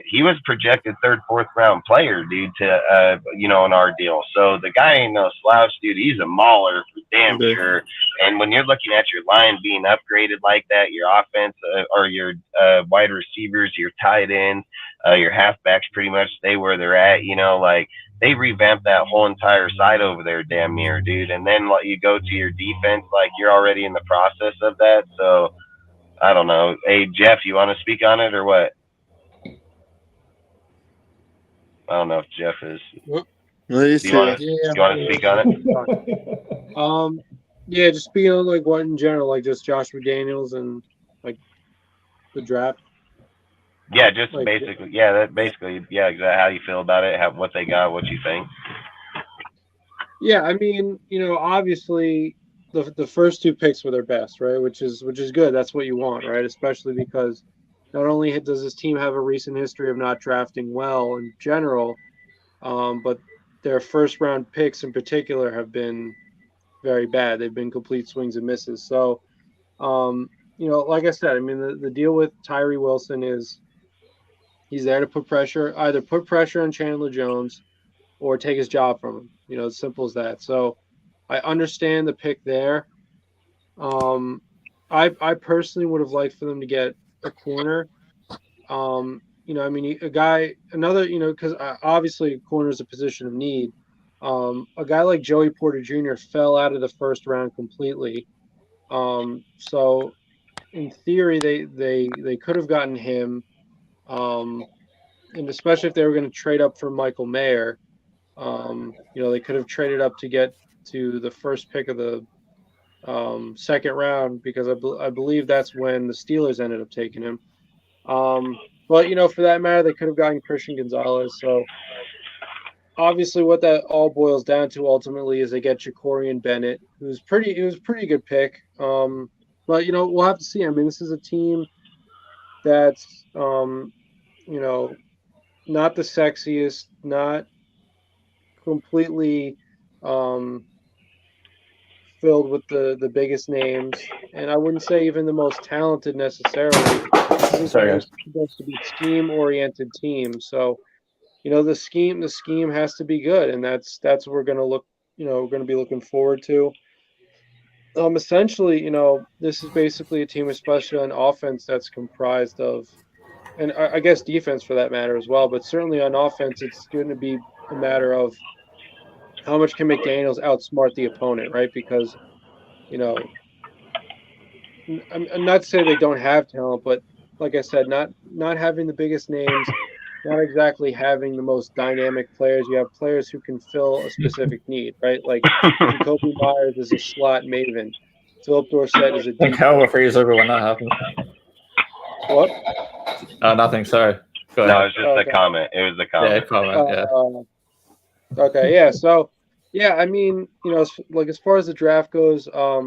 He was projected 3rd, 4th round player, dude, to in our deal. So the guy ain't no slouch, dude. He's a mauler for damn sure. And when you're looking at your line being upgraded like that, your offense or your wide receivers, your tight ends, your halfbacks pretty much stay where they're at. Like they revamped that whole entire side over there, damn near, dude. And then you go to your defense, like you're already in the process of that. So I don't know. Hey Jeff, you want to speak on it or what? I don't know if Jeff is. Do you want to speak on it? Yeah, just speaking on like what in general, like just Josh McDaniels and like the draft. Yeah, just like, basically, exactly how you feel about it, what they got, what you think. Yeah, I mean, obviously the first 2 picks were their best, right? Which is good. That's what you want, right? Especially because not only does this team have a recent history of not drafting well in general, but their first round picks in particular have been very bad. They've been complete swings and misses. So, like I said, I mean, the deal with Tyree Wilson is he's there to either put pressure on Chandler Jones or take his job from him. As simple as that. So I understand the pick there. I personally would have liked for them to get a corner. I mean, because obviously a corner is a position of need. A guy like Joey Porter Jr. fell out of the 1st round completely. So in theory, they could have gotten him. And especially if they were going to trade up for Michael Mayer, they could have traded up to get to the 1st pick of the 2nd round because I believe that's when the Steelers ended up taking him. But for that matter, they could have gotten Christian Gonzalez. So obviously, what that all boils down to ultimately is they get Jacorian Bennett, it was a pretty good pick. But we'll have to see. I mean, this is a team that's not the sexiest, not completely filled with the biggest names, and I wouldn't say even the most talented necessarily. This is Sorry, supposed to be scheme-oriented team, so the scheme has to be good, and that's what we're going to look. We're going to be looking forward to. Essentially, this is basically a team, especially on offense, that's comprised of, and I guess defense for that matter as well, but certainly on offense, it's going to be a matter of how much can McDaniels outsmart the opponent, right? Because, you know, I'm not to say they don't have talent, but like I said, not having the biggest names, not exactly having the most dynamic players. You have players who can fill a specific need, right? Like Jacoby Myers is a slot maven. Philip Dorsett is a I think deep. hell will freeze over when that happens. What? Nothing. Sorry. Go ahead. No, it's just a comment. It was a comment. Yeah, comment. Yeah. Okay. Yeah. So, yeah. I mean, like as far as the draft goes, I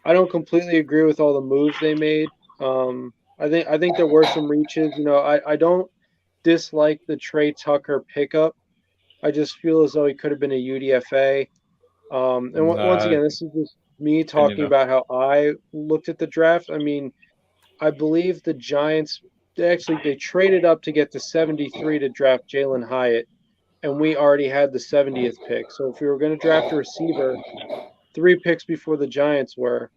don't completely agree with all the moves they made. I think there were some reaches. I don't dislike the Trey Tucker pickup. I just feel as though he could have been a UDFA. And once again, this is just me talking about how I looked at the draft. I mean, I believe the Giants they traded up to get to 73 to draft Jalen Hyatt, and we already had the 70th pick. So if we were going to draft a receiver 3 picks before the Giants were,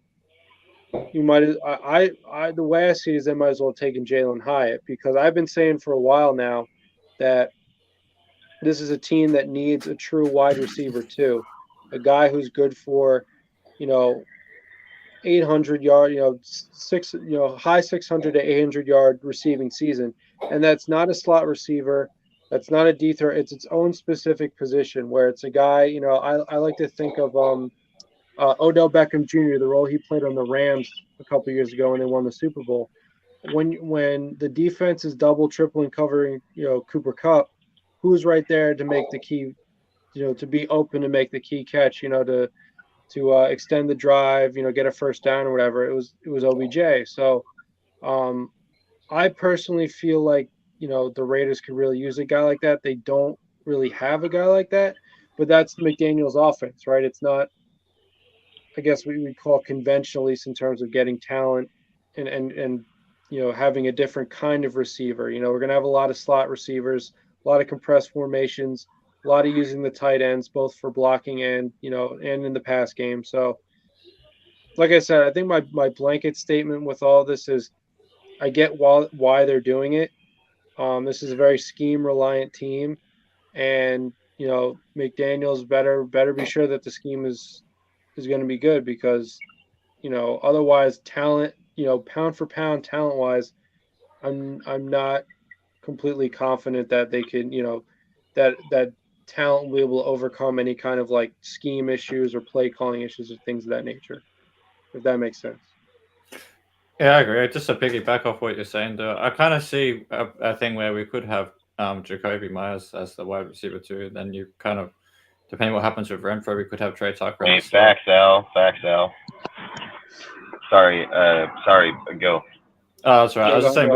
you might the way I see it is they might as well have taken Jalen Hyatt, because I've been saying for a while now that this is a team that needs a true wide receiver too, a guy who's good for, 800 yard, high 600 to 800 yard receiving season, and that's not a slot receiver, that's not a D threat. It's its own specific position where it's a guy. I like to think of Odell Beckham Jr., the role he played on the Rams a couple years ago when they won the Super Bowl. When the defense is double, tripling, covering, Cooper Kupp, who's right there to make the key, to be open to make the key catch, to extend the drive, get a first down or whatever. It was OBJ. So I personally feel like, the Raiders could really use a guy like that. They don't really have a guy like that, but that's McDaniel's offense, right? It's not, I guess we would call conventional, at least in terms of getting talent and having a different kind of receiver. We're going to have a lot of slot receivers, a lot of compressed formations, a lot of using the tight ends, both for blocking and in the pass game. So, like I said, I think my blanket statement with all this is I get why they're doing it. This is a very scheme reliant team, and McDaniel's better be sure that the scheme is going to be good, because otherwise talent, pound for pound talent wise, I'm not completely confident that they can, that talent will be able to overcome any kind of like scheme issues or play calling issues or things of that nature, if that makes sense. Yeah, I agree. Just to piggyback off what you're saying, though, I kind of see a thing where we could have Jacoby Myers as the wide receiver too. Then you kind of, depending what happens with Renfro, we could have Trey Tucker. Wait, facts, Al. Sorry, go. Oh, that's right. I was just saying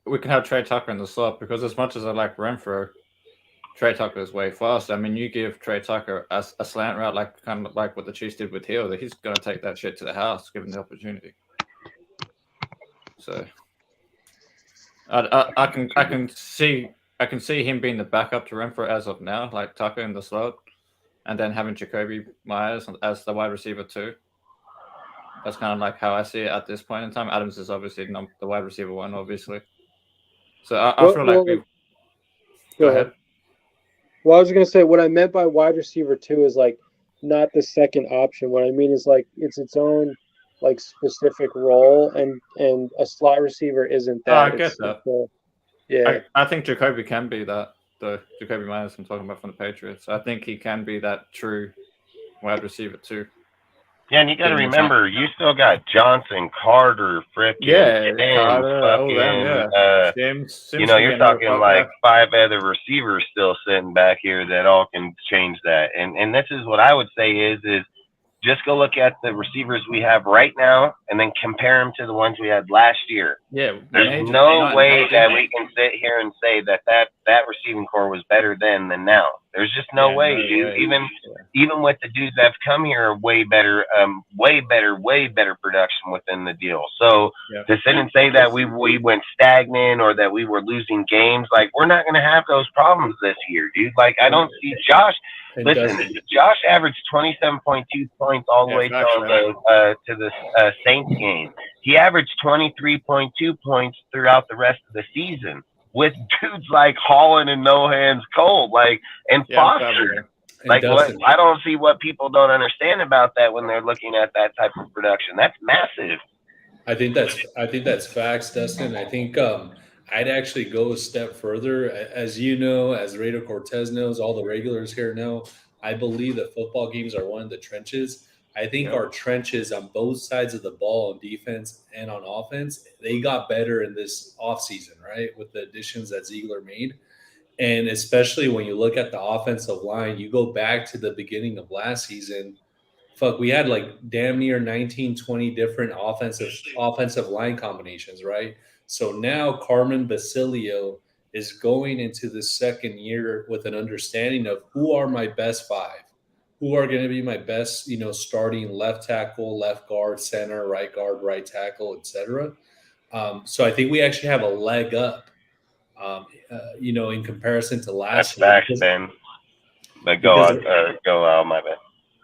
we could have Trey Tucker in the slot, because as much as I like Renfro, Trey Tucker is way fast. I mean, you give Trey Tucker a slant route, like kind of like what the Chiefs did with Hill, that he's going to take that shit to the house, given the opportunity. So I can see him being the backup to Renfro as of now, like Tucker in the slot, and then having Jacoby Myers as the wide receiver too. That's kind of like how I see it at this point in time. Adams is obviously not the wide receiver one, obviously. So I feel like go ahead. Well, I was going to say, what I meant by wide receiver too is like not the second option. What I mean is like it's its own like specific role, and a slot receiver isn't that. I get that. Yeah, I think Jacoby can be that. The Jacoby Myers I'm talking about from the Patriots. I think he can be that true wide receiver too. Yeah, and you got to remember, you still got Johnson, Carter, James, you're talking like 5 other receivers still sitting back here that all can change that. And this is what I would say is Just go look at the receivers we have right now and then compare them to the ones we had last year. Yeah, There's no way that we can sit here and say that receiving core was better then than now. There's just no way, dude. Even with the dudes that have come here, way better production within the deal. So to sit and say that we went stagnant or that we were losing games, like we're not going to have those problems this year, dude. Like I don't see Josh. Listen, Josh averaged 27.2 points all the way to the Saints game. He averaged 23.2 points throughout the rest of the season with dudes like Holland and No Hands Cold, like and Foster. Like what, I don't see what people don't understand about that when they're looking at that type of production. That's massive. I think that's facts, Dustin. I think I'd actually go a step further. As you know, as Raider Cortez knows, all the regulars here know, I believe that football games are one of the trenches. I think our trenches on both sides of the ball, on defense and on offense, they got better in this offseason, right, with the additions that Ziegler made. And especially when you look at the offensive line, you go back to the beginning of last season, we had like damn near 19, 20 different offensive line combinations, right? So now Carmen Basilio is going into the second year with an understanding of who are my best five, who are going to be my best, starting left tackle, left guard, center, right guard, right tackle, etc. So I think we actually have a leg up, in comparison to last year. That's facts, Ben. But go out, my bad.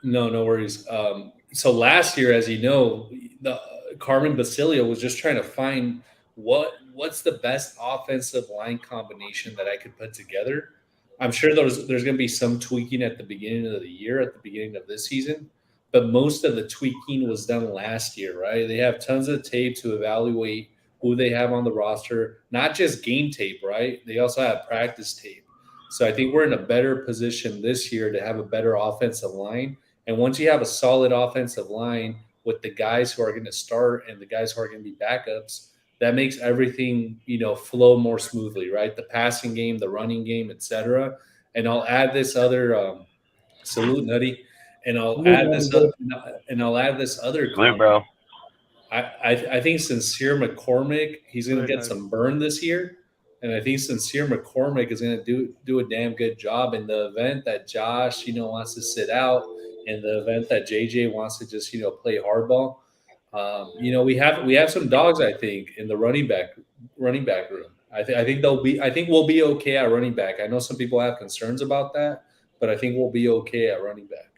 No worries. So last year, as you know, the Carmen Basilio was just trying to find what's the best offensive line combination that I could put together. I'm sure there's going to be some tweaking at the beginning of the year, at the beginning of this season, but most of the tweaking was done last year, right? They have tons of tape to evaluate who they have on the roster, not just game tape, right? They also have practice tape. So I think we're in a better position this year to have a better offensive line. And once you have a solid offensive line with the guys who are going to start and the guys who are going to be backups, that makes everything, flow more smoothly, right? The passing game, the running game, etc. And I'll add this other salute, Nutty, and I'll add this other. Salute, bro. I think Sincere McCormick, he's going to get some burn this year. And I think Sincere McCormick is going to do a damn good job in the event that Josh, wants to sit out, in the event that JJ wants to just, play hardball. We have some dogs, I think, in the running back room. I think we'll be okay at running back. I know some people have concerns about that, but I think we'll be okay at running back.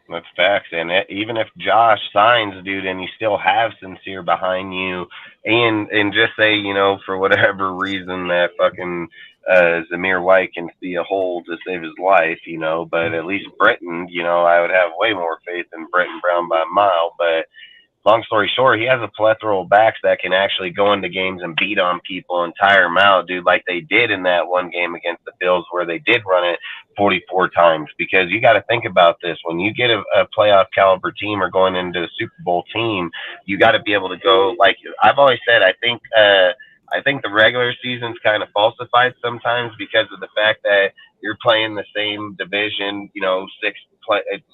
That's facts. And even if Josh signs, dude, and you still have Sincere behind you, and just say, for whatever reason that fucking Zamir White can see a hole to save his life, but at least Britton, I would have way more faith in Britton Brown by a mile. But long story short, he has a plethora of backs that can actually go into games and beat on people and tire them out, dude, like they did in that one game against the Bills where they did run it 44 times. Because you got to think about this. When you get a playoff caliber team or going into a Super Bowl team, you got to be able to go, like I've always said, I think the regular season's kind of falsified sometimes because of the fact that you're playing the same division, 6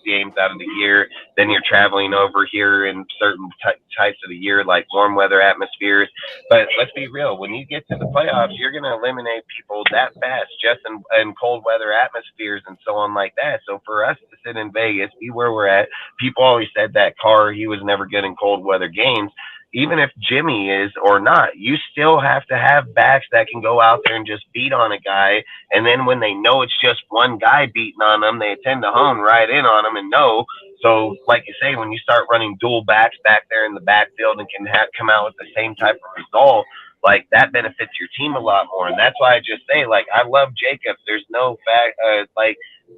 games out of the year. Then you're traveling over here in certain types of the year, like warm weather atmospheres. But let's be real, when you get to the playoffs, you're going to eliminate people that fast just in cold weather atmospheres and so on like that. So for us to sit in Vegas, be where we're at, people always said that Carr, he was never good in cold weather games. Even if Jimmy is or not, you still have to have backs that can go out there and just beat on a guy. And then when they know it's just one guy beating on them, they tend to hone right in on them and know. So like you say, when you start running dual backs back there in the backfield and can come out with the same type of result, like that benefits your team a lot more. And that's why I just say, like, I love Jacobs. There's no fact,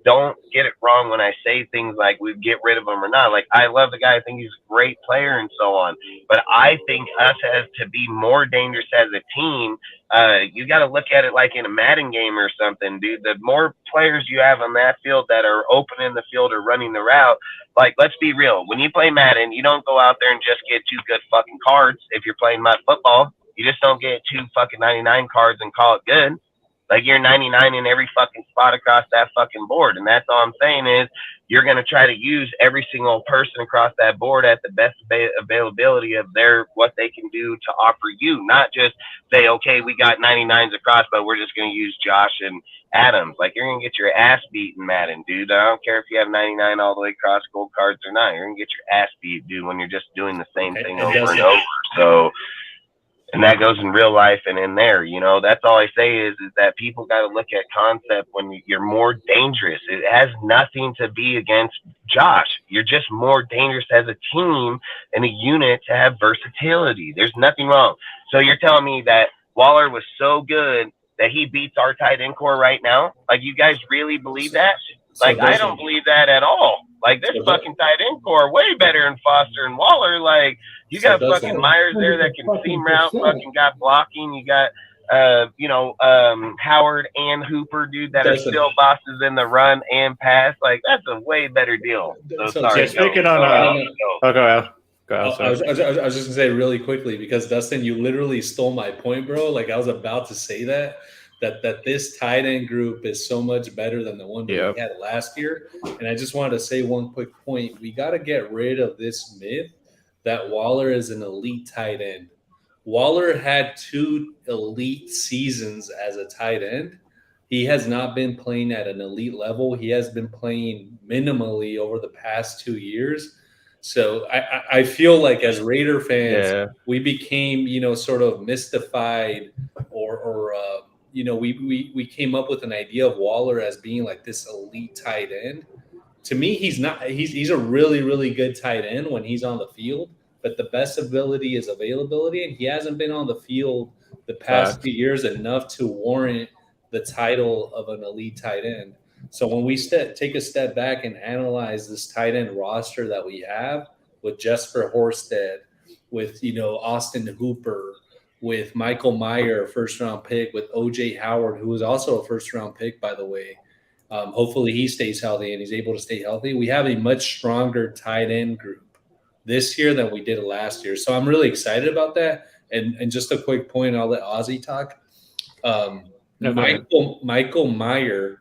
don't get it wrong when I say things like we get rid of him or not. Like, I love the guy. I think he's a great player and so on. But I think us as to be more dangerous as a team, you got to look at it like in a Madden game or something, dude. The more players you have on that field that are opening the field or running the route, like, let's be real. When you play Madden, you don't go out there and just get 2 good fucking cards. If you're playing my football, you just don't get 2 fucking 99 cards and call it good. Like you're 99 in every fucking spot across that fucking board. And that's all I'm saying is you're going to try to use every single person across that board at the best availability of what they can do to offer you, not just say, okay, we got 99s across, but we're just going to use Josh and Adams. Like, you're going to get your ass beat in Madden, dude. I don't care if you have 99 all the way across gold cards or not. You're going to get your ass beat, dude, when you're just doing the same thing over and over. So, and that goes in real life and in there, you know. That's all I say is that people got to look at concept when you're more dangerous. It has nothing to be against Josh. You're just more dangerous as a team and a unit to have versatility. There's nothing wrong. So you're telling me that Waller was so good that he beats our tight end core right now? Like, you guys really believe that? Like, I don't believe that at all. Like, this fucking tight end core way better than Foster and Waller. Like, you got fucking Myers there that can seam route, fucking got blocking. You got, Howard and Hooper, dude, that are still bosses in the run and pass. Like, that's a way better deal. So sorry. Speaking on, I was just gonna say really quickly, because Dustin, you literally stole my point, bro. Like, I was about to say that this tight end group is so much better than the one that we had last year. And I just wanted to say one quick point. We got to get rid of this myth that Waller is an elite tight end. Waller had 2 elite seasons as a tight end. He has not been playing at an elite level. He has been playing minimally over the past 2 years. So I feel like as Raider fans, we became, sort of mystified or we came up with an idea of Waller as being like this elite tight end. To me, he's not. He's a really, really good tight end when he's on the field, but the best ability is availability, and he hasn't been on the field the past few years enough to warrant the title of an elite tight end. So when we take a step back and analyze this tight end roster that we have with Jesper Horsted, with Austin Hooper, with Michael Mayer, first-round pick, with O.J. Howard, who was also a first-round pick, by the way. Hopefully he stays healthy and he's able to stay healthy. We have a much stronger tight end group this year than we did last year. So I'm really excited about that. And just a quick point, I'll let Ozzy talk. Michael Mayer,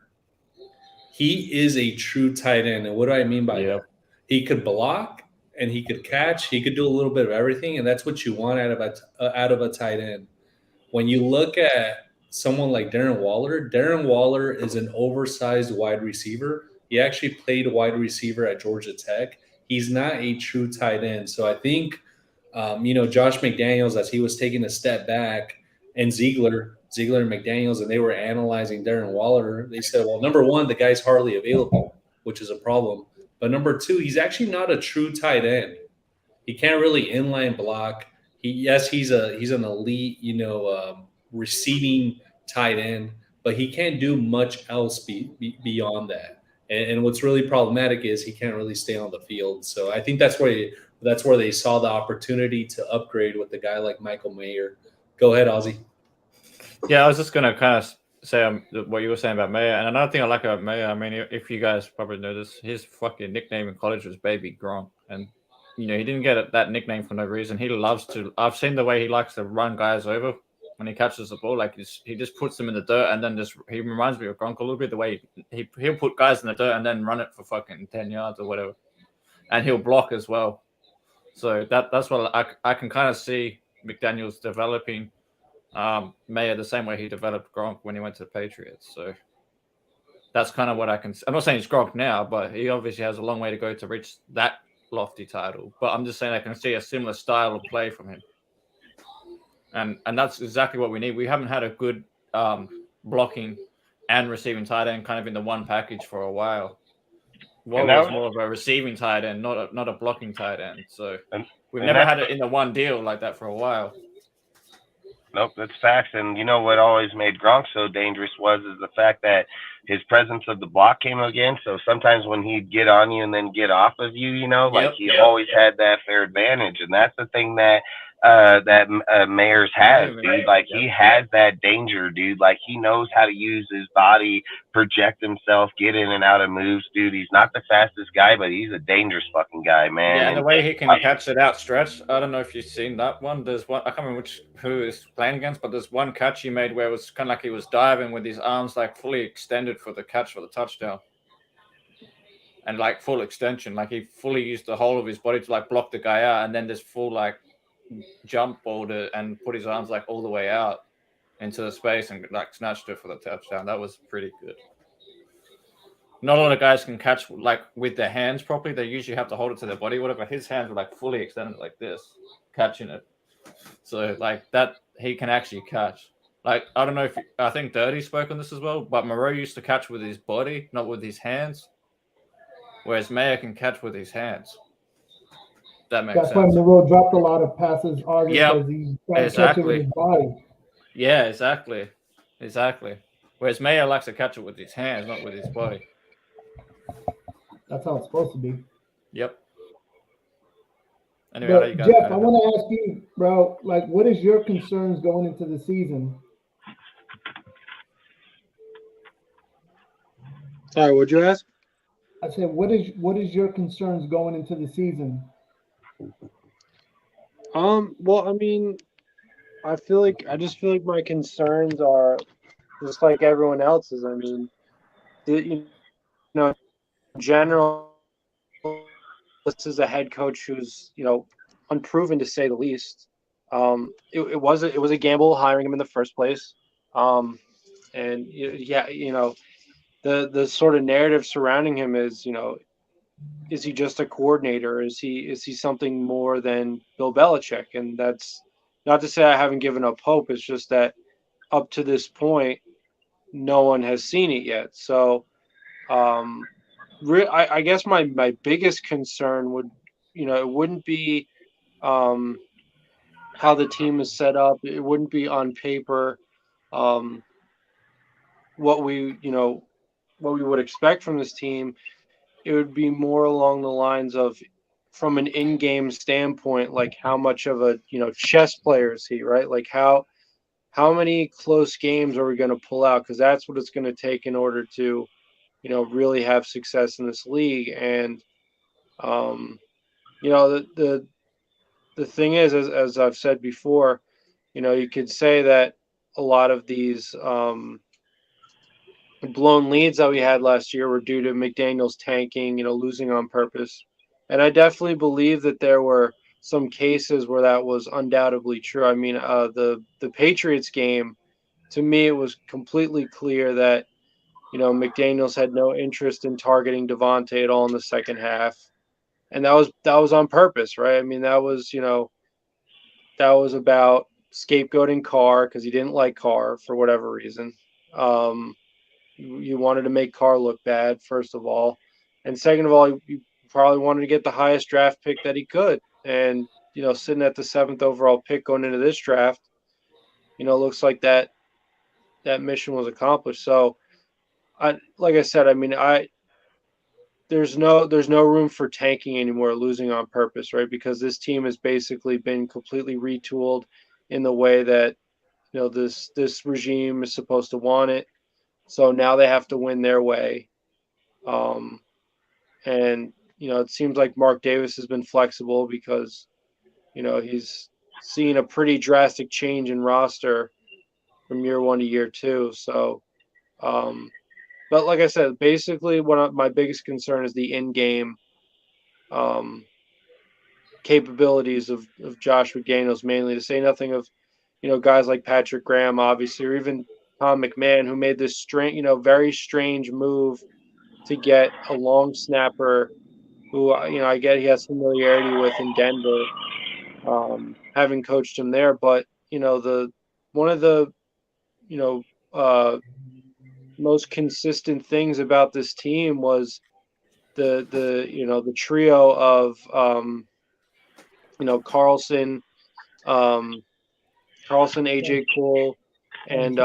he is a true tight end. And what do I mean by that? He could block and he could catch. He could do a little bit of everything, and that's what you want out of a tight end. When you look at someone like Darren Waller is an oversized wide receiver. He actually played wide receiver at Georgia Tech. He's not a true tight end. So I think, Josh McDaniels, as he was taking a step back, and Ziegler and McDaniels, and they were analyzing Darren Waller, they said, well, number one, the guy's hardly available, which is a problem. But number two, he's actually not a true tight end. He can't really inline block. He's an elite, receiving tight end, but he can't do much else beyond that. And what's really problematic is he can't really stay on the field. So I think that's where they saw the opportunity to upgrade with a guy like Michael Mayer. Go ahead, Ozzy. Yeah, I was just going to kind of say what you were saying about Mayer. And another thing I like about Mayer, I mean, if you guys probably know this, his fucking nickname in college was Baby Gronk. And, he didn't get that nickname for no reason. He loves to – I've seen the way he likes to run guys over when he catches the ball. Like, he just puts them in the dirt and then he reminds me of Gronk a little bit, the way he'll put guys in the dirt and then run it for fucking 10 yards or whatever. And he'll block as well. So that's what I can kind of see McDaniels developing Mayer the same way he developed Gronk when he went to the Patriots. So that's kind of what I can – I'm not saying it's Gronk now, but he obviously has a long way to go to reach that lofty title. But I'm just saying I can see a similar style of play from him. And that's exactly what we need. We haven't had a good blocking and receiving tight end kind of in the one package for a while. Waller was more of a receiving tight end, not a blocking tight end. So we've never had it in the one deal like that for a while. Nope, that's facts. And what always made Gronk so dangerous is the fact that his presence of the block came again. So sometimes when he'd get on you and then get off of you, he always had that fair advantage. And that's the thing that Mayers has, dude. Like he has that danger, dude. Like he knows how to use his body, project himself, get in and out of moves, dude. He's not the fastest guy, but he's a dangerous fucking guy, man. Yeah, and the way he can catch it outstretched. I don't know if you've seen that one. There's one, I can't remember who is playing against, but there's one catch he made where it was kind of like he was diving with his arms like fully extended for the catch for the touchdown. And like full extension, like he fully used the whole of his body to like block the guy out, and then this full like jump ball and put his arms like all the way out into the space and like snatched it for the touchdown. That was pretty good. Not a lot of guys can catch like with their hands properly. They usually have to hold it to their body, whatever. His hands were like fully extended like this, catching it. So like that, he can actually catch. Like I don't know if I think Dirty spoke on this as well, but Moreau used to catch with his body, not with his hands. Whereas Mayer can catch with his hands. That makes sense. That's why Moreau dropped a lot of passes, because he's trying to catch it with his body. Yeah, exactly. Whereas Mayer likes to catch it with his hands, not with his body. That's how it's supposed to be. Yep. Anyway, Jeff, I want to ask you, bro, like, what is your concerns going into the season? Sorry, what'd you ask? I said, what is your concerns going into the season? Well, I mean, I just feel like my concerns are just like everyone else's. I mean, in general, this is a head coach who's, unproven to say the least. It was a gamble hiring him in the first place. The sort of narrative surrounding him is, is he just a coordinator? Is he something more than Bill Belichick? And that's not to say I haven't given up hope. It's just that up to this point, no one has seen it yet. So, I guess my biggest concern would, it wouldn't be how the team is set up. It wouldn't be on paper what we would expect from this team. It would be more along the lines of, from an in-game standpoint, like how much of a chess player is he, right? Like how many close games are we going to pull out? Because that's what it's going to take in order to really have success in this league. And the thing is, as I've said before, you could say that a lot of these blown leads that we had last year were due to McDaniels tanking, losing on purpose. And I definitely believe that there were some cases where that was undoubtedly true. I mean, the Patriots game, to me, it was completely clear that, McDaniels had no interest in targeting Devontae at all in the second half. And that was on purpose, right? I mean, that was about scapegoating Carr because he didn't like Carr for whatever reason. You wanted to make Carr look bad, first of all. And second of all, you probably wanted to get the highest draft pick that he could. And, sitting at the 7th overall pick going into this draft, looks like that mission was accomplished. So, like I said, I mean, there's no room for tanking anymore, losing on purpose, right? Because this team has basically been completely retooled in the way that, this regime is supposed to want it. So now they have to win their way. And, it seems like Mark Davis has been flexible because, he's seen a pretty drastic change in roster from year 1 to year 2. So, but like I said, basically my biggest concern is the in-game capabilities of Josh McDaniels, mainly, to say nothing of, guys like Patrick Graham, obviously, or even Tom McMahon, who made this very strange move to get a long snapper who, I get he has familiarity with in Denver, having coached him there. But, one of the, most consistent things about this team was the trio of, Carlson, AJ Cole, and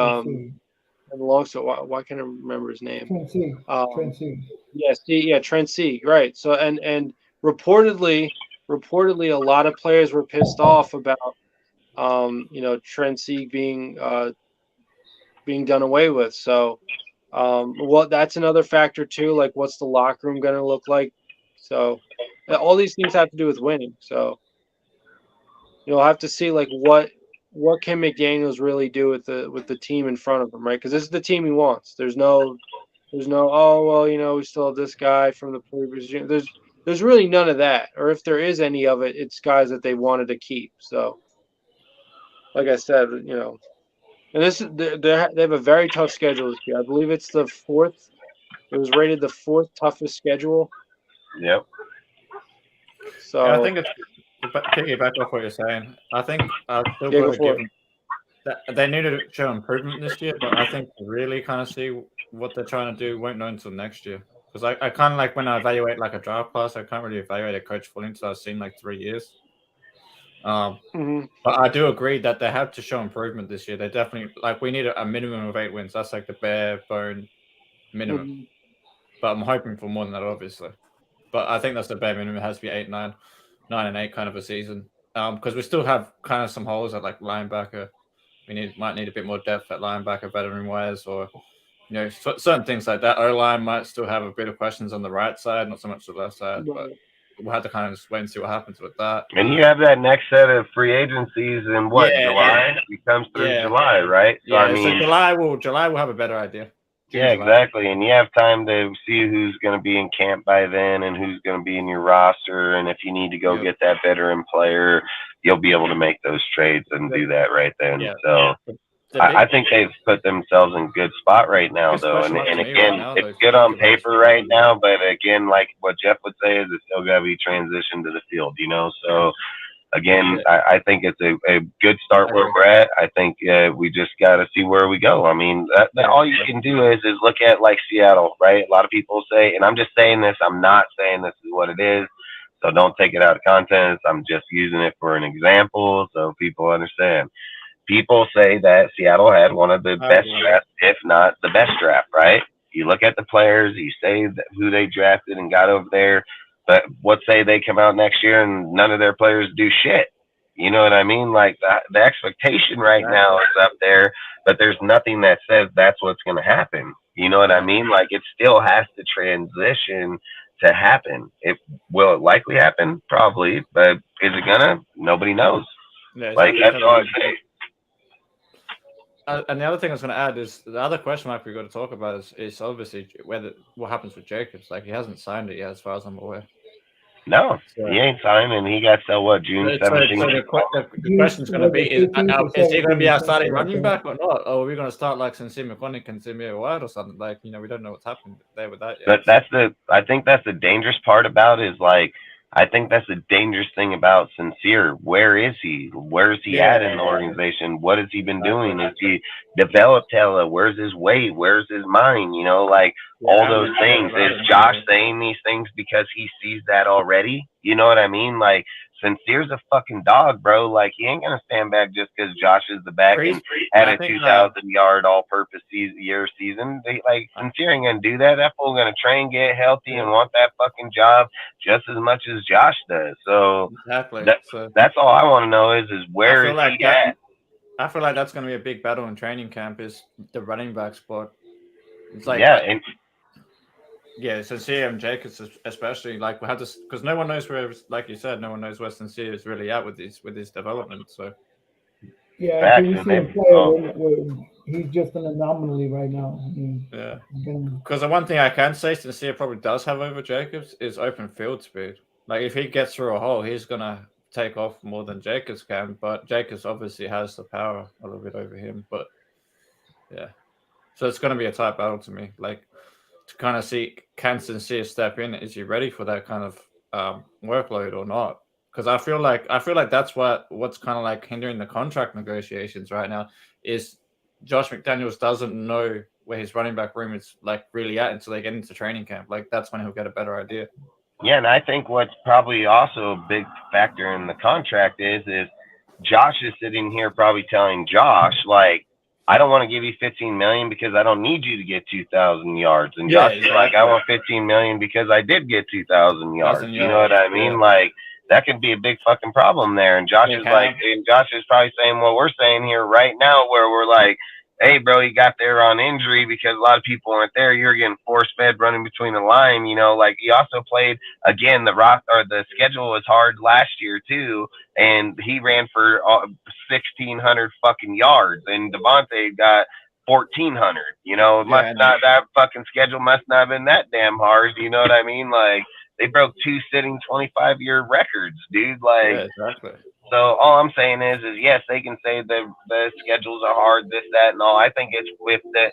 alongside, why can't I remember his name? Trent C. Trent C. Right. So and reportedly a lot of players were pissed off about Trent Sieg being done away with. So, that's another factor too. Like, what's the locker room going to look like? So, all these things have to do with winning. So, you'll have to see like what can McDaniels really do with the team in front of him, right? Because this is the team he wants. There's no oh well, we still have this guy from the previous year. There's really none of that, or if there is any of it, it's guys that they wanted to keep. So, like I said, and they have a very tough schedule this year. I believe it's the fourth. It was rated the fourth toughest schedule. Yep. So yeah, I think it's to piggyback off what you're saying. I think I've still Yeah, got go to for give them that they need to show improvement this year, but I think to really kind of see what they're trying to do won't know until next year. Because I kind of like when I evaluate like a draft class, I can't really evaluate a coach fully until I've seen like 3 years. But I do agree that they have to show improvement this year. They definitely we need a minimum of 8 wins. That's like the bare bone minimum. But I'm hoping for more than that, obviously. But I think that's the bare minimum. It has to be 8, 9 and 8 kind of a season. Because we still have kind of some holes at like linebacker. We might need a bit more depth at linebacker, veteran wise, or certain things like that. O-line might still have a bit of questions on the right side, not so much the left side, but we'll have to kind of just wait and see what happens with that. And you have that next set of free agencies in July? It comes through July, right? So, Yeah, so July will have a better idea. Yeah, exactly. And you have time to see who's going to be in camp by then and who's going to be in your roster. And if you need to go get that veteran player, you'll be able to make those trades and do that right then. So I think they've put themselves in a good spot right now, though. And again, it's good on paper right now. But again, like what Jeff would say, is it's still got to be transitioned to the field, So again, I think it's a good start where we're at. I think we just got to see where we go. I mean, all you can do is look at like Seattle, right? A lot of people say, and I'm just saying this, I'm not saying this is what it is, so don't take it out of context. I'm just using it for an example so people understand. People say that Seattle had one of the best drafts, if not the best draft, right? You look at the players, you say who they drafted and got over there. But what say they come out next year and none of their players do shit? You know what I mean? Like the expectation right now is up there, but there's nothing that says that's what's going to happen. You know what I mean? Like it still has to transition to happen. Will it likely happen? Probably, but is it gonna? Nobody knows. Yeah, that's all I say. And the other thing I was going to add is the other question mark we've got to talk about is obviously what happens with Jacobs. Like he hasn't signed it yet, as far as I'm aware. No, he ain't signed, and he got till what, June 17th? So the question's going to be: is he going to be our starting running back or not? Or are we going to start like Sincere McCormick and Samir White or something? Like we don't know what's happened there with that yet. But I think that's the dangerous part about it, is like. I think that's the dangerous thing about Sincere. Where is he? Where is he at in the organization? What has he been doing? Is he developed hella? Where's his weight? Where's his mind? All those things. Is Josh saying these things because he sees that already? You know what I mean? Like, Sincere's a fucking dog, bro. Like, he ain't gonna stand back just because Josh is the back and had a 2,000-yard all-purpose season. Sincere ain't gonna do that. That fool gonna train, get healthy, and want that fucking job just as much as Josh does. So exactly. That's all I want to know is where is he at? I feel like that's gonna be a big battle in training camp. Is the running back spot? It's like Sincere and Jacobs especially, like we had this because no one knows where, like you said, no one knows where Sincere is really at with his development. So yeah, we see him play. He's just an anomaly right now. I mean, because the one thing I can say Sincere probably does have over Jacobs is open field speed. Like if he gets through a hole, he's gonna take off more than Jacobs can. But Jacobs obviously has the power a little bit over him. But so it's gonna be a tight battle to me. Like. To kind of see, can Sincere step in? Is he ready for that kind of workload or not? Because I feel like that's what's kind of like hindering the contract negotiations right now. Is Josh McDaniels doesn't know where his running back room is like really at until they get into training camp. Like that's when he'll get a better idea. Yeah, and I think what's probably also a big factor in the contract is Josh is sitting here probably telling Josh like. I don't want to give you $15 million because I don't need you to get 2,000 yards. And Josh is like, I want $15 million because I did get 2,000 yards. You know what I mean? Like, that could be a big fucking problem there. And Josh is like, and Josh is probably saying what we're saying here right now, where we're like, hey, bro, you got there on injury because a lot of people weren't there. You're getting force fed running between the line. You know, like he also played again. The schedule was hard last year too, and he ran for 1,600 fucking yards, and Devontae got 1,400. You know, that fucking schedule must not have been that damn hard. You know what I mean? Like they broke 2 sitting 25-year records, dude. Like, exactly. So all I'm saying is yes, they can say the schedules are hard, this, that, and all. I think it's with the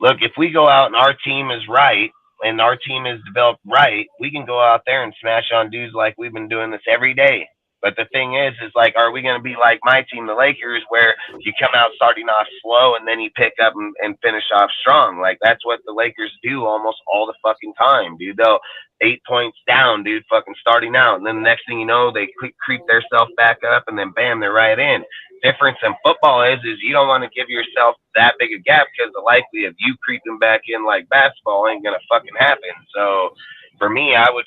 look. If we go out and our team is right and our team is developed right, we can go out there and smash on dudes like we've been doing this every day. But the thing is like, are we going to be like my team, the Lakers, where you come out starting off slow and then you pick up and finish off strong? Like that's what the Lakers do almost all the fucking time, dude. They'll 8 points down, dude, fucking starting out, and then the next thing you know, they creep themselves back up, and then bam, they're right in. Difference in football is you don't want to give yourself that big a gap because the likelihood of you creeping back in like basketball ain't gonna fucking happen. So for me, I would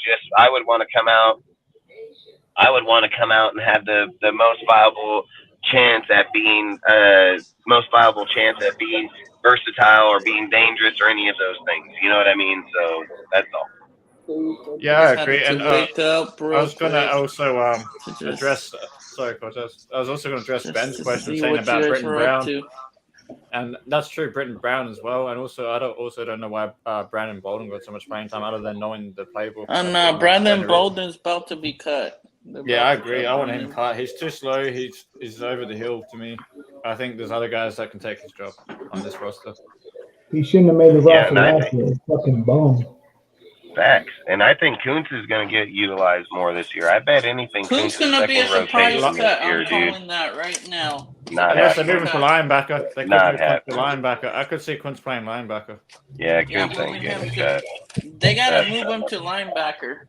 want to come out. I would want to come out and have the most viable chance at being versatile or being dangerous or any of those things. You know what I mean? So that's all. Yeah, I agree. And I was going to also address. Sorry, Cortez. I was also going to address Ben's question saying about Britton Brown. And that's true, Britton Brown as well. And also, I don't know why Brandon Bolden got so much playing time other than knowing the playbook. And Brandon Bolden's about to be cut. Yeah, I agree. I want him cut. He's too slow. He's over the hill to me. I think there's other guys that can take his job on this roster. He shouldn't have made the roster last year. Fucking bum. Facts. And I think Kuntz is going to get utilized more this year. I bet anything Kuntz is going to be a surprise cut. I'm calling that right now. Unless they move him to linebacker. They could move Kuntz to linebacker. I could see Kuntz playing linebacker. Yeah, Kuntz ain't getting cut. They got to move him to linebacker.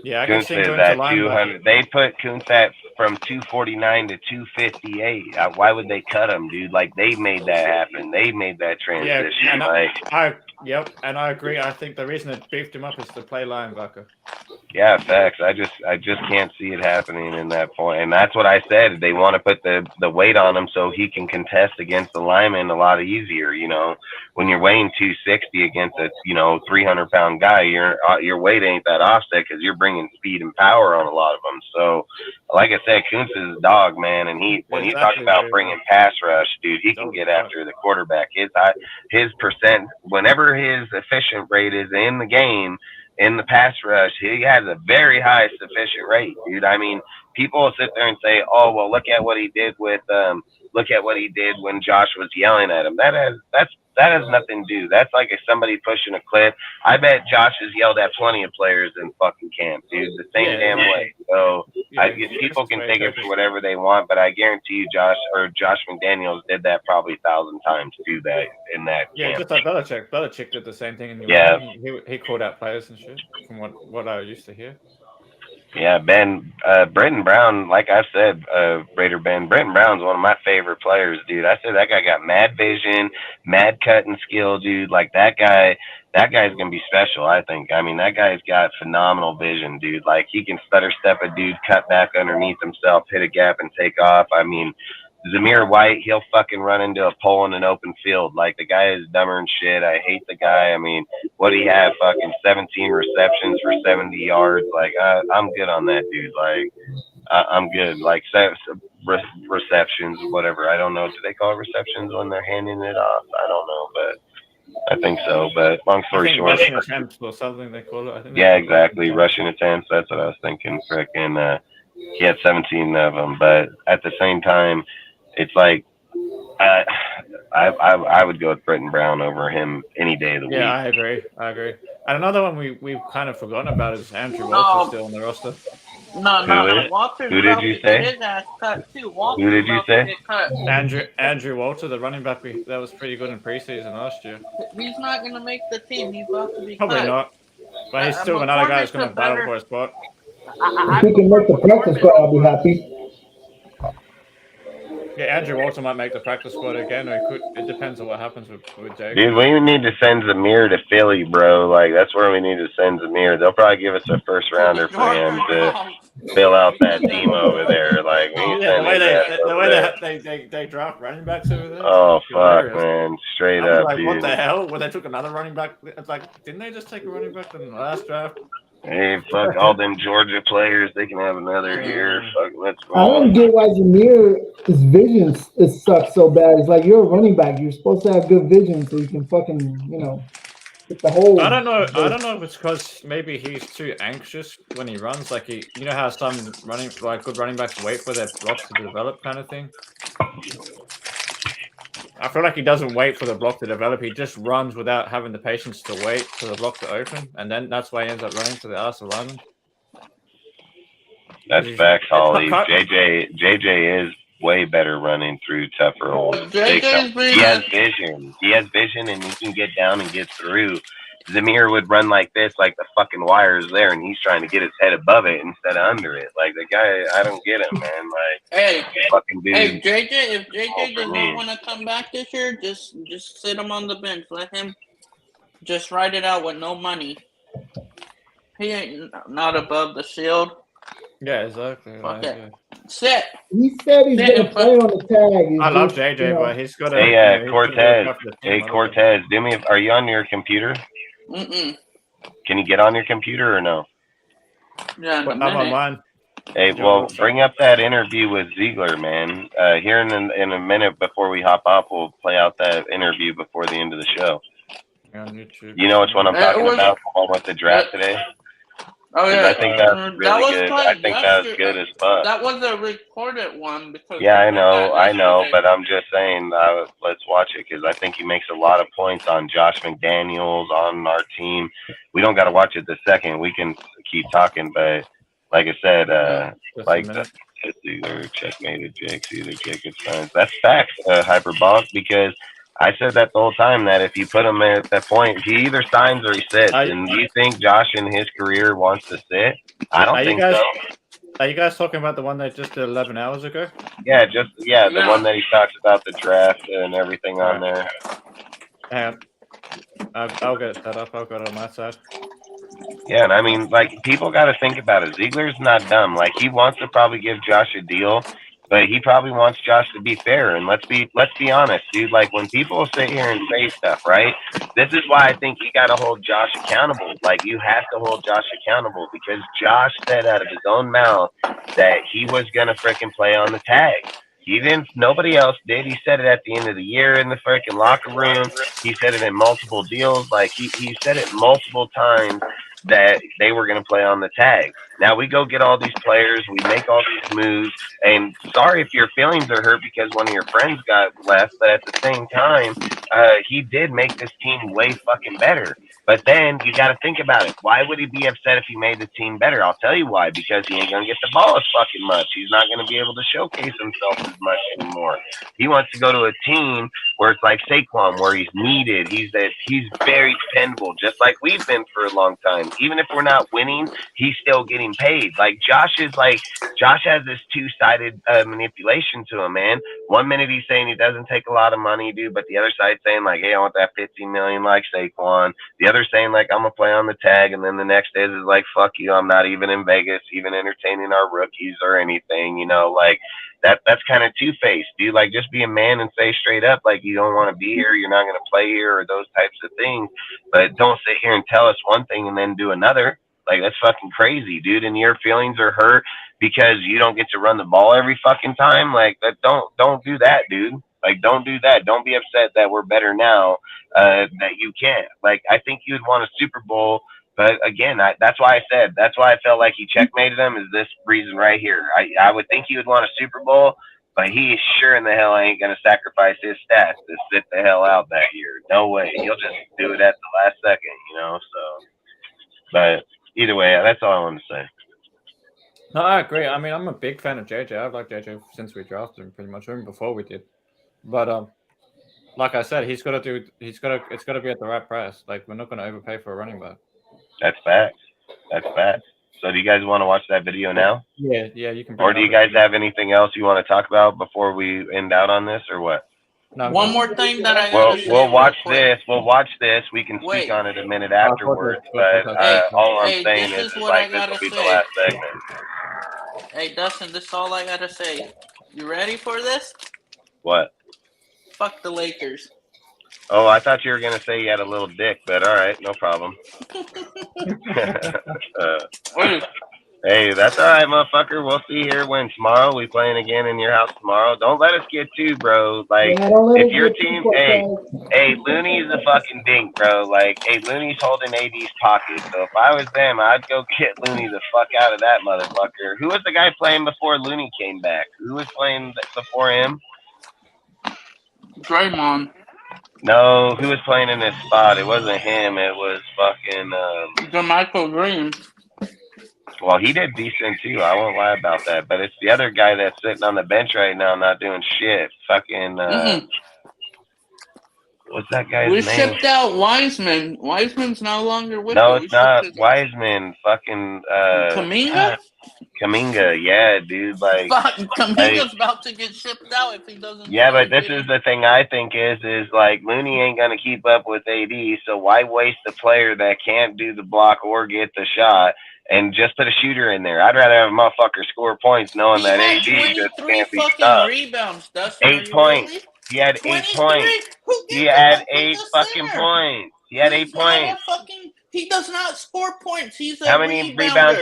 Yeah, I can see Kuntz is at 200. They put Kuntz at from 249 to 258. Why would they cut him, dude? Like they made that happen. They made that transition. Yeah, and I agree. I think the reason they beefed him up is to play linebacker. Yeah, facts. I just can't see it happening in that point. And that's what I said. They want to put the weight on him so he can contest against the lineman a lot easier. You know, when you're weighing 260 against a 300-pound guy, your weight ain't that offset because you're bringing speed and power on a lot of them. So, like I said, Kuntz is a dog, man. And when you talk about bringing pass rush, dude, he can get after the quarterback. His percent, whenever his efficient rate is in the game, in the pass rush, he has a very high sufficient rate, dude. I mean, people will sit there and say, "Oh, well, look at what he did when Josh was yelling at him." That has nothing to do. That's like if somebody pushing a clip. I bet Josh has yelled at plenty of players in fucking camp, dude, the same damn way. So people can take it for whatever they want, but I guarantee you, Josh McDaniels did that probably 1,000 times too. That in that. Yeah, camp. just like Belichick. Belichick did the same thing. He called out players and shit. From what I used to hear. Yeah, Britton Brown, like I said, Raider Ben, Britton Brown's one of my favorite players, dude. I said that guy got mad vision, mad cutting skill, dude. Like that guy's gonna be special, I think. I mean, that guy's got phenomenal vision, dude. Like he can stutter step a dude, cut back underneath himself, hit a gap and take off. I mean, Zamir White, he'll fucking run into a pole in an open field. Like the guy is dumber than shit. I hate the guy. I mean, what do he have? Fucking 17 receptions for 70 yards. Like I'm good on that dude. Like I'm good. Like receptions, whatever. I don't know. Do they call it receptions when they're handing it off? I don't know, but I think so. But long story short, rushing attempts or something they call it. I think. Yeah, exactly. Rushing attempts. That's what I was thinking. Frickin', he had 17 of them, but at the same time, it's like I would go with Britton Brown over him any day of the week. Yeah, I agree. And another one we've kind of forgotten about is Andrew Walter still on the roster. No. Walter's Who did you say? His ass cut too. Who did you say? Andrew Walter, the running back that was pretty good in preseason last year. He's not going to make the team. He's about to be Probably cut. not. But he's still another guy that's going to battle for a spot. If he can make the practice squad, I'll be happy. Yeah, Andrew Walter might make the practice squad again, or he could. It depends on what happens with Jake. Dude, we need to send Zamir to Philly, bro. Like, that's where we need to send Zamir. They'll probably give us a first rounder for him to fill out that team over there. Like, we need to Yeah, send his ass the over way there. they draft running backs over there. Oh, It's fuck, hilarious. man. Straight I was up, like, dude. what the hell? When they took another running back, it's like, didn't they just take a running back in the last draft? Hey, fuck all them Georgia players. They can have another year. Fuck, let's go. I don't get why Zamir's vision is sucks so bad. It's like you're a running back. You're supposed to have good vision so you can fucking, hit the hole. I don't know if it's because maybe he's too anxious when he runs. Like you know how some good running backs wait for their blocks to develop, kind of thing. I feel like he doesn't wait for the block to develop. He just runs without having the patience to wait for the block to open, and then that's why he ends up running to the ass of lineman. That's facts, Holly. JJ is way better running through tougher holes. He has vision. He has vision, and he can get down and get through. Zamir would run like this, like the fucking wire is there, and he's trying to get his head above it instead of under it. Like, the guy, I don't get him, man. Like, fucking dude. Hey, JJ, if JJ does not want to come back this year, just sit him on the bench. Let him just ride it out with no money. He ain't not above the shield. Yeah, exactly. Okay. Sit. He said he's going to play on the tag. I love JJ, but he's got to. Hey, Cortez. Hey, Cortez, are you on your computer? Mm-mm. Can you get on your computer or no? Yeah, I'm on mine. Hey, well, bring up that interview with Ziegler, man. Here in a minute before we hop off, we'll play out that interview before the end of the show. On YouTube. You know which one I'm talking about? The one with the draft today? Oh yeah, I think that's really good. I think that was good as fuck. That was a recorded one because. Yeah, I know, but I'm just saying, let's watch it because I think he makes a lot of points on Josh McDaniels on our team. We don't got to watch it the second. We can keep talking, but like I said, it's either checkmated Jake's, either Jacob's signs. That's facts, hyperbolic, because I said that the whole time that if you put him at that point, he either signs or he sits. And do you think Josh in his career wants to sit? I don't think so. Are you guys talking about the one that just did 11 hours ago? Yeah, the one that he talks about the draft and everything on there. I'll get that up. I'll go on my side. Yeah, and I mean, like, people got to think about it. Ziegler's not dumb. Like, he wants to probably give Josh a deal, but he probably wants Josh to be fair. And let's be honest, dude. Like, when people sit here and say stuff, right? This is why I think you got to hold Josh accountable. Like, you have to hold Josh accountable because Josh said out of his own mouth that he was gonna freaking play on the tag. He didn't. Nobody else did. He said it at the end of the year in the freaking locker room. He said it in multiple deals. Like, he said it multiple times that they were going to play on the tag. Now we go get all these players, we make all these moves, and sorry if your feelings are hurt because one of your friends got left, but at the same time, he did make this team way fucking better. But then you got to think about it. Why would he be upset if he made the team better? I'll tell you why. Because he ain't going to get the ball as fucking much. He's not going to be able to showcase himself as much anymore. He wants to go to a team where it's like Saquon, where he's needed. He's very dependable, just like we've been for a long time. Even if we're not winning, he's still getting paid. Like Josh has this two-sided manipulation to him, man. 1 minute he's saying he doesn't take a lot of money, dude, but the other side saying like, hey, I want that $15 million like Saquon. The other saying like, I'm gonna play on the tag, and then the next day is like, fuck you, I'm not even in Vegas, even entertaining our rookies or anything, you know, like that's kind of two-faced, dude. Like, just be a man and say straight up, like, you don't want to be here, you're not gonna play here, or those types of things. But don't sit here and tell us one thing and then do another. Like, that's fucking crazy, dude. And your feelings are hurt because you don't get to run the ball every fucking time. Like, that don't do that, dude. Like, don't do that. Don't be upset that we're better now that you can't. Like, I think you'd want a Super Bowl. But again, that's why I felt like he checkmated him, is this reason right here. I would think he would want a Super Bowl, but he sure in the hell ain't going to sacrifice his stats to sit the hell out that year. No way. He'll just do it at the last second, you know? So, but either way, that's all I want to say. No, I agree. I mean, I'm a big fan of JJ. I've liked JJ since we drafted him, pretty much, even before we did. But like I said, it's got to be at the right price. Like, we're not going to overpay for a running back. That's facts. So do you guys want to watch that video now? Yeah, you can. Or do you guys want to watch that video now? Yeah, you can. Or do you guys have anything else you want to talk about before we end out on this, or what? No, one more thing that I gotta say. We'll watch this. We'll watch this. We can speak on it a minute afterwards. But all I'm saying is like this will be the last segment. Hey, Dustin, this is all I gotta say. You ready for this? What? Fuck the Lakers. Oh, I thought you were gonna say you had a little dick, but all right, no problem. Hey, that's all right, motherfucker. We'll see here when tomorrow. We playing again in your house tomorrow. Don't let us get too, bro. Like, if your team, hey, Looney's a fucking dink, bro. Like, hey, Looney's holding AD's pocket. So if I was them, I'd go get Looney the fuck out of that motherfucker. Who was the guy playing before Looney came back? Who was playing before him? Draymond. No, who was playing in his spot? It wasn't him. It was fucking Michael Green. Well, he did decent too. I won't lie about that. But it's the other guy that's sitting on the bench right now, not doing shit. Fucking what's that guy's name? We shipped out Wiseman. Wiseman's no longer with us. No, it's not Wiseman. Fucking Kuminga? Kuminga, yeah, dude. Like, Kuminga's about to get shipped out if he doesn't. Yeah, but this is the thing I think is like Looney ain't gonna keep up with AD, so why waste a player that can't do the block or get the shot and just put a shooter in there? I'd rather have a motherfucker score points knowing that AD just can't be stopped. Rebounds, Dustin. 8 points. Really? He had 8 points. He had 8 fucking points. He had 8 points. He does not score points. He's a How many rebounds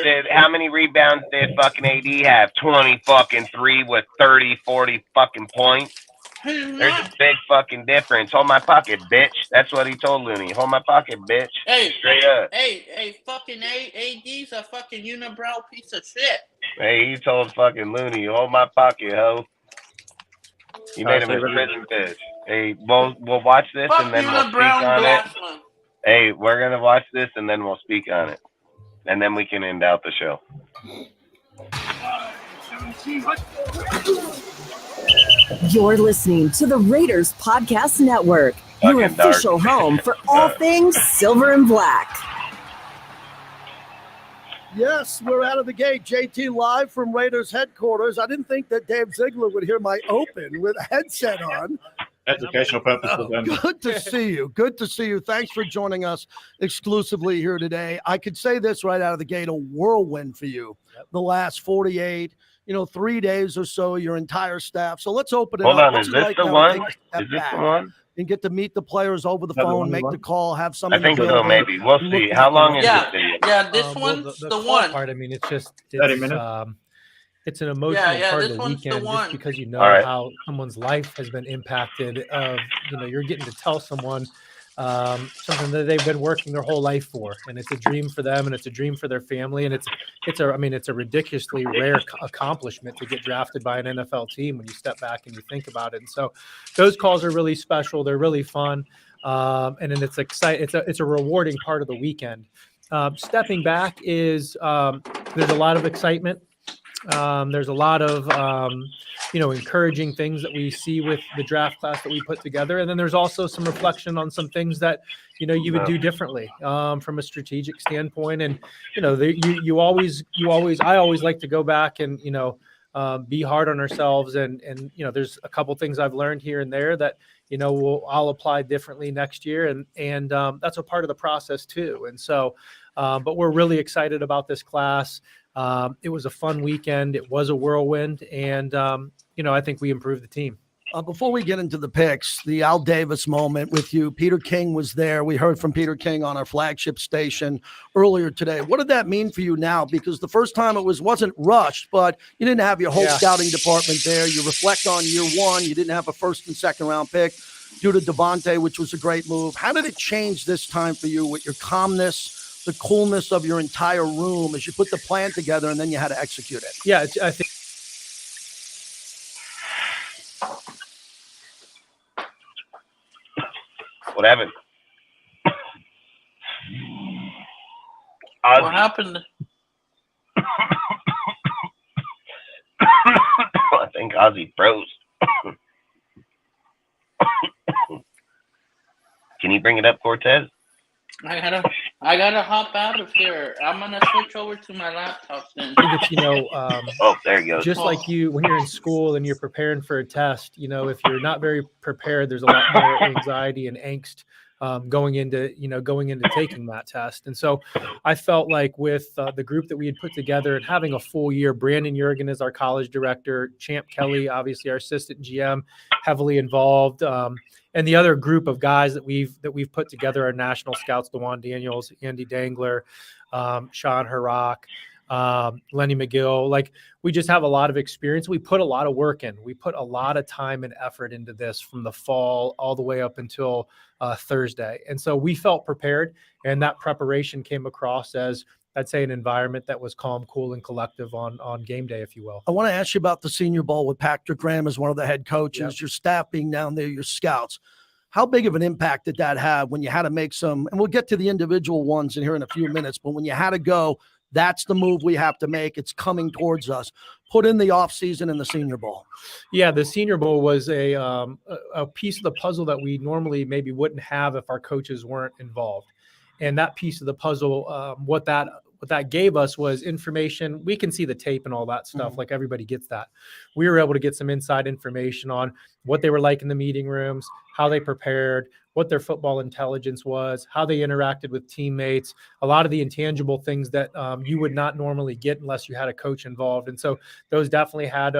did fucking AD have? 20 fucking 3 with 30, 40 fucking points. There's a big fucking difference. Hold my pocket, bitch. That's what he told Looney. Hold my pocket, bitch. Hey, straight up. Hey, fucking AD's a fucking unibrow piece of shit. Hey, he told fucking Looney, hold my pocket, ho. He made him his prison bitch. Hey, we'll watch this and then we'll speak on it. Hey, we're going to watch this and then we'll speak on it. And then we can end out the show. You're listening to the Raiders Podcast Network, your official home for all things silver and black. Yes, we're out of the gate. JT live from Raiders headquarters. I didn't think that Dave Ziegler would hear my open with a headset on. Educational purposes. Good to see you. Good to see you. Thanks for joining us exclusively here today. I could say this right out of the gate, a whirlwind for you. The last 48, 3 days or so, your entire staff. So let's open it up. Hold on, is this the one? Is this the one? And get to meet the players over the phone, make the call, have some. I think so, maybe. We'll see. How long is this video? Yeah, this one's the one. Part, I mean, it's just 30 minutes. It's an emotional part of the weekend just because you know how someone's life has been impacted. You're getting to tell someone something that they've been working their whole life for, and it's a dream for them, and it's a dream for their family, and it's a ridiculously rare accomplishment to get drafted by an NFL team when you step back and you think about it. And so those calls are really special. They're really fun, and then it's exciting. It's a rewarding part of the weekend. Stepping back is there's a lot of excitement. There's a lot of, encouraging things that we see with the draft class that we put together. And then there's also some reflection on some things that, you would do differently from a strategic standpoint. And, I always like to go back and, be hard on ourselves. And there's a couple things I've learned here and there that, I'll apply differently next year. And that's a part of the process too. And so, but we're really excited about this class. It was a fun weekend. It was a whirlwind. And, I think we improved the team. Before we get into the picks, the Al Davis moment with you, Peter King was there. We heard from Peter King on our flagship station earlier today. What did that mean for you now? Because the first time it wasn't rushed, but you didn't have your whole scouting department there. You reflect on year one. You didn't have a first and second round pick due to Devontae, which was a great move. How did it change this time for you with your calmness, the coolness of your entire room as you put the plan together and then you had to execute it? Yeah, I think. What happened? What happened? I think Ozzy froze. Can you bring it up, Cortez? I gotta hop out of here. I'm gonna switch over to my laptop then. I think it's, oh, there you go. Just like when you're in school and you're preparing for a test, if you're not very prepared, there's a lot more anxiety and angst going into taking that test. And so I felt like with the group that we had put together and having a full year, Brandon Jurgen is our college director, Champ Kelly, obviously our assistant GM, heavily involved. And the other group of guys that we've put together are national scouts, DeJuan Daniels, Andy Dangler, Sean Harrock, Lenny McGill. Like, we just have a lot of experience. We put a lot of work in. We put a lot of time and effort into this from the fall all the way up until Thursday. And so we felt prepared, and that preparation came across as, I'd say, an environment that was calm, cool, and collective on game day, if you will. I want to ask you about the Senior Bowl with Patrick Graham as one of the head coaches, your staff being down there, your scouts. How big of an impact did that have when you had to make some, and we'll get to the individual ones in here in a few minutes, but when you had to go, that's the move we have to make. It's coming towards us. Put in the offseason in the Senior Bowl. Yeah, the Senior Bowl was a piece of the puzzle that we normally maybe wouldn't have if our coaches weren't involved. And that piece of the puzzle, what that gave us was information. We can see the tape and all that stuff. Like, everybody gets that. We were able to get some inside information on what they were like in the meeting rooms, how they prepared, what their football intelligence was, how they interacted with teammates, a lot of the intangible things that you would not normally get unless you had a coach involved. And so those definitely had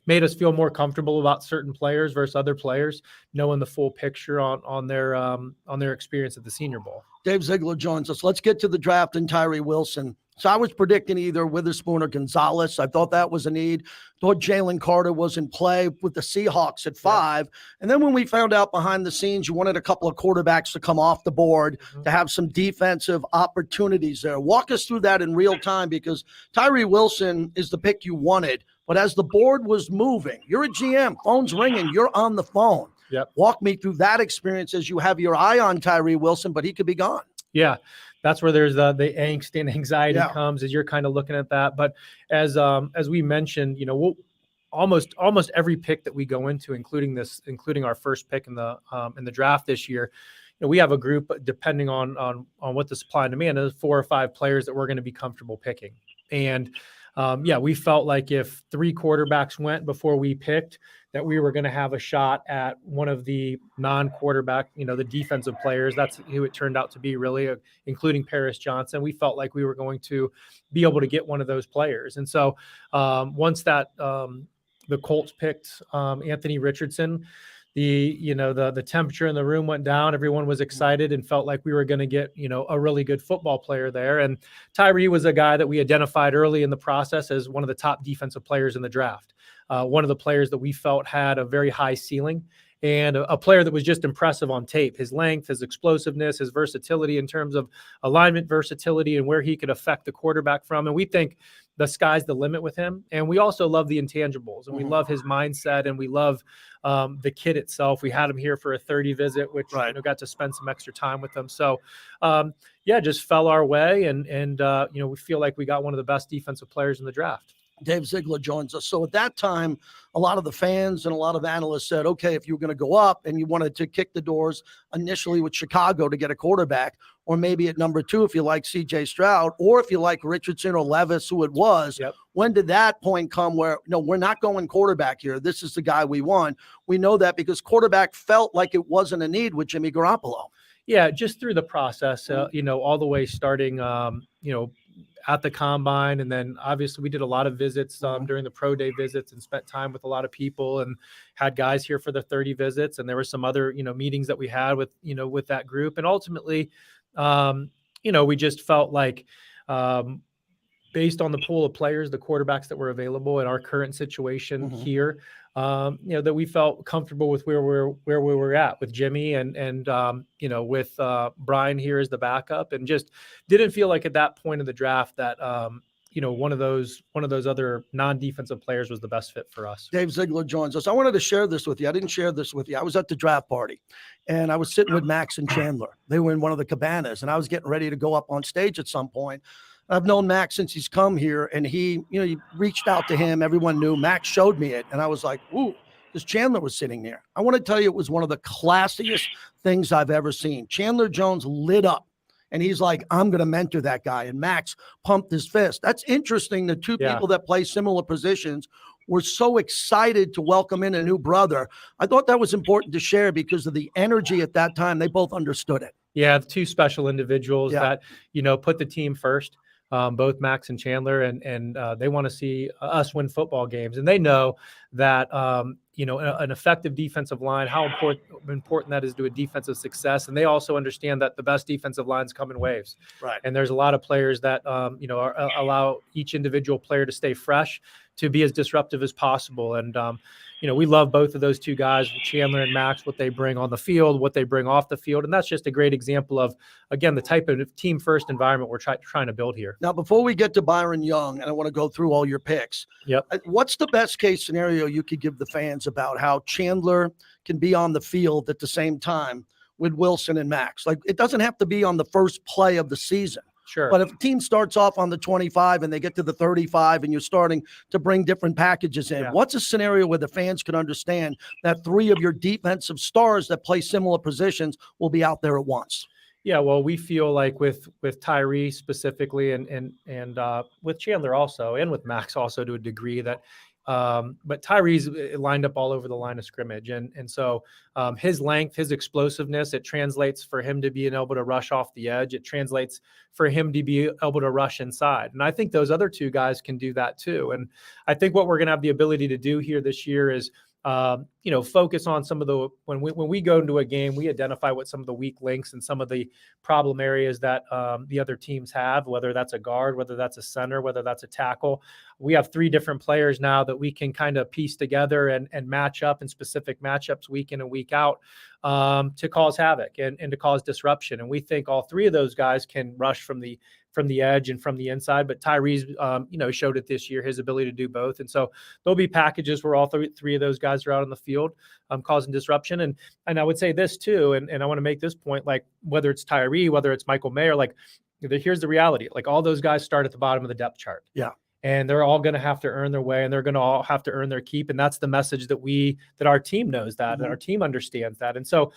made us feel more comfortable about certain players versus other players, knowing the full picture on their experience at the Senior Bowl. Dave Ziegler joins us. Let's get to the draft and Tyree Wilson. So I was predicting either Witherspoon or Gonzalez. I thought that was a need. Thought Jalen Carter was in play with the Seahawks at 5. And then when we found out behind the scenes, you wanted a couple of quarterbacks to come off the board to have some defensive opportunities there. Walk us through that in real time, because Tyree Wilson is the pick you wanted. But as the board was moving, you're a GM, phone's ringing, you're on the phone. Yep. Walk me through that experience as you have your eye on Tyree Wilson, but he could be gone. Yeah, that's where there's the angst and anxiety comes as you're kind of looking at that. But as we mentioned, we'll almost every pick that we go into, including our first pick in the draft this year, we have a group, depending on what the supply and demand is, 4 or 5 players that we're going to be comfortable picking. And we felt like if 3 quarterbacks went before we picked, that we were going to have a shot at one of the non-quarterback, the defensive players. That's who it turned out to be, really, including Paris Johnson. We felt like we were going to be able to get one of those players. And so once that the Colts picked Anthony Richardson, the temperature in the room went down. Everyone was excited and felt like we were going to get, a really good football player there. And Tyree was a guy that we identified early in the process as one of the top defensive players in the draft. One of the players that we felt had a very high ceiling, and a player that was just impressive on tape. His length, his explosiveness, his versatility in terms of alignment versatility and where he could affect the quarterback from. And we think the sky's the limit with him. And we also love the intangibles, and we love his mindset, and we love the kid itself. We had him here for a 30 visit, which got to spend some extra time with him. So just fell our way, and we feel like we got one of the best defensive players in the draft. Dave Ziegler joins us. So at that time, a lot of the fans and a lot of analysts said, okay, if you were going to go up and you wanted to kick the doors initially with Chicago to get a quarterback, or maybe at number 2, if you like CJ Stroud, or if you like Richardson or Levis, who it was, when did that point come where, no, we're not going quarterback here. This is the guy we want. We know that because quarterback felt like it wasn't a need with Jimmy Garoppolo. Yeah, just through the process, all the way starting, at the combine. And then obviously we did a lot of visits during the pro day visits and spent time with a lot of people and had guys here for the 30 visits. And there were some other, meetings that we had with, with that group. And ultimately, we just felt like, based on the pool of players, the quarterbacks that were available in our current situation here, that we felt comfortable with where we were at with Jimmy and with Brian here as the backup, and just didn't feel like at that point of the draft that one of those other non-defensive players was the best fit for us. Dave Ziegler joins us. I wanted to share this with you. I didn't share this with you. I was at the draft party, and I was sitting with Max and Chandler. They were in one of the cabanas, and I was getting ready to go up on stage at some point. I've known Max since he's come here, and he reached out to him. Everyone knew. Max showed me it, and I was like, ooh, because Chandler was sitting there. I want to tell you, it was one of the classiest things I've ever seen. Chandler Jones lit up And he's like, I'm going to mentor that guy. And Max pumped his fist. That's interesting. The two people that play similar positions were so excited to welcome in a new brother. I thought that was important to share because of the energy at that time. They both understood it. Yeah, two special individuals that, put the team first. Both Max and Chandler, and they want to see us win football games. And they know that, an effective defensive line, how important that is to a defensive success. And they also understand that the best defensive lines come in waves. Right. And there's a lot of players that, allow each individual player to stay fresh, to be as disruptive as possible. And, we love both of those two guys, Chandler and Max, what they bring on the field, what they bring off the field. And that's just a great example of, again, the type of team first environment we're trying to build here. Now, before we get to Byron Young, and I want to go through all your picks. Yep. What's the best case scenario you could give the fans about how Chandler can be on the field at the same time with Wilson and Max? Like, it doesn't have to be on the first play of the season. Sure. But if a team starts off on the 25 and they get to the 35 and you're starting to bring different packages in, what's a scenario where the fans can understand that three of your defensive stars that play similar positions will be out there at once? Yeah, well, we feel like with Tyree specifically and with Chandler also, and with Max also to a degree that, but Tyree's lined up all over the line of scrimmage. And so his length, his explosiveness, it translates for him to be able to rush off the edge. It translates for him to be able to rush inside. And I think those other two guys can do that too. And I think what we're going to have the ability to do here this year is, focus on some of the, when we go into a game, we identify what some of the weak links and some of the problem areas that the other teams have, whether that's a guard, whether that's a center, whether that's a tackle. We have three different players now that we can kind of piece together and match up in specific matchups week in and week out to cause havoc and to cause disruption. And we think all three of those guys can rush from the edge and from the inside, but Tyree's, showed it this year, his ability to do both. And so there'll be packages where all three of those guys are out on the field, causing disruption. And I would say this too, and I want to make this point, like whether it's Tyree, whether it's Michael Mayer, like here's the reality, like all those guys start at the bottom of the depth chart. Yeah. And they're all going to have to earn their way, and they're going to all have to earn their keep. And that's the message that our team knows that, and our team understands that. And so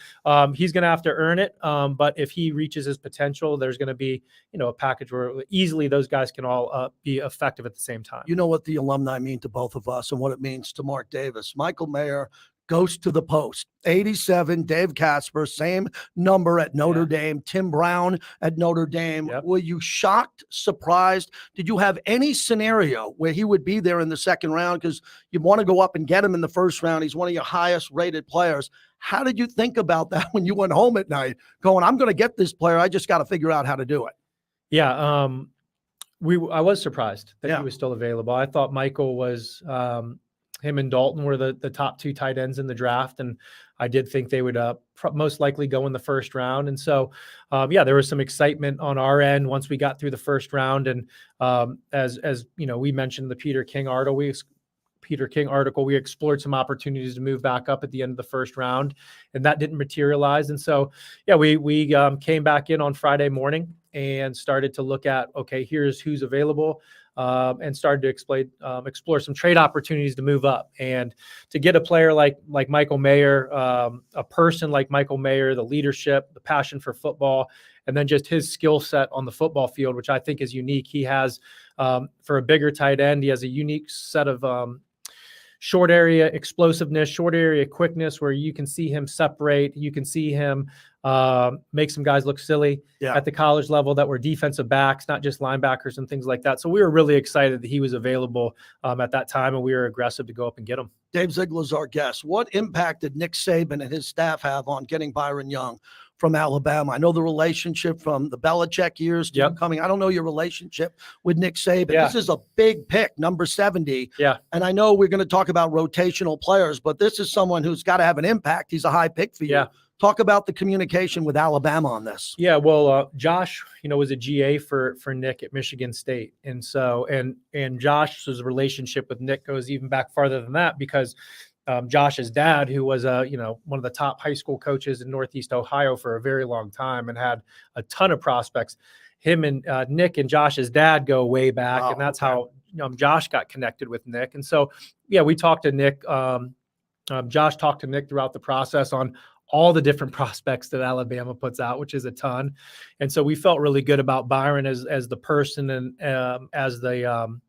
he's going to have to earn it. But if he reaches his potential, there's going to be, a package where easily those guys can all be effective at the same time. You know what the alumni mean to both of us and what it means to Mark Davis. Michael Mayer goes to the post. 87, Dave Casper, same number at Notre Dame. Tim Brown at Notre Dame. Yep. Were you shocked, surprised? Did you have any scenario where he would be there in the second round? Because you want to go up and get him in the first round. He's one of your highest rated players. How did you think about that when you went home at night going, I'm going to get this player. I just got to figure out how to do it. Yeah. I was surprised that he was still available. I thought Michael was, him and Dalton were the top two tight ends in the draft. And I did think they would most likely go in the first round. And so, there was some excitement on our end once we got through the first round. And as we mentioned the Peter King article, we explored some opportunities to move back up at the end of the first round, and that didn't materialize. And so, we came back in on Friday morning and started to look at, okay, here's who's available. And started to explore some trade opportunities to move up, and to get a player like Michael Mayer, a person like Michael Mayer, the leadership, the passion for football, and then just his skill set on the football field, which I think is unique. He has, for a bigger tight end, he has a unique set of short area explosiveness, short area quickness, where you can see him separate. You can see him make some guys look silly at the college level that were defensive backs, not just linebackers and things like that. So we were really excited that he was available at that time, and we were aggressive to go up and get him. Dave Ziegler's our guest. What impact did Nick Saban and his staff have on getting Byron Young from Alabama? I know the relationship from the Belichick years to coming. I don't know your relationship with Nick Saban. This is a big pick, number 70. Yeah. And I know we're going to talk about rotational players, but this is someone who's got to have an impact. He's a high pick for you. Yeah. Talk about the communication with Alabama on this. Yeah, well, Josh, was a GA for Nick at Michigan State. And so, and Josh's relationship with Nick goes even back farther than that, because Josh's dad, who was one of the top high school coaches in Northeast Ohio for a very long time and had a ton of prospects. Him and Nick and Josh's dad go way back, and that's how Josh got connected with Nick. And so, we talked to Nick. Josh talked to Nick throughout the process on all the different prospects that Alabama puts out, which is a ton. And so we felt really good about Byron as the person and as the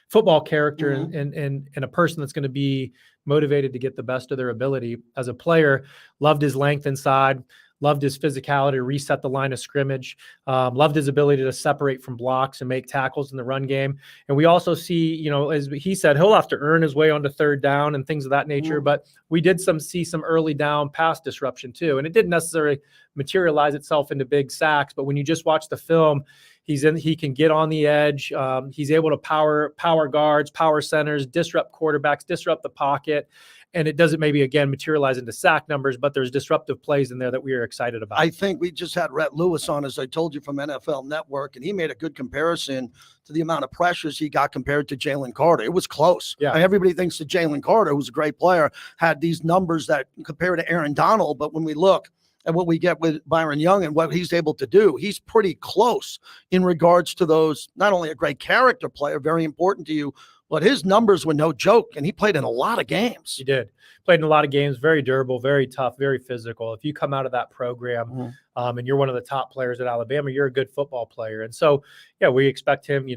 football character and a person that's going to be motivated to get the best of their ability. As a player, loved his length inside, loved his physicality, reset the line of scrimmage, loved his ability to separate from blocks and make tackles in the run game. And we also see, as he said, he'll have to earn his way onto third down and things of that nature. But we did see some early down pass disruption too. And it didn't necessarily materialize itself into big sacks, but when you just watch the film, he can get on the edge. He's able to power guards, power centers, disrupt quarterbacks, disrupt the pocket. And it doesn't maybe, again, materialize into sack numbers, but there's disruptive plays in there that we are excited about. I think we just had Rhett Lewis on, as I told you, from NFL Network, and he made a good comparison to the amount of pressures he got compared to Jalen Carter. It was close. Yeah. Everybody thinks that Jalen Carter, who's a great player, had these numbers that compare to Aaron Donald, but when we look at what we get with Byron Young and what he's able to do, he's pretty close in regards to those, not only a great character player, very important to you, but his numbers were no joke, and he played in a lot of games. He did. Played in a lot of games, very durable, very tough, very physical. If you come out of that program and you're one of the top players at Alabama, you're a good football player. And so, yeah, we expect him,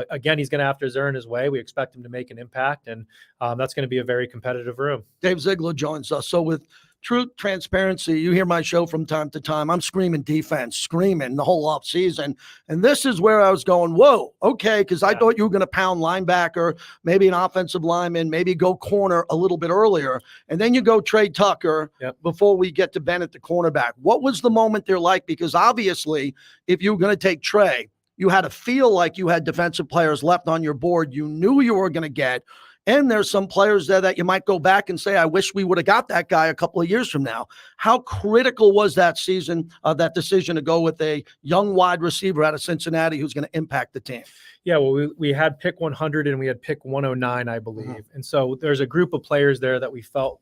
again, he's going to have to earn his way. We expect him to make an impact, and that's going to be a very competitive room. Dave Ziegler joins us. So with truth, transparency, you hear my show from time to time. I'm screaming defense, screaming the whole off season. And this is where I was going, whoa, okay, because I thought you were going to pound linebacker, maybe an offensive lineman, maybe go corner a little bit earlier. And then you go Trey Tucker before we get to Bennett, the cornerback. What was the moment there like? Because obviously, if you were going to take Trey, you had to feel like you had defensive players left on your board you knew you were going to get. And there's some players there that you might go back and say, I wish we would have got that guy a couple of years from now. How critical was that season, that decision to go with a young wide receiver out of Cincinnati who's going to impact the team? Yeah, well, we had pick 100 and we had pick 109, I believe. And so there's a group of players there that we felt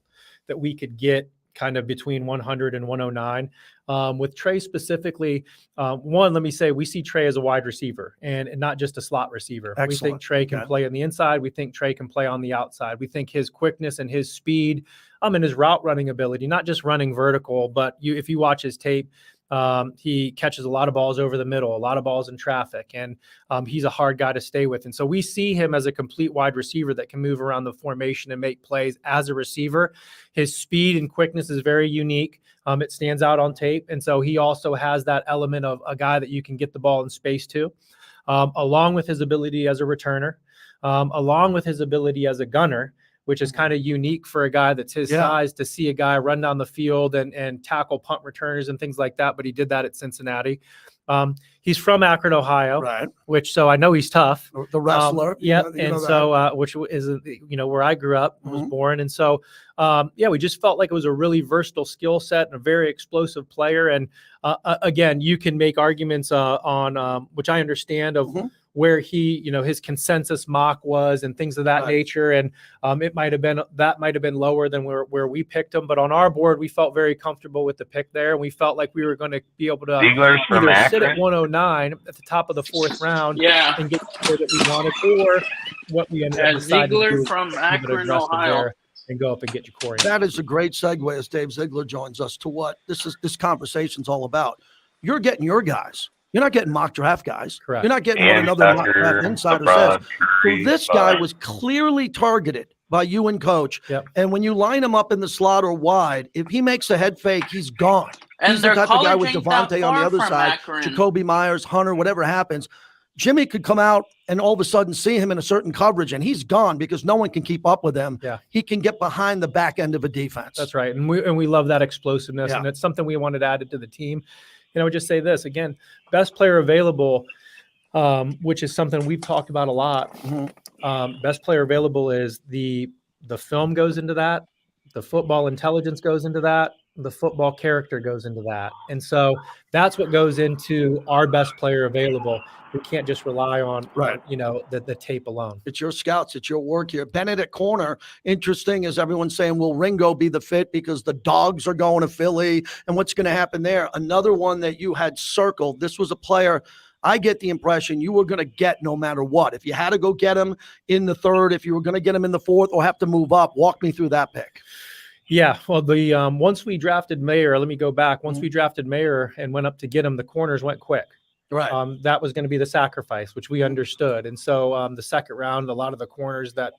that we could get kind of between 100 and 109. With Trey specifically, one, let me say, we see Trey as a wide receiver and not just a slot receiver. Excellent. We think Trey can play on the inside. We think Trey can play on the outside. We think his quickness and his speed and his route running ability, not just running vertical, but if you watch his tape, he catches a lot of balls over the middle, a lot of balls in traffic, and he's a hard guy to stay with. And so we see him as a complete wide receiver that can move around the formation and make plays as a receiver. His speed and quickness is very unique. It stands out on tape. And so he also has that element of a guy that you can get the ball in space to, along with his ability as a returner, along with his ability as a gunner, which is kind of unique for a guy that's his size to see a guy run down the field and tackle punt returners and things like that. But he did that at Cincinnati. He's from Akron, Ohio, right? So I know he's tough. The wrestler. Which is, where I grew up, was born. And so, we just felt like it was a really versatile skill set and a very explosive player. And again, you can make arguments on which I understand of where he, his consensus mock was and things of that nature. And it might have been lower than where we picked him. But on our board, we felt very comfortable with the pick there. And we felt like we were going to be able to either sit at 109 at the top of the fourth round and get the player that we wanted, or what we ended up deciding Ziegler to do from Akron, Ohio. And go up and get Ja'Cory. That is a great segue as Dave Ziegler joins us to what this conversation's all about. You're getting your guys. You're not getting mock draft guys. Correct. You're not getting what another mock draft insider says. So this guy was clearly targeted by you and coach. And when you line him up in the slot or wide, if he makes a head fake, he's gone. And he's the type of guy with Devontae on the other side, Akron. Jacoby Myers, Hunter, whatever happens. Jimmy could come out and all of a sudden see him in a certain coverage, and he's gone because no one can keep up with him. He can get behind the back end of a defense. That's right. And we love that explosiveness, and it's something we wanted added to the team. And I would just say this again, best player available, which is something we've talked about a lot. Best player available is the film goes into that, the football intelligence goes into that, the football character goes into that. And so that's what goes into our best player available. We can't just rely on, the tape alone. It's your scouts. It's your work here. Bennett at corner. Interesting is everyone's saying, will Ringo be the fit because the Dogs are going to Philly and what's going to happen there? Another one that you had circled. This was a player I get the impression you were going to get no matter what. If you had to go get him in the third, if you were going to get him in the fourth or have to move up, walk me through that pick. Yeah, well, the once we drafted Mayer, let me go back. Once we drafted Mayer and went up to get him, the corners went quick. Right. That was going to be the sacrifice, which we understood. And so the second round, a lot of the corners that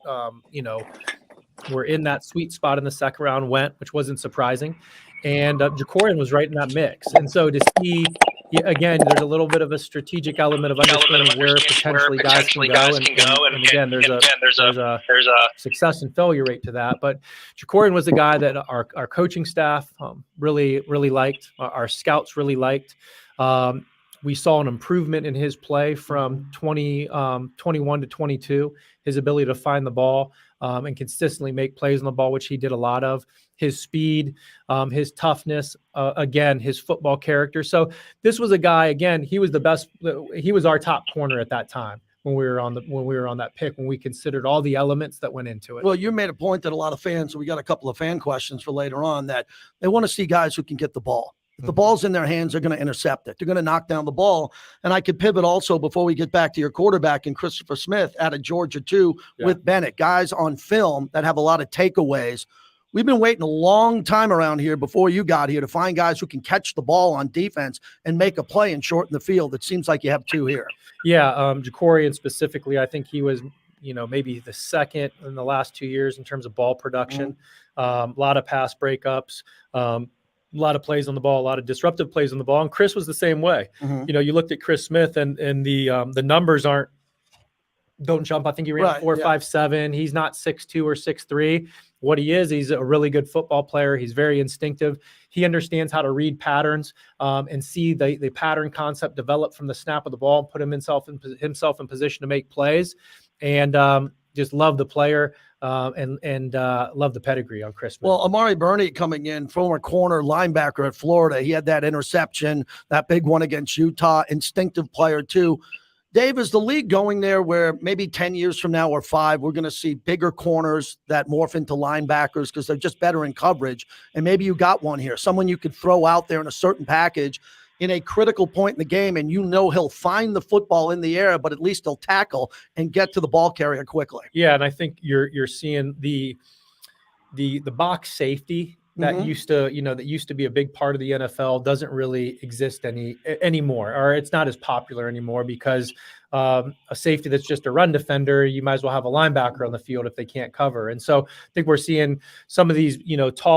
were in that sweet spot in the second round went, which wasn't surprising. And Jacorian was right in that mix. And so to see, again, there's a little bit of a strategic element of understanding where potentially guys can go. And again, there's a success and failure rate to that. But Jacorian was the guy that our coaching staff really liked. Our scouts really liked. We saw an improvement in his play from 21 to 22, his ability to find the ball and consistently make plays on the ball, which he did a lot of. His speed, his toughness, again, his football character. So this was a guy, again, he was the best. He was our top corner at that time when we were on that pick, when we considered all the elements that went into it. Well, you made a point that a lot of fans, we got a couple of fan questions for later on, that they want to see guys who can get the ball. If the ball's in their hands, they're going to intercept it. They're going to knock down the ball. And I could pivot also before we get back to your quarterback and Christopher Smith out of Georgia too, with Bennett, guys on film that have a lot of takeaways. We've been waiting a long time around here before you got here to find guys who can catch the ball on defense and make a play and shorten the field. It seems like you have two here. Yeah, Jacorian specifically, I think he was, maybe the second in the last 2 years in terms of ball production. A lot of pass breakups. A lot of plays on the ball, a lot of disruptive plays on the ball. And Chris was the same way. You looked at Chris Smith and the numbers don't jump. I think he ran 4.57. He's not 6'2" or 6'3". What he is, he's a really good football player. He's very instinctive. He understands how to read patterns and see the pattern concept develop from the snap of the ball and put himself in position to make plays. And just love the player and love the pedigree on Chris Smith. Well, Amari Burney coming in, former corner linebacker at Florida. He had that interception, that big one against Utah, instinctive player too. Dave, is the league going there where maybe 10 years from now or 5, we're going to see bigger corners that morph into linebackers because they're just better in coverage? And maybe you got one here, someone you could throw out there in a certain package in a critical point in the game, and he'll find the football in the air, but at least he'll tackle and get to the ball carrier quickly. Yeah, and I think you're seeing the box safety that used to be a big part of the NFL doesn't really exist anymore, or it's not as popular anymore because a safety that's just a run defender, you might as well have a linebacker on the field if they can't cover. And so I think we're seeing some of these,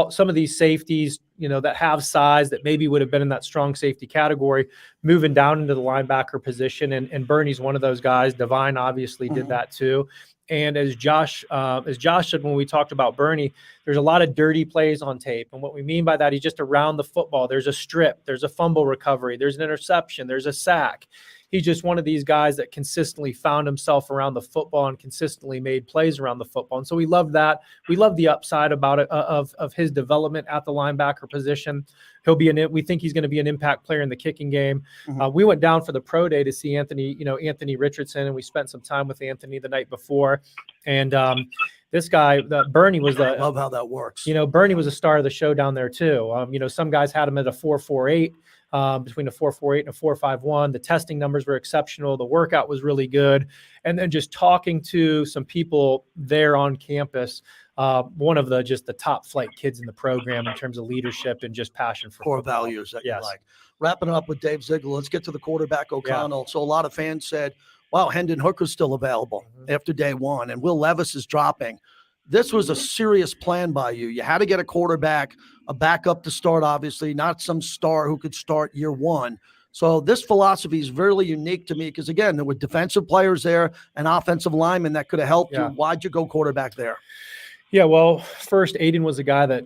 some of these safeties, that have size that maybe would have been in that strong safety category, moving down into the linebacker position. And Bernie's one of those guys. Divine obviously did that too. And as Josh said when we talked about Bernie, there's a lot of dirty plays on tape. And what we mean by that, he's just around the football. There's a strip, there's a fumble recovery, there's an interception, there's a sack. He's just one of these guys that consistently found himself around the football and consistently made plays around the football. And so we love that. We love the upside about it, of his development at the linebacker position. We think he's going to be an impact player in the kicking game. We went down for the pro day to see Anthony Richardson, and we spent some time with Anthony the night before. And this guy, Bernie, was I love how that works. Bernie was a star of the show down there too. Some guys had him at a 4.48. Between a 4.48 and a 4.51. The testing numbers were exceptional. The workout was really good. And then just talking to some people there on campus, one of the top flight kids in the program in terms of leadership and just passion for core football. values that you like. Wrapping up with Dave Ziegler, let's get to the quarterback O'Connell. So a lot of fans said, wow, Hendon Hooker's still available after day one, and Will Levis is dropping. This was a serious plan by you. You had to get a quarterback, a backup to start, obviously, not some star who could start year one. So this philosophy is really unique to me because, again, there were defensive players there and offensive linemen that could have helped you. Why'd you go quarterback there? Yeah, well, first, Aiden was a guy that,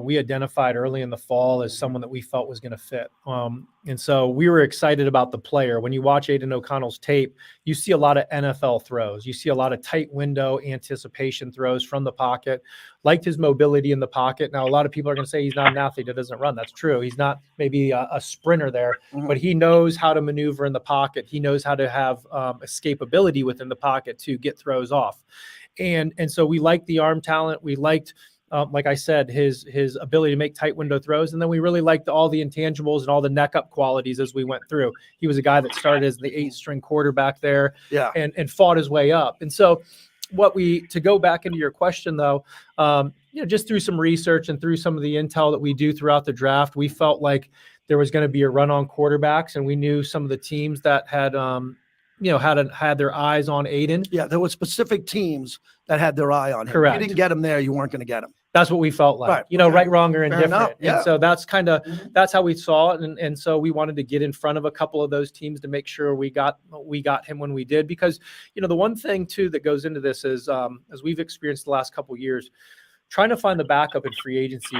we identified early in the fall as someone that we felt was going to fit. And so we were excited about the player. When you watch Aiden O'Connell's tape, you see a lot of NFL throws. You see a lot of tight window anticipation throws from the pocket. Liked his mobility in the pocket. Now, a lot of people are going to say he's not an athlete that doesn't run. That's true. He's not maybe a sprinter there, but he knows how to maneuver in the pocket. He knows how to have escapability within the pocket to get throws off. And so we liked the arm talent. We liked, like I said, his ability to make tight window throws. And then we really liked all the intangibles and all the neck up qualities as we went through. He was a guy that started as the 8th-string quarterback there and fought his way up. And so to go back into your question though, just through some research and through some of the intel that we do throughout the draft, we felt like there was going to be a run on quarterbacks, and we knew some of the teams that had, had their eyes on Aiden. Yeah, there were specific teams that had their eye on him. Correct. If you didn't get him there, you weren't going to get him. That's what we felt like, right, wrong, or indifferent. Yeah. And so that's that's how we saw it. And so we wanted to get in front of a couple of those teams to make sure we got him when we did, because, the one thing too that goes into this is, as we've experienced the last couple of years, trying to find the backup in free agency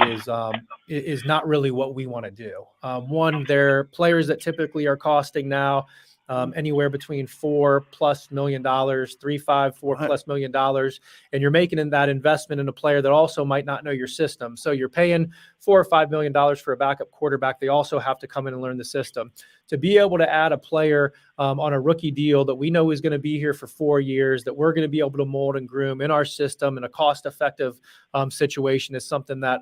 is not really what we want to do. One, they're players that typically are costing now anywhere between $4+ million, $4+ million, and you're making in that investment in a player that also might not know your system. So you're paying $4 or $5 million for a backup quarterback. They also have to come in and learn the system. To be able to add a player on a rookie deal that we know is going to be here for 4 years, that we're going to be able to mold and groom in our system in a cost-effective situation is something that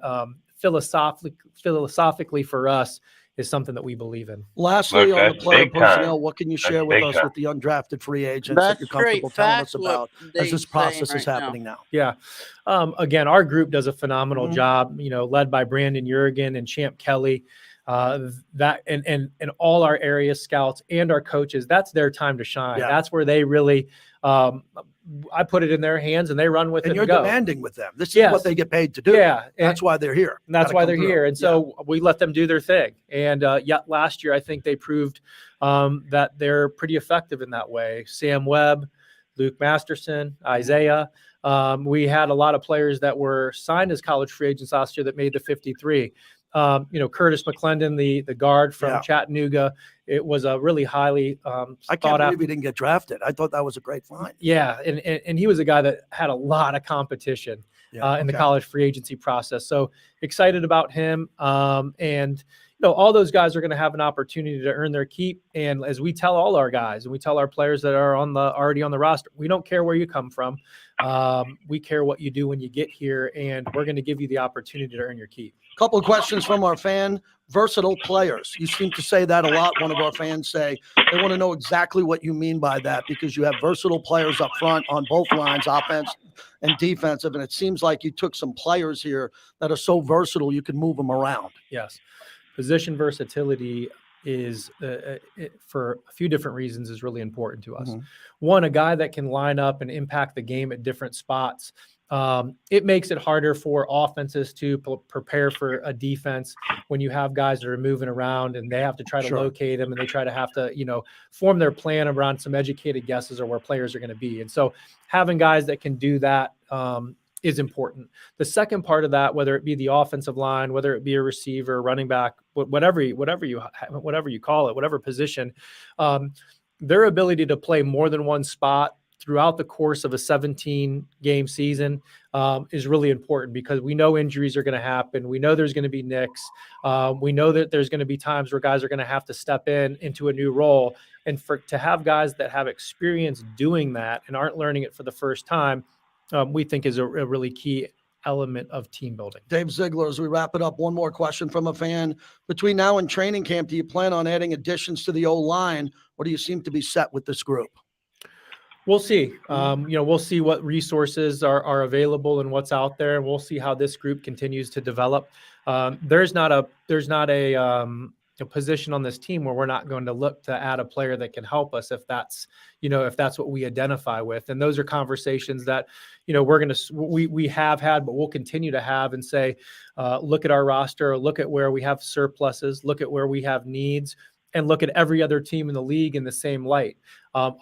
philosophically for us is something that we believe in. Lastly, on the player personnel, what can you share with us with the undrafted free agents that you're comfortable telling us about as this process is happening now? Yeah. Again, our group does a phenomenal job, led by Brandon Jurgen and Champ Kelly. That and all our area scouts and our coaches, that's their time to shine. Yeah. That's where they really I put it in their hands and they run with it. And you're go. demanding with them. This is what they get paid to do. Yeah. That's why they're here. And that's why they're here. And so we let them do their thing. And last year, I think they proved that they're pretty effective in that way. Sam Webb, Luke Masterson, Isaiah. We had a lot of players that were signed as college free agents last year that made the 53. Curtis McClendon, the guard from Chattanooga. It was a really highly I can't believe he didn't get drafted. I thought that was a great find. Yeah, and he was a guy that had a lot of competition in the college free agency process. So excited about him. And all those guys are going to have an opportunity to earn their keep. And as we tell all our guys and we tell our players that are already on the roster, we don't care where you come from. We care what you do when you get here, and we're going to give you the opportunity to earn your keep. Couple of questions from our fan. Versatile players. You seem to say that a lot. One of our fans say they want to know exactly what you mean by that, because you have versatile players up front on both lines, offense and defensive. And it seems like you took some players here that are so versatile you can move them around. Yes. Position versatility is for a few different reasons is really important to us. One, a guy that can line up and impact the game at different spots. It makes it harder for offenses to prepare for a defense when you have guys that are moving around and they have to try to locate them and they try to have to, form their plan around some educated guesses or where players are going to be. And so having guys that can do that is important. The second part of that, whether it be the offensive line, whether it be a receiver, running back, whatever you call it, whatever position, their ability to play more than one spot throughout the course of a 17-game season is really important, because we know injuries are going to happen. We know there's going to be nicks. We know that there's going to be times where guys are going to have to step into a new role. And to have guys that have experience doing that and aren't learning it for the first time, we think is a really key element of team building. Dave Ziegler, as we wrap it up, one more question from a fan. Between now and training camp, do you plan on adding additions to the O-line, or do you seem to be set with this group? We'll see. We'll see what resources are available and what's out there, and we'll see how this group continues to develop. There's not a position on this team where we're not going to look to add a player that can help us if that's what we identify with. And those are conversations that we have had, but we'll continue to have, and say, look at our roster, look at where we have surpluses, look at where we have needs, and look at every other team in the league in the same light,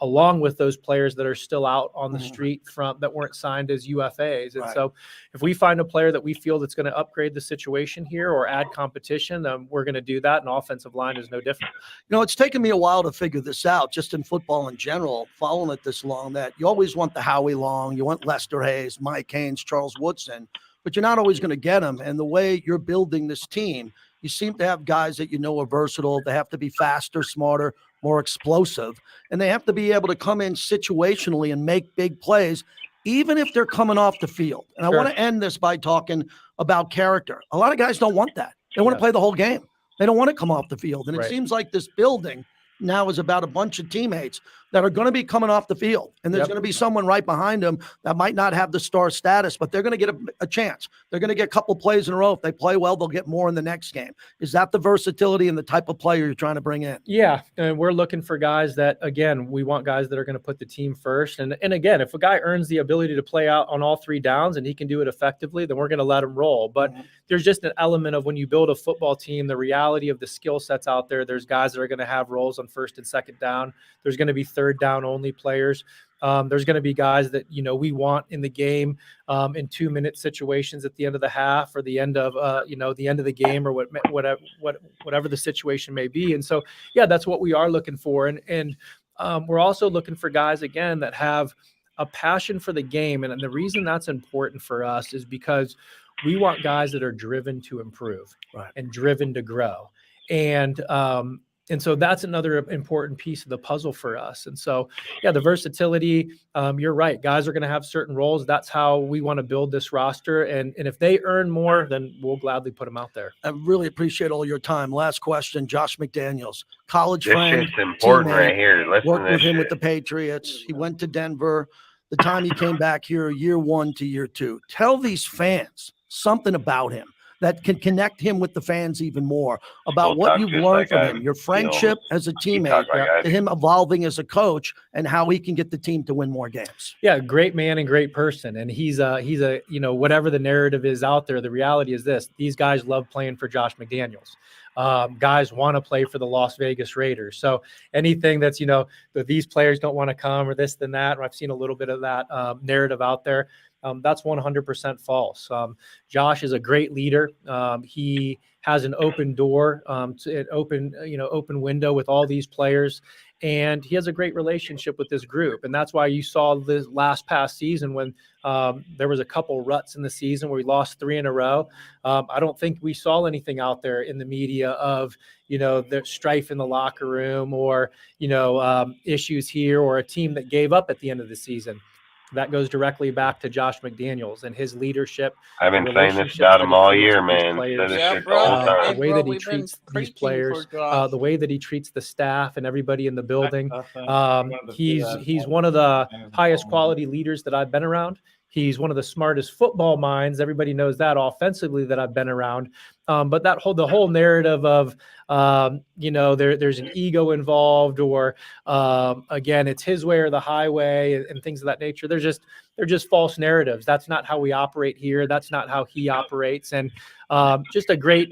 along with those players that are still out on the street that weren't signed as UFAs. And so if we find a player that we feel that's going to upgrade the situation here or add competition, then we're going to do that. And offensive line is no different. It's taken me a while to figure this out, just in football in general, following it this long, that you always want the Howie Long, you want Lester Hayes, Mike Haynes, Charles Woodson, but you're not always going to get them. And the way you're building this team, you seem to have guys that are versatile. They have to be faster, smarter, more explosive, and they have to be able to come in situationally and make big plays, even if they're coming off the field. And I want to end this by talking about character. A lot of guys don't want that. They want to play the whole game. They don't want to come off the field. And it seems like this building now is about a bunch of teammates that are going to be coming off the field. And there's Yep. going to be someone right behind them that might not have the star status, but they're going to get a chance. They're going to get a couple plays in a row. If they play well, they'll get more in the next game. Is that the versatility and the type of player you're trying to bring in? Yeah, and we're looking for guys that, again, we want guys that are going to put the team first. And again, if a guy earns the ability to play out on all 3 downs and he can do it effectively, then we're going to let him roll. But there's just an element of when you build a football team, the reality of the skill sets out there. There's guys that are going to have roles on 1st and 2nd down. There's going to be 3rd down only players. There's going to be guys that, we want in the game in 2-minute situations at the end of the half or the end of, the end of the game or whatever the situation may be. And so, yeah, that's what we are looking for. And we're also looking for guys, again, that have a passion for the game. And the reason that's important for us is because we want guys that are driven to improve and driven to grow. And so that's another important piece of the puzzle for us. And so, yeah, the versatility, you're right. Guys are going to have certain roles. That's how we want to build this roster. And if they earn more, then we'll gladly put them out there. I really appreciate all your time. Last question, Josh McDaniels, college This friend. shit's important teammate, right here. Listen worked to with this him with shit. the Patriots. He went to Denver. The time he came back here, year 1 to year 2. Tell these fans something about him that can connect him with the fans even more about We'll what talk you've just learned like from I him, your feel. friendship as a teammate, like I to him evolving as a coach, and how he can get the team to win more games. Yeah, great man and great person. And he's a, whatever the narrative is out there, the reality is this: these guys love playing for Josh McDaniels. Guys want to play for the Las Vegas Raiders. So anything that's, that these players don't want to come or this, then that, or I've seen a little bit of that narrative out there. That's 100% false. Josh is a great leader. He has an open door, to an open window with all these players, and he has a great relationship with this group. And that's why you saw this past season when there was a couple ruts in the season where we lost 3 in a row. I don't think we saw anything out there in the media of, the strife in the locker room or, issues here or a team that gave up at the end of the season. That goes directly back to Josh McDaniels and his leadership. I've been saying this about him all year, man. Said this shit the whole time. The way that he treats these players, the way that he treats the staff and everybody in the building. He's one of the highest quality leaders that I've been around. He's one of the smartest football minds. Everybody knows that offensively that I've been around. But the whole narrative of, there's an ego involved or, again, it's his way or the highway and things of that nature. They're just false narratives. That's not how we operate here. That's not how he operates. And just a great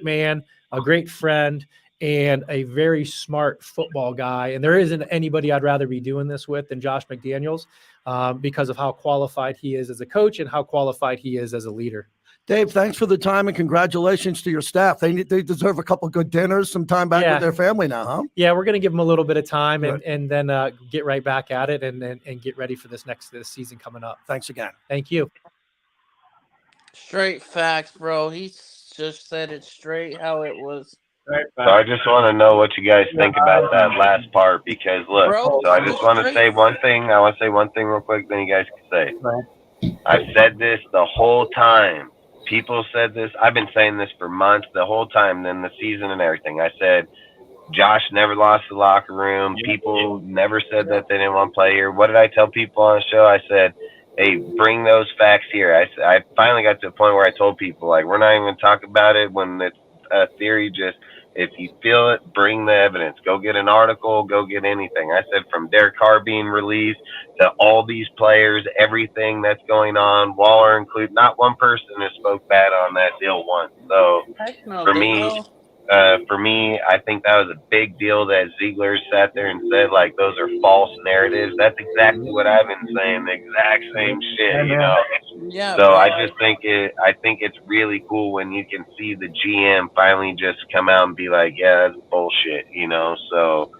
man, a great friend, and a very smart football guy. And there isn't anybody I'd rather be doing this with than Josh McDaniels because of how qualified he is as a coach and how qualified he is as a leader. Dave, thanks for the time and congratulations to your staff. They deserve a couple good dinners, some time back with their family now, huh? Yeah, we're going to give them a little bit of time and then get right back at it and get ready for this season coming up. Thanks again. Thank you. Straight facts, bro. He just said it straight how it was. So I just want to know what you guys think about that last part because look, so I just want to say one thing. I want to say one thing real quick, then you guys can say. I've said this the whole time. People said this. I've been saying this for months, the whole time, then the season and everything. I said Josh never lost the locker room. People never said that they didn't want to play here. What did I tell people on the show? I said, hey, bring those facts here. I finally got to a point where I told people, like, we're not even going to talk about it when it's a theory. Just if you feel it, bring the evidence. Go get an article. Go get anything. I said from Derek Carr being released to all these players, everything that's going on, Waller included. Not one person has spoke bad on that deal once. So for me, I think that was a big deal that Ziegler sat there and said, like, those are false narratives. That's exactly what I've been saying, the exact same shit, Yeah. So I just think it's really cool when you can see the GM finally just come out and be like, yeah, that's bullshit, So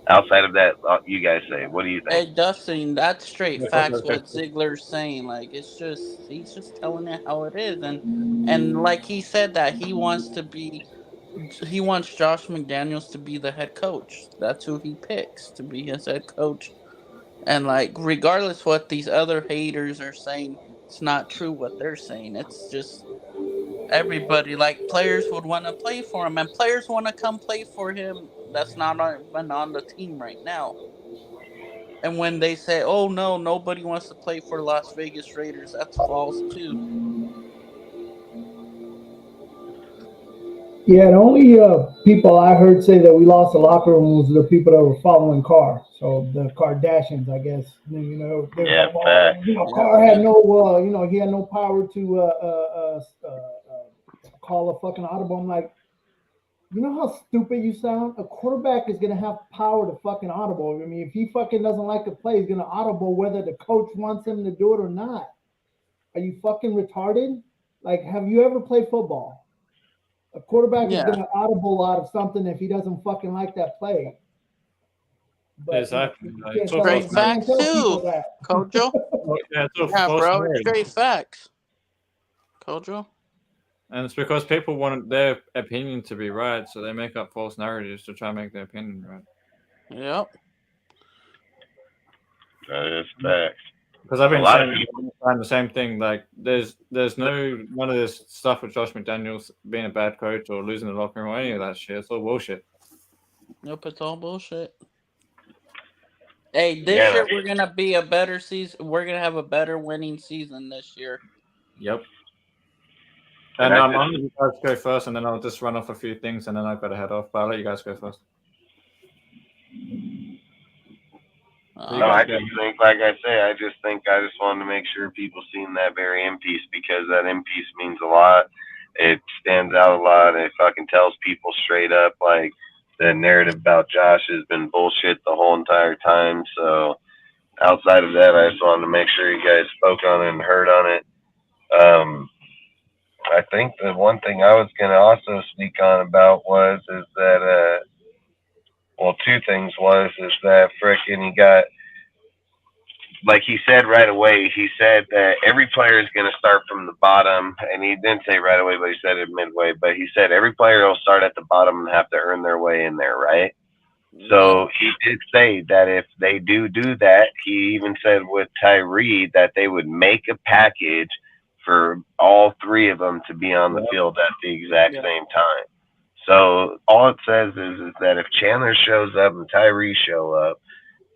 outside of that, you guys say, what do you think? Hey, Dustin, that's straight facts what Ziegler's saying. Like, he's just telling it how it is. And like he said that he wants Josh McDaniels to be the head coach. That's who he picks to be his head coach. And like, regardless what these other haters are saying, it's not true what they're saying. It's just everybody, like, players would want to play for him, and players want to come play for him. That's not even on the team right now. And when they say, "Oh no, nobody wants to play for Las Vegas Raiders," that's false too. Yeah, the only people I heard say that we lost the locker room was the people that were following Carr. So the Kardashians, I guess. You know, they were like, well, you know, Carr had no, you know, he had no power to call a fucking audible. I'm like, you know how stupid you sound? A quarterback is gonna have power to fucking audible. I mean, if he fucking doesn't like to play, he's gonna audible whether the coach wants him to do it or not. Are you fucking retarded? Like, have you ever played football? A quarterback is gonna audible out of something if he doesn't fucking like that play. But exactly. You can't tell people that. Kojo. Yeah, bro, it's straight facts. Kojo. And it's because people want their opinion to be right, so they make up false narratives to try and make their opinion right. Yep. That is facts. Because I've been saying the same thing. Like, there's none of this stuff with Josh McDaniels being a bad coach or losing the locker room or any of that shit. It's all bullshit. Nope, it's all bullshit. Hey, this year we're gonna be a better season. We're gonna have a better winning season this year. Yep. And I'm going to let you guys go first, and then I'll just run off a few things, and then I've got to head off. But I'll let you guys go first. No, I just think, like I say, I just wanted to make sure people seen that very end piece, because that end piece means a lot. It stands out a lot. It fucking tells people straight up, like, the narrative about Josh has been bullshit the whole entire time. So outside of that, I just wanted to make sure you guys spoke on it and heard on it. I think the one thing I was going to also speak on about is that, well, two things is that frickin' he got, like he said right away, he said that every player is going to start from the bottom, and he didn't say right away, but he said it midway, but he said every player will start at the bottom and have to earn their way in there, right? So he did say that if they do that, he even said with Tyree that they would make a package for all three of them to be on the field at the exact same time. So all it says is that if Chandler shows up and Tyree show up,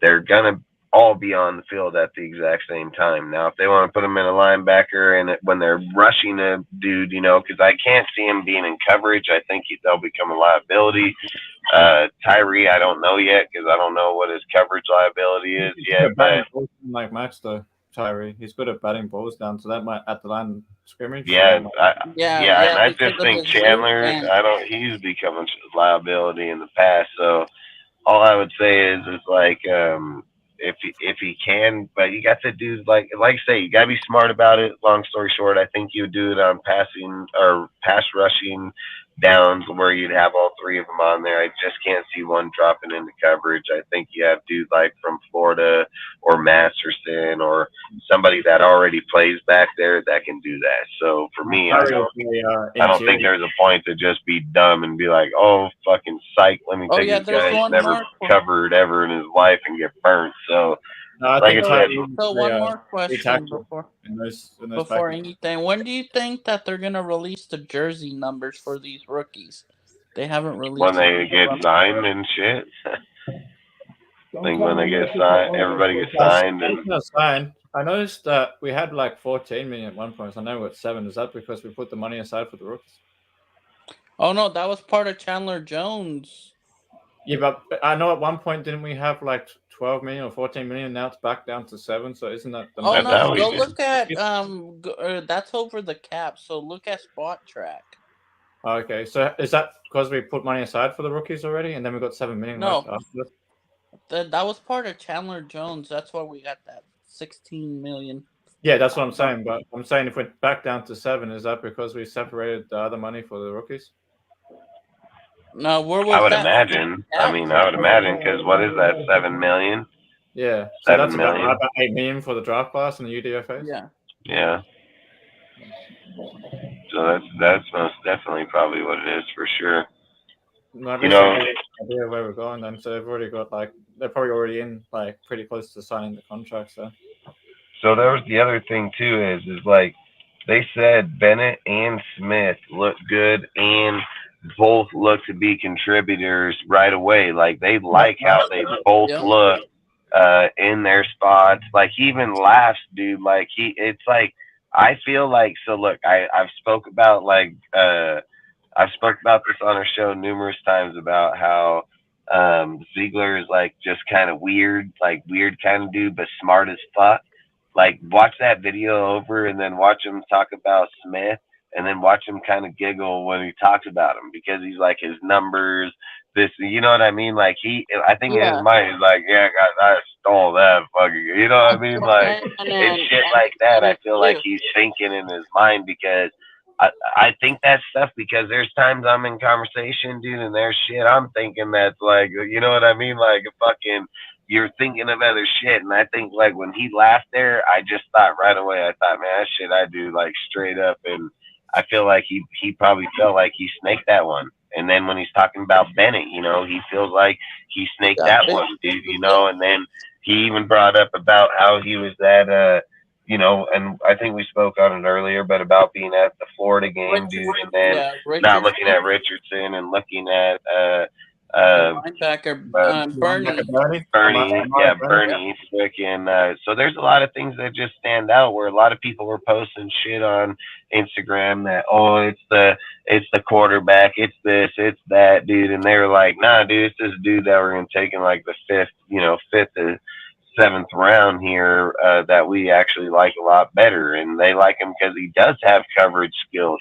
they're going to all be on the field at the exact same time. Now, if they want to put him in a linebacker and when they're rushing a dude, you know, because I can't see him being in coverage. I think they'll become a liability. Tyree, I don't know yet because I don't know what his coverage liability is yet. But like Max, though, Tyree, he's good at batting balls down, so that might at the line scrimmage. Yeah, and I just think Chandler, he's become a liability in the past. So all I would say is like, if he can, but you got to do like I say, you got to be smart about it. Long story short, I think you would do it on passing or pass rushing downs where you'd have all three of them on there. I just can't see one dropping into coverage. I think you have dudes like from Florida or Masterson or somebody that already plays back there that can do that. So for me, I don't think there's a point to just be dumb and be like, oh, fucking psych, let me take this guy who's never covered ever in his life and get burnt. So like I said, so one more question before anything. When do you think that they're gonna release the jersey numbers for these rookies? They haven't released when they get signed and shit. I think when they get signed, everybody gets signed. I noticed that we had like 14 million at one point. So now we're at 7. Is that because we put the money aside for the rookies? Oh no, that was part of Chandler Jones. Yeah, but I know at one point didn't we have like 12 million or 14 million? Now it's back down to 7. So isn't that the no? Go look at that's over the cap. So look at Spot Track. Okay, so is that because we put money aside for the rookies already, and then we got 7 million? No, that was part of Chandler Jones. That's why we got that 16 million. Yeah, that's what I'm saying. But I'm saying if we're back down to 7, is that because we separated the other money for the rookies? No, where was I would that? imagine. I would imagine because what is that? 7 million. Yeah, so 7 that's million. About 8 million for the draft class and the UDFA. Yeah. Yeah. So that's most definitely probably what it is for sure. You know, idea where we're going then. So they've already got they're probably already in pretty close to signing the contract. So there was the other thing too is like they said Bennett and Smith look good and both look to be contributors right away. Like they like how they both look in their spots. Like he even laughs, dude. Like it's like I feel like so. Look, I've spoke about I've spoke about this on our show numerous times about how Ziegler is like just kind of weird, like weird kind of dude, but smart as fuck. Like watch that video over and then watch him talk about Smith and then watch him kind of giggle when he talks about him because he's like his numbers, this, you know what I mean? Like I think in his mind he's like, yeah, I stole that fucking, you know what I mean? Like it's shit like that. I feel like he's thinking in his mind because I think that stuff because there's times I'm in conversation, dude, and there's shit I'm thinking that's like, you know what I mean? Like fucking, you're thinking of other shit. And I think like when he laughed there, I just thought right away, I thought, man, that shit I do like straight up. And I feel like he probably felt like he snaked that one. And then when he's talking about Bennett, you know, he feels like he snaked that one, dude, you know, and then he even brought up about how he was at, you know, and I think we spoke on it earlier, but about being at the Florida game, dude, and then not looking at Richardson and looking at linebacker Bernie, yeah, Bernie, freaking. So there's a lot of things that just stand out where a lot of people were posting shit on Instagram that it's the quarterback, it's this, it's that, dude, and they were like, nah, dude, it's this dude that we're gonna take in like the fifth to seventh round here that we actually like a lot better, and they like him because he does have coverage skills.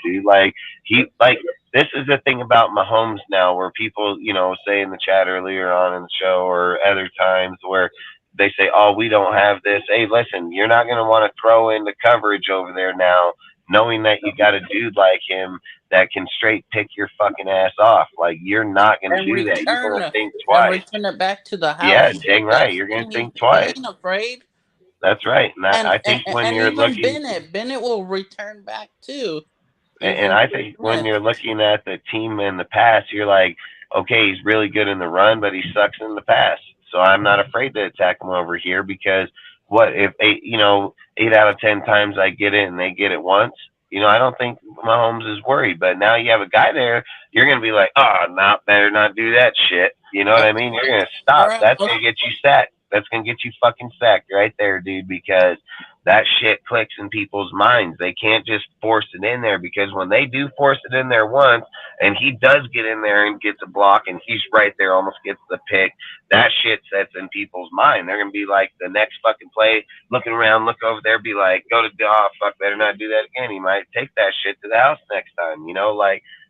This is the thing about Mahomes now, where people say in the chat earlier on in the show or other times where they say, oh, we don't have this. Hey, listen, you're not going to want to throw in the coverage over there now, knowing that you got a dude like him that can straight pick your fucking ass off. Like, you're not going to do that. You're going to think twice. And return it back to the house. Yeah, dang right. You're going to think twice. He ain't afraid. That's right. And I think when you're looking... Bennett will return back too. And I think when you're looking at the team in the pass, you're like, okay, he's really good in the run, but he sucks in the pass. So I'm not afraid to attack him over here because what if 8 out of 10 times I get it and they get it once? I don't think Mahomes is worried. But now you have a guy there, you're going to be like, better not do that shit. You know what I mean? You're going to stop. That's going to get you sacked. That's going to get you fucking sacked right there, dude, because that shit clicks in people's minds. They can't just force it in there because when they do force it in there once and he does get in there and gets a block and he's right there, almost gets the pick, that shit sets in people's mind. They're going to be like the next fucking play, looking around, look over there, be like, fuck, better not do that again. He might take that shit to the house next time,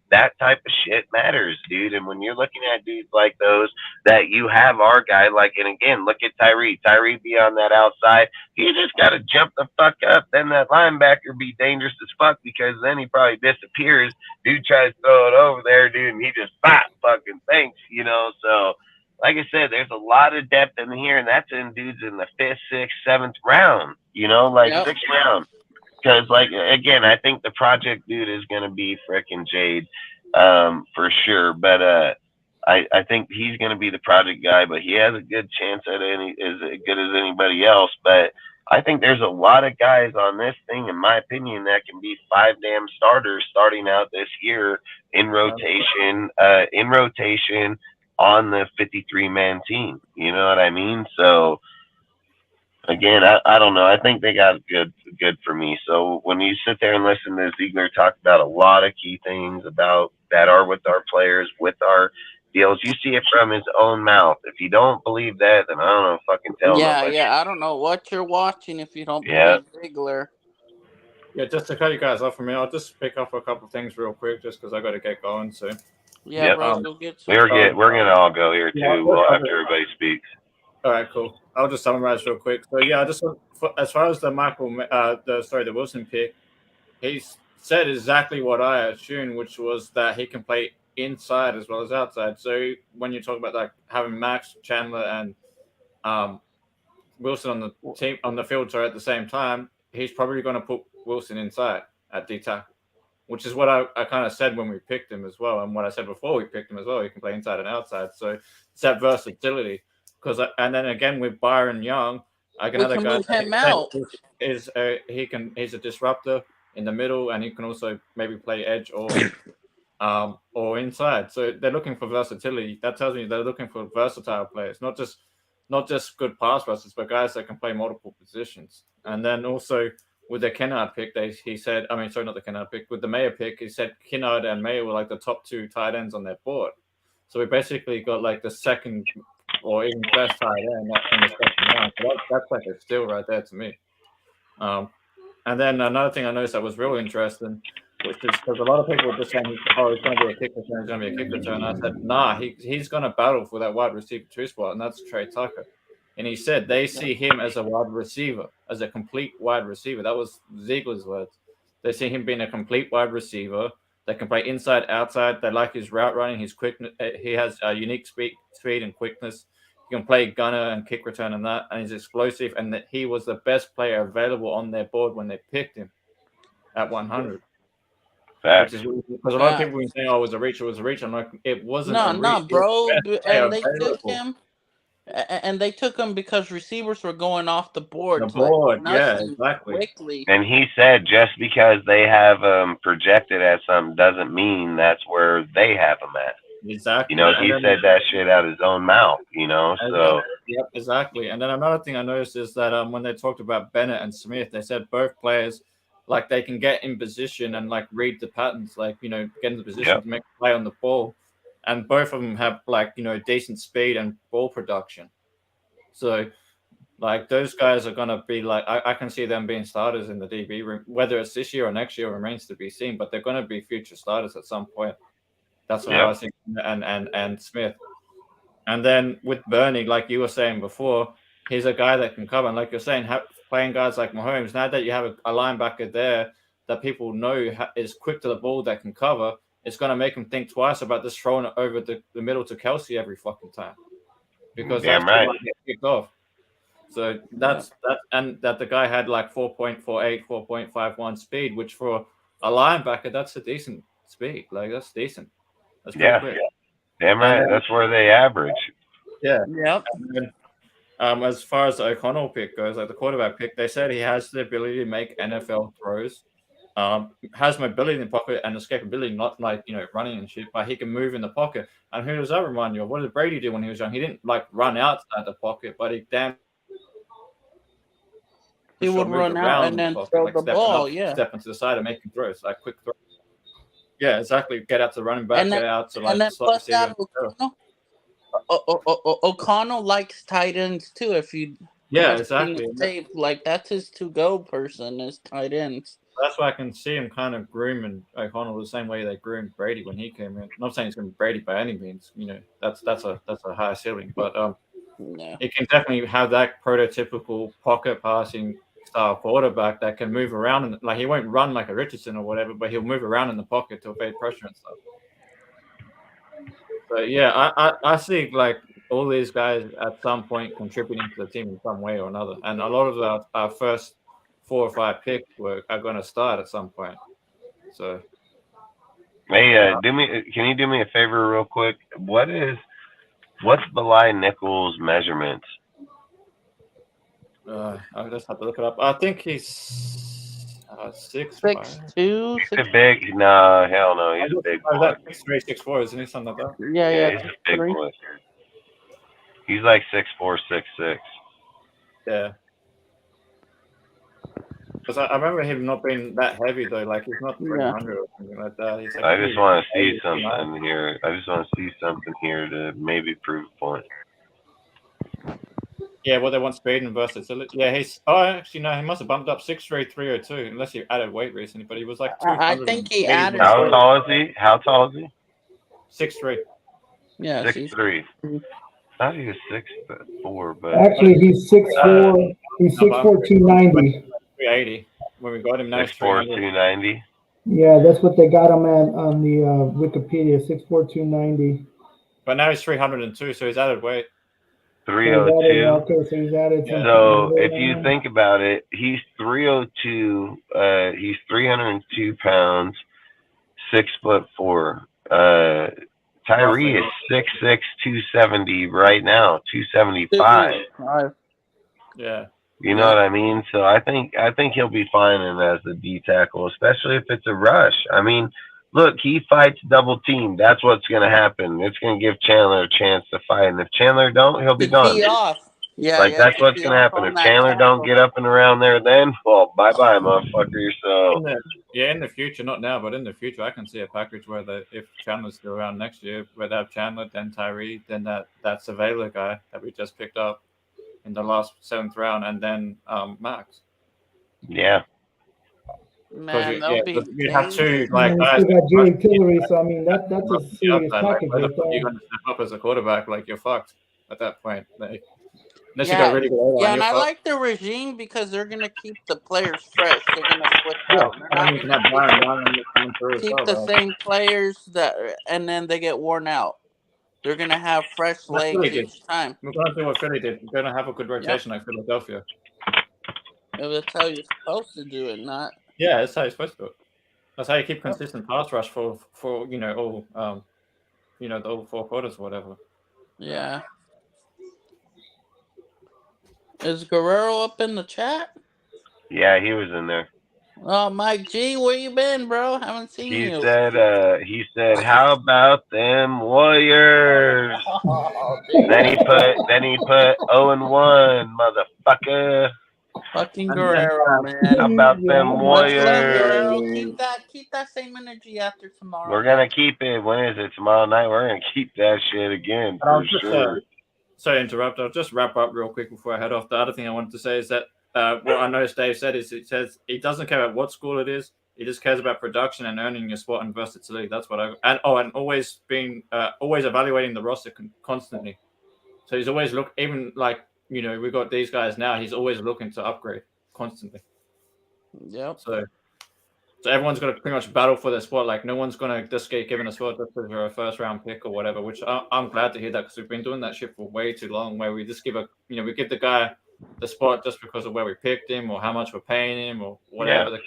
that type of shit matters, dude. And when you're looking at dudes like those, that you have our guy, like, and again, look at Tyree. Tyree be on that outside. He just got to jump the fuck up. Then that linebacker be dangerous as fuck because then he probably disappears. Dude tries to throw it over there, dude, and he just fucking thinks, So, like I said, there's a lot of depth in here, and that's in dudes in the 5th, 6th, 7th round, 6th round. Because, again, I think the project dude is going to be frickin' Jade for sure. But I think he's going to be the project guy. But he has a good chance at as good as anybody else. But I think there's a lot of guys on this thing, in my opinion, that can be 5 damn starters starting out this year in rotation on the 53-man team. You know what I mean? So... Again, I don't know. I think they got good for me. So when you sit there and listen to Ziegler talk about a lot of key things about that are with our players, with our deals, you see it from his own mouth. If you don't believe that, then I don't know. Fucking tell nobody. Yeah. I don't know what you're watching if you don't believe Ziegler. Yeah, just to cut you guys off for me, I'll just pick up a couple things real quick, just because I got to get going. So yeah, bro, go get some. We're gonna all go here too after everybody speaks. All right, cool. I'll just summarize real quick. So yeah, as far as the Wilson pick, he said exactly what I assumed, which was that he can play inside as well as outside. So when you talk about like having Max, Chandler, and Wilson on the team on the field at the same time, he's probably going to put Wilson inside at D tackle, which is what I kind of said when we picked him as well, and what I said before we picked him as well. He can play inside and outside, so it's that versatility. And then again with Byron Young, another guy he's a disruptor in the middle, and he can also maybe play edge or inside. So they're looking for versatility. That tells me they're looking for versatile players, not just not just good pass rushers, but guys that can play multiple positions. And then also with the Kennard pick, he said, I mean, sorry, not the Kennard pick, with the Mayer pick, he said Kennard and Mayer were like the top 2 tight ends on their board. So we basically got like the second or even best tight end in the second round. So that's like a steal right there to me. And then another thing I noticed that was really interesting, which is because a lot of people were just saying, oh, he's going to be a kick return, he's going to be a kick return. I said, nah, he's going to battle for that wide receiver 2 spot, and that's Trey Tucker. And he said they see him as a wide receiver, as a complete wide receiver. That was Ziegler's words. They see him being a complete wide receiver. They can play inside, outside. They like his route running, his quickness. He has a unique speed and quickness. He can play gunner and kick return and that, and he's explosive. And that he was the best player available on their board when they picked him at 100. Which is because a lot of people were saying, "Oh, it was a reach. It was a reach." I'm like, it wasn't. No, bro. And they took him. And they took him because receivers were going off the board. Yeah, exactly. Quickly. And he said just because they have projected at something doesn't mean that's where they have them at. Exactly. You know, he said that shit out of his own mouth, you know, so. Yep, exactly. And then another thing I noticed is that when they talked about Bennett and Smith, they said both players, like, they can get in position and, like, read the patterns, like, you know, get in the position to make a play on the ball. And both of them have, like, you know, decent speed and ball production. So, like, those guys are going to be, like, I can see them being starters in the DB room. Whether it's this year or next year remains to be seen, but they're going to be future starters at some point. That's what I think. And Smith. And then with Bernie, like you were saying before, he's a guy that can cover. And like you're saying, playing guys like Mahomes, now that you have a linebacker there that people know is quick to the ball that can cover, it's going to make him think twice about just throwing it over the middle to Kelsey every fucking time. Because that's right. Get kicked off. So that's that, and that the guy had like 4.48, 4.51 speed, which for a linebacker, that's a decent speed. Like, that's decent. That's pretty quick. Damn right. That's where they average. Yeah. Yep. And then, as far as the O'Connell pick goes, like the quarterback pick, they said he has the ability to make NFL throws. Has mobility in the pocket and escapability, not like, you know, running and shit, but he can move in the pocket. And who does that remind you of? What did Brady do when he was young? He didn't like run outside the pocket, but he would run out and then throw like the ball. Step into the side and making throws, like quick throws. Yeah, exactly. Get out to the running back, and then, get out to like and then plus that O'Connell likes tight ends too. If you exactly. Tape, like, that's his to-go person is tight ends. That's why I can see him kind of grooming O'Connell the same way they groomed Brady when he came in. I'm not saying it's going to be Brady by any means. You know, that's a high ceiling, but it can definitely have that prototypical pocket passing style quarterback that can move around, and like, he won't run like a Richardson or whatever, but he'll move around in the pocket to evade pressure and stuff. But yeah, I see like all these guys at some point contributing to the team in some way or another, and a lot of our first 4 or 5 picks are going to start at some point. So, hey, can you do me a favor real quick? What's Belai Nichols' measurements? I'll just have to look it up. I think he's 6'2". He's a big. No, hell no. He's a big boy. 6'3", 6'4", isn't he? Something like that. Yeah. He's a big boy. He's like 6'4", 6'6". Yeah. Because I remember him not being that heavy though. Like, he's not 300 or something like that. He's like, I just want to see something here. To maybe prove a point. Yeah, well, they want speed and versatility. Yeah, actually, no, he must have bumped up 6'3", 302, unless he added weight recently, but he was like 200. I think he added. How tall is he? 6'3". Yeah, 6'3". I thought he was 6'4", but actually he's 6'4". He's 6'4", 290. 380. When we got him now, 6'4", 290. Yeah, that's what they got him at on the Wikipedia, 6'4", 290. But now he's 302, so he's added weight. 302. Okay, so he's added. So if you think about it, he's 302. He's 302 pounds, 6'4". Tyree is 6'6", 270 right now, 275. Yeah. You know what I mean? So I think he'll be fine as a D tackle, especially if it's a rush. I mean, look, he fights double team. That's what's going to happen. It's going to give Chandler a chance to fight, and if Chandler don't, he'll be gone. Yeah, Like, yeah. that's If what's you going to don't happen. own If that Chandler don't capital. get up and around there then, well, bye-bye, motherfucker. So, in the future, not now, but in the future, I can see a package where if Chandler's still around next year, where they have Chandler, then Tyree, then that Savela guy that we just picked up in the last 7th round, and then Max. yeah. Man, there'll be you have two And like then we guys. still got Jerry Tillery, so I mean that's a serious package Where the right fuck are you there. going to step up as a quarterback? Like, you're fucked at that point. Like, unless you Yeah, got really good O-line, yeah, and you're I fucked. like the regime because they're gonna keep the players fresh. They're gonna switch Yeah, out. They're and then not you can gonna have Byron coming through as keep well, the bro. same players that, and then they get worn out. They're gonna have fresh That's what legs Philly did. each time. We're going to do what Philly did. We're going to have a good rotation like Philadelphia. That's how you're supposed to do it, not. Yeah, that's how you're supposed to do it. That's how you keep consistent pass rush for all the all 4 quarters or whatever. Yeah. Is Guerrero up in the chat? Yeah, he was in there. Oh, Mike G, where you been, bro? Haven't seen He you. said, how about them Warriors? Then he put 0-1, motherfucker. Fucking Guerrero, man. How about them Much love, Guerrero. Warriors? Keep that same energy after tomorrow. We're gonna keep it. When is it? Tomorrow night. We're gonna keep that shit again for sure. Sorry to interrupt. I'll just wrap up real quick before I head off. The other thing I wanted to say is that what I noticed Dave said is it says he doesn't care about what school it is. He just cares about production and earning your spot and versatility. That's what and always being always evaluating the roster constantly. So he's always even like we've got these guys now. He's always looking to upgrade constantly. Yep. So everyone's going to pretty much battle for their spot. Like, no one's going to just get given a spot just because they're a 1st round pick or whatever, which I'm glad to hear that because we've been doing that shit for way too long where we just give we give the guy the spot just because of where we picked him or how much we're paying him or whatever. Yeah.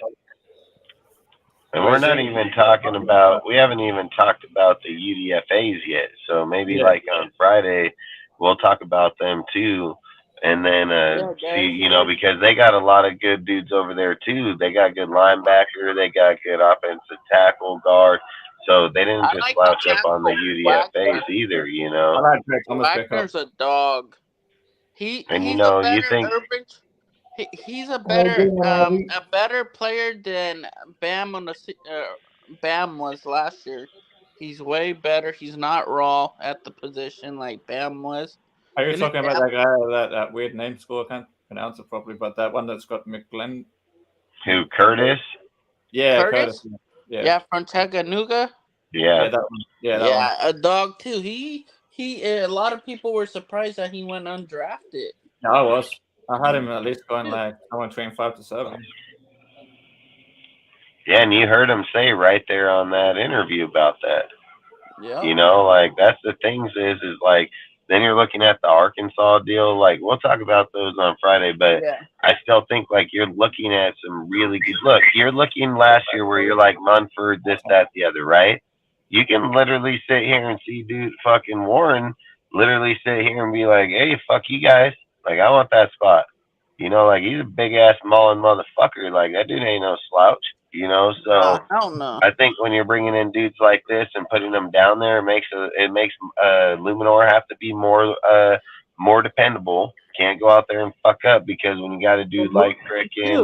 And we're not even talking about, we haven't even talked about the UDFAs yet. So maybe like on Friday, we'll talk about them too. And then see, because they got a lot of good dudes over there too. They got good linebacker, they got good offensive tackle, guard. So they didn't just slouch up on the UDFAs either, Wagner's a dog. He's a better player than Bam Bam was last year. He's way better. He's not raw at the position like Bam was. Are you talking about that guy, that weird name school? I can't pronounce it properly, but that one that's got McGlenn. Who, Curtis? Yeah, Curtis. Yeah, from Chattanooga. Yeah. That one. Yeah, a dog too. He a lot of people were surprised that he went undrafted. Yeah, I was. I had him at least going between 5 to 7. Yeah, and you heard him say right there on that interview about that. Yeah. Like that's the things is like then you're looking at the Arkansas deal. Like we'll talk about those on Friday, but I still think like you're looking at some really good. Look, you're looking last year where you're like Munford, this, that, the other, right? You can literally sit here and see dude fucking Warren literally sit here and be like, hey, fuck you guys. Like I want that spot. Like he's a big ass mauling motherfucker. Like that dude ain't no slouch. So hell no. I think when you're bringing in dudes like this and putting them down there, it makes Luminor have to be more dependable. Can't go out there and fuck up because when you got a dude like frickin'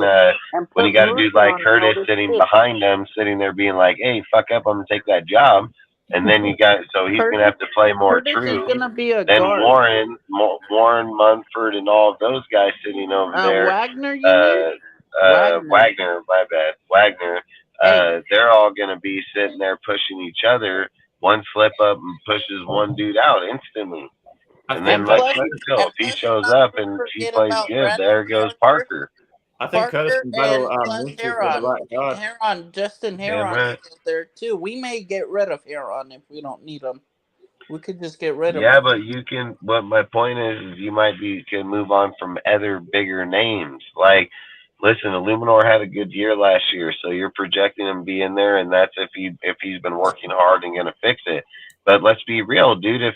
when you got a dude like Curtis sitting behind them, sitting there being like, "Hey, fuck up, I'm gonna take that job," and then he's gonna have to play more true. Then Warren, Munford, and all of those guys sitting over there. Wagner, you mean? Wagner, my bad. Wagner. They're all going to be sitting there pushing each other. One slip up and pushes one dude out instantly. And then if he shows up and he plays good, there goes Parker. I think Curtis can battle Justin Heron is there too. We may get rid of Heron if we don't need him. We could just get rid of him. Yeah, but you can. What my point is you can move on from other bigger names like. Listen, Illuminor had a good year last year, so you're projecting him to be in there, and that's if he's been working hard and gonna fix it. But let's be real, dude. If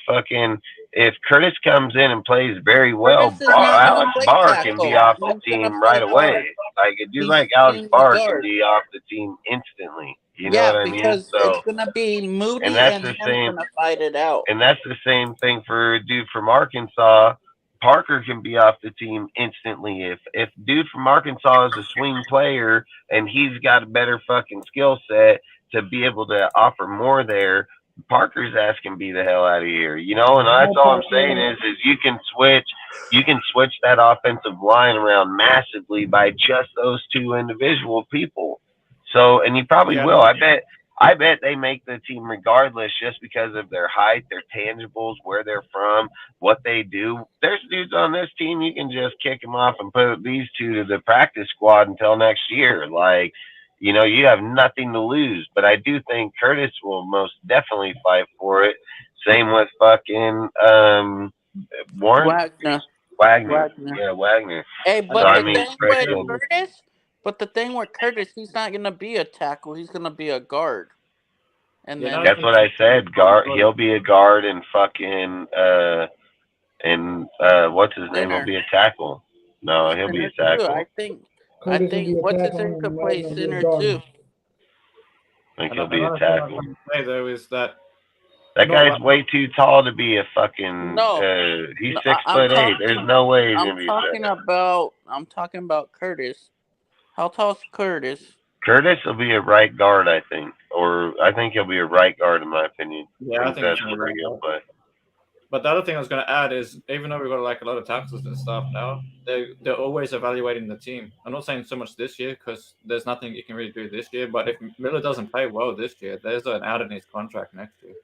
Curtis comes in and plays very well, Alex Barr can be off the team right away. Like a dude like Alex Barr can be off the team instantly. You know what I mean? Because it's gonna be Moody and him gonna fight it out. And that's the same thing for a dude from Arkansas. Parker can be off the team instantly. If dude from Arkansas is a swing player and he's got a better fucking skill set to be able to offer more there, Parker's ass can be the hell out of here. You know, and that's all I'm saying is you can switch that offensive line around massively by just those two individual people. So, and you probably will. I bet they make the team regardless just because of their height, their tangibles, where they're from, what they do. There's dudes on this team, you can just kick them off and put these two to the practice squad until next year. Like, you know, you have nothing to lose. But I do think Curtis will most definitely fight for it. Same with fucking Warren? Wagner. Yeah, Wagner. Hey, but so, the thing with Curtis, he's not gonna be a tackle. He's gonna be a guard. And then that's what I said. Guard. He'll be a guard, and fucking what's his name? Will be a tackle. No, he'll be a tackle. I think what's his name could play center too. I think he'll be a tackle. Say though is that guy's way too tall to be a fucking. He's 6'8". There's no way he's gonna be. I'm talking about Curtis. How tall is Curtis? Curtis will be a right guard, I think, or I think he'll be a right guard in my opinion. Yeah, I think that's where he'll play. But the other thing I was going to add is, even though we've got like a lot of tackles and stuff now, they're always evaluating the team. I'm not saying so much this year because there's nothing you can really do this year. But if Miller doesn't play well this year, there's an out in his contract next year.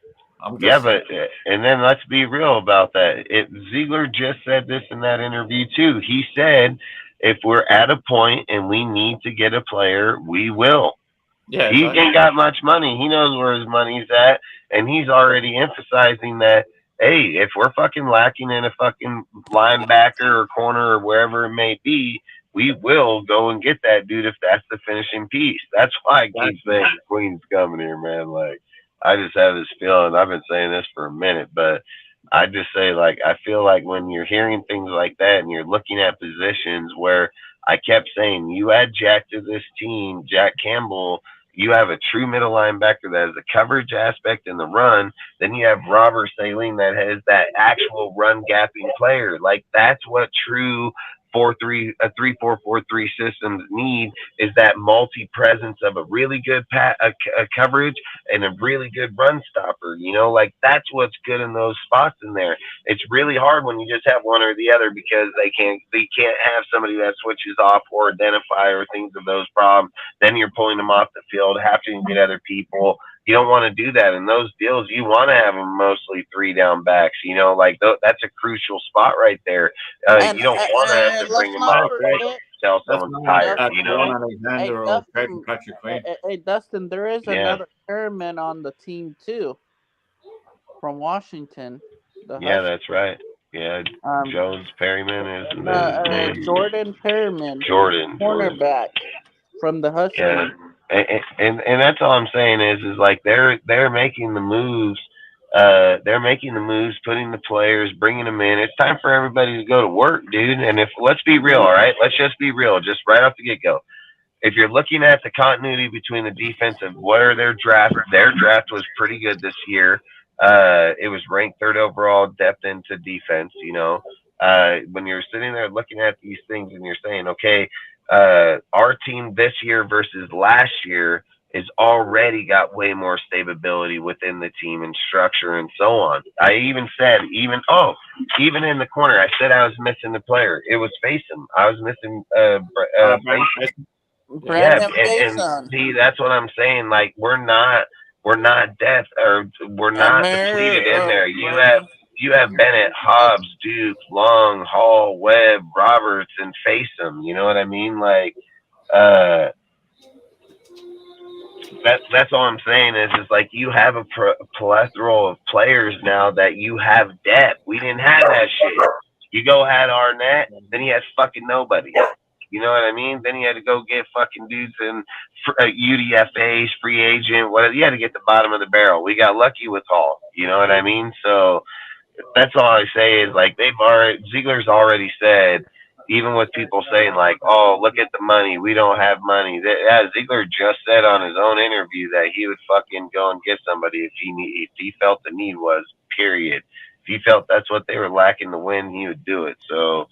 And then let's be real about that. Ziegler just said this in that interview too. He said, if we're at a point and we need to get a player, we will. Yeah, he ain't got much money. He knows where his money's at, and he's already emphasizing that. Hey, if we're fucking lacking in a fucking linebacker or corner or wherever it may be, we will go and get that dude if that's the finishing piece. That's why I keep saying Queen's coming here, man. Like, I just have this feeling. I've been saying this for a minute, but I just say, like, I feel like when you're hearing things like that and you're looking at positions where I kept saying, you add Jack to this team, Jack Campbell, you have a true middle linebacker that has a coverage aspect in the run. Then you have Robert Saline that has that actual run gapping player. Like, that's what true 3-4-4-3 systems need, is that multi-presence of a really good coverage and a really good run stopper. You know, like, that's what's good in those spots in there. It's really hard when you just have one or the other because they can't have somebody that switches off or identify or things of those problems. Then you're pulling them off the field, having to get other people. You don't want to do that in those deals. You want to have them mostly 3 down backs. You know, like that's a crucial spot right there. You don't want to have to bring them up and tell someone's tired. You know. Hey, Dustin, there is another airman on the team too, from Washington. That's right. Yeah, Jones Perryman is Jordan Perryman. Jordan, cornerback from the Huskies. Yeah. And that's all I'm saying is like they're making the moves. They're making the moves, putting the players, bringing them in. It's time for everybody to go to work, dude. And let's be real, all right? Let's just be real, just right off the get-go. If you're looking at the continuity between the defense of where their draft was pretty good this year. It was ranked 3rd overall depth into defense, you know. When you're sitting there looking at these things and you're saying, okay, our team this year versus last year is already got way more stability within the team and structure and so on. I even said, even in the corner, I said I was missing the player. It was Faison. I was missing and see, that's what I'm saying. Like, we're not depth, or we're not depleted in there. You have Bennett, Hobbs, Duke, Long, Hall, Webb, Roberts, and Faison. You know what I mean? Like, that's all I'm saying is like you have a plethora of players now that you have depth. We didn't have that shit. You had Arnett, then he had fucking nobody. You know what I mean? Then you had to go get fucking dudes in UDFAs, free agent, whatever. You had to get the bottom of the barrel. We got lucky with Hall. You know what I mean? So that's all I say is like Ziegler's already said, even with people saying like, oh, look at the money, we don't have money. Ziegler just said on his own interview that he would fucking go and get somebody if he felt the need was, period. he felt that's what they were lacking to win, he would do it. So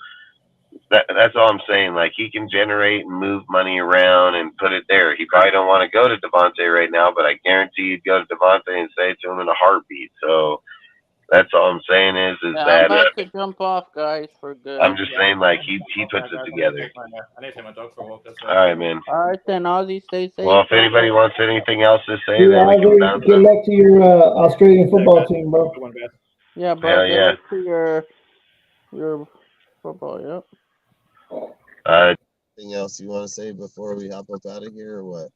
that's all I'm saying. Like, he can generate and move money around and put it there. He probably don't want to go to Devontae right now, but I guarantee he'd go to Devontae and say it to him in a heartbeat. So that's all I'm saying is Yeah, that I'm about to jump off, guys, for good. I'm just saying, like, he puts it together. I need to take my dog for a walk. All right, man. All right, then, Ozzy, stay safe. Well, if anybody wants anything else to say, Yeah, then we can bounce good on. luck to your Australian football team, bro. Yeah, bro. Hell Good yeah. luck to your football. Yep. Anything else you want to say before we hop up out of here, or what?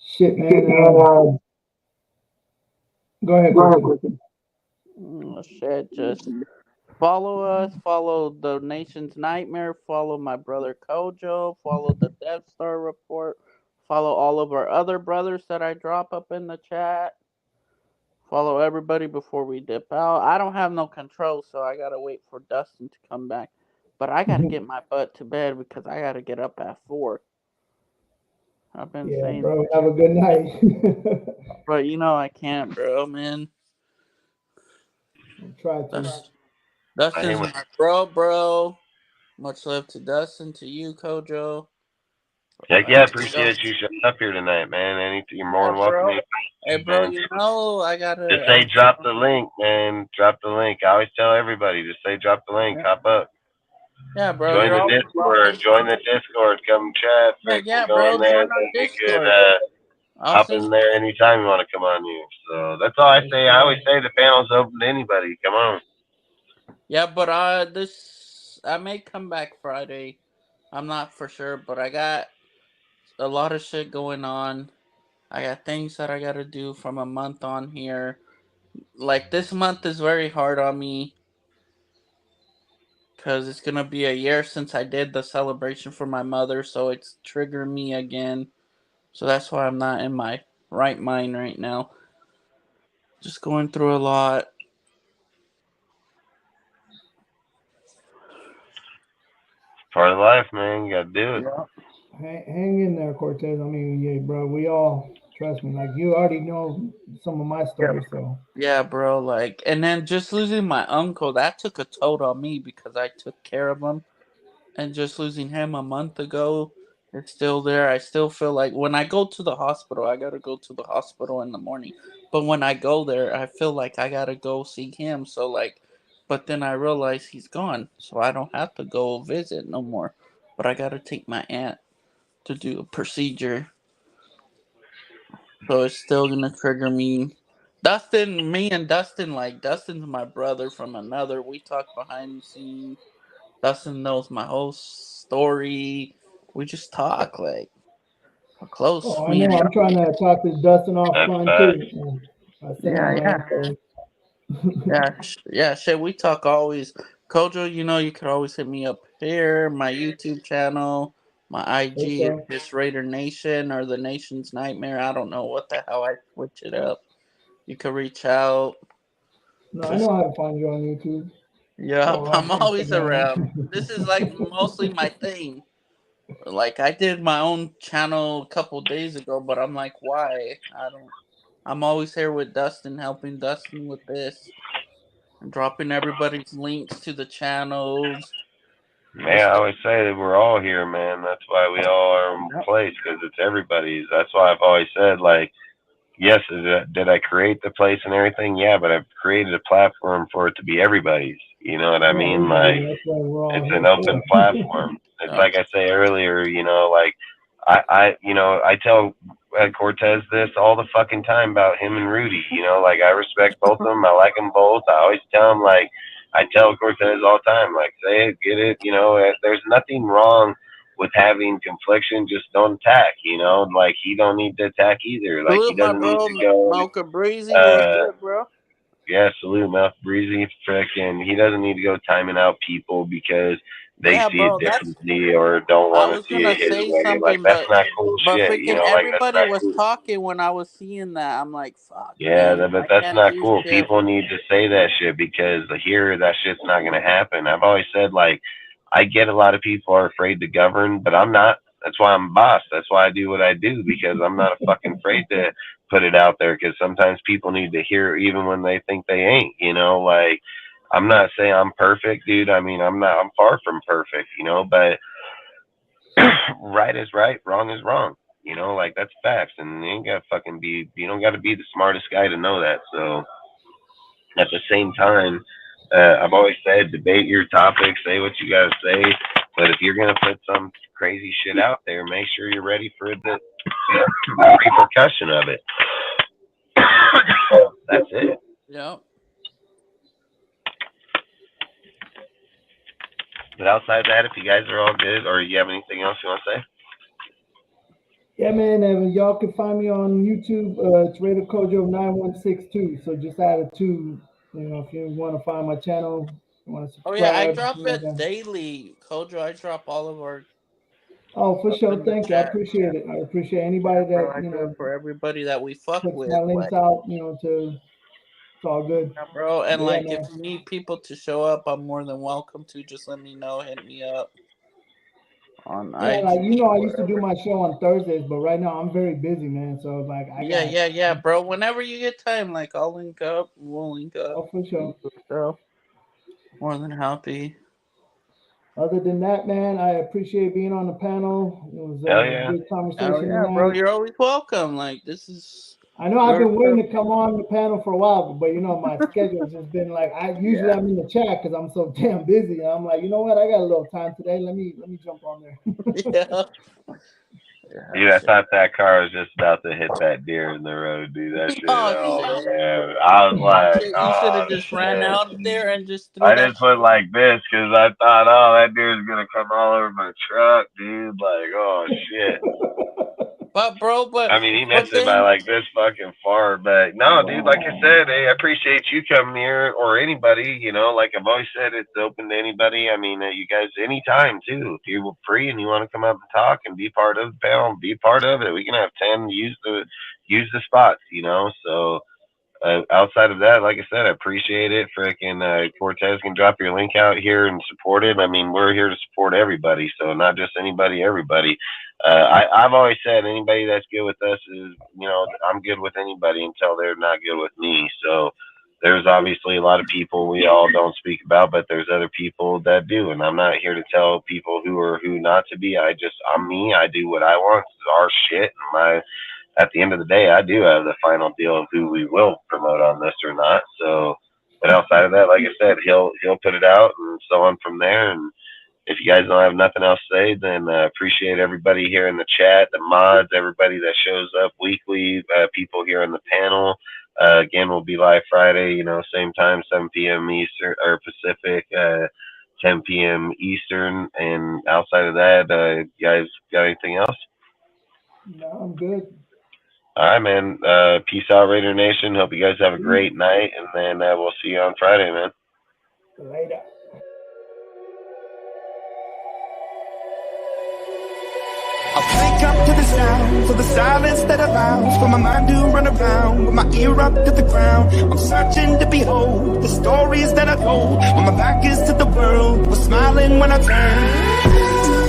Shit, man. Go ahead, Chris. Shit, just follow us, follow the Nation's Nightmare, follow my brother Kojo, follow the Death Star Report, follow all of our other brothers that I drop up in the chat. Follow everybody before we dip out. I don't have no control, so I gotta wait for Dustin to come back. But I gotta get my butt to bed because I gotta get up at 4. I've been saying, bro. Have a good night. But I can't, bro, man. Try to. Dustin's my bro. Much love to Dustin, to you, Kojo. Heck yeah, appreciate you showing up here tonight, man. You're more than welcome. Hey, bro, I gotta just say drop the link, man. Drop the link. I always tell everybody, just say drop the link. Hop up. Yeah, bro. Join the Discord. Join the Discord. Come chat. Yeah, go bro. in there. Join our Discord. Hop in there anytime you want to come on here. So that's all I say. I always say the panel's open to anybody. Come on. Yeah, but I may come back Friday. I'm not for sure, but I got a lot of shit going on. I got things that I gotta do from a month on here. Like, this month is very hard on me because it's gonna be a year since I did the celebration for my mother, so it's triggering me again. So that's why I'm not in my right mind right now. Just going through a lot. Part of life, man. You gotta do it. Hang in there, Cortez. I mean, yeah, bro. We all trust me. Like, you already know some of my stories, so. Yeah, bro. Like, and then just losing my uncle, that took a toll on me because I took care of him, and just losing him a month ago, it's still there. I still feel like when I go to the hospital, I gotta go to the hospital in the morning. But when I go there, I feel like I gotta go see him. So like, but then I realize he's gone, so I don't have to go visit no more. But I gotta take my aunt to do a procedure. So it's still gonna trigger me. Me and Dustin, like, Dustin's my brother from another. We talk behind the scenes. Dustin knows my whole story. We just talk, like, we're close. Oh, I know. I'm trying to talk to Dustin offline too. Yeah, shit. We talk always. Kojo, you can always hit me up here. My YouTube channel, my IG is just Raider Nation or the Nation's Nightmare. I don't know what the hell I switch it up. You can reach out. No, I know how to find you on YouTube. Yeah, I'm always around. This is like mostly my thing. Like, I did my own channel a couple days ago, but I'm like, why? I'm always here with Dustin, helping Dustin with this. I'm dropping everybody's links to the channels. Man, I always say that we're all here, man. That's why we all are in place, because it's everybody's. That's why I've always said, like, yes, did I create the place and everything? Yeah, but I've created a platform for it to be everybody's. You know what I mean? Like, it's an open platform. It's like I say earlier, like, I tell Cortez this all the fucking time about him and Rudy. Like, I respect both of them. I like them both. I always tell him, like, I tell Cortez all the time, like, say it, get it. There's nothing wrong with having confliction. Just don't attack. Like, he don't need to attack either. Like, he doesn't need to go. Mocha Breezy, what's good, bro? Yeah, salute Mouth Breezy. Frickin', he doesn't need to go timing out people because they see it differently or don't want to see it his way. Like, that's not cool shit. Everybody was talking when I was seeing that. I'm like, fuck. Yeah, man, but that's not cool. People need to say that shit because here that shit's not going to happen. I've always said, like, I get a lot of people are afraid to govern, but I'm not. That's why I'm boss. That's why I do what I do, because I'm not fucking afraid to put it out there, because sometimes people need to hear even when they think they ain't, you know. Like, I'm not saying I'm perfect, dude. I mean, I'm far from perfect, you know, but right is right, wrong is wrong, you know, like, that's facts. And you don't got to be the smartest guy to know that. So at the same time, I've always said, debate your topic, say what you got to say. But if you're going to put some crazy shit out there, make sure you're ready for the repercussion of it. That's it. Yeah. But outside of that, if you guys are all good, or you have anything else you want to say? Yeah, man, and y'all can find me on YouTube. It's Raider Kojo 9162. So just add a 2, you know, if you want to find my channel, you want to subscribe. Oh yeah, I drop it daily, Kojo. I drop all of our. Oh, for sure. Thank you. I appreciate it. I appreciate anybody that, you know, for everybody that we fuck puts with. my links out, you know, it's all good. Yeah, bro. And Yeah, like, man. if you need people to show up, I'm more than welcome to. Just let me know. Hit me up. On Yeah, IG, like, you know, I used to do my show on Thursdays, but right now I'm very busy, man. So like, yeah, bro. Whenever you get time, like, I'll link up. We'll link up. Oh, for sure. So, more than happy. Other than that, man, I appreciate being on the panel. It was a good conversation. Hell yeah, tonight. bro. You're always welcome. Like, this is. I know I've been waiting to come on the panel for a while, but you know, my schedule's just been like, I'm in the chat because I'm so damn busy. And I'm like, you know what? I got a little time today. Let me jump on there. Yeah. Dude, I thought that car was just about to hit that deer in the road, dude. That shit. Oh, man. I was like, you should have just ran out there and just threw I that. just went like this because I thought, oh, that deer's going to come all over my truck, dude. Like, oh, shit. But, bro, I mean, he missed it by like this fucking far. But no, dude, like I said, hey, I appreciate you coming here, or anybody, you know, like I've always said, it's open to anybody. I mean, you guys, anytime too. If you're free and you want to come up and talk and be part of the panel, be part of it. We can have 10 use the spots, you know. So outside of that, like I said, I appreciate it. Frickin' Cortez can drop your link out here and support it. I mean, we're here to support everybody, so not just anybody, everybody. I've always said anybody that's good with us is, you know, I'm good with anybody until they're not good with me. So there's obviously a lot of people we all don't speak about, but there's other people that do. And I'm not here to tell people who or who not to be. I'm me. I do what I want. It's our shit. And at the end of the day, I do have the final deal of who we will promote on this or not. So, but outside of that, like I said, he'll put it out and so on from there. And if you guys don't have nothing else to say, then appreciate everybody here in the chat, the mods, everybody that shows up weekly, people here on the panel. Again, we'll be live Friday, you know, same time, 7 p.m. Eastern or Pacific, 10 p.m. Eastern. And outside of that, you guys got anything else? No, I'm good. All right, man. Peace out, Raider Nation. Hope you guys have a great night, and then we'll see you on Friday, man. Later. I'll wake up to the sounds of the silence that allows for my mind to run around with my ear up to the ground. I'm searching to behold the stories that I told when my back is to the world. Was smiling when I turned.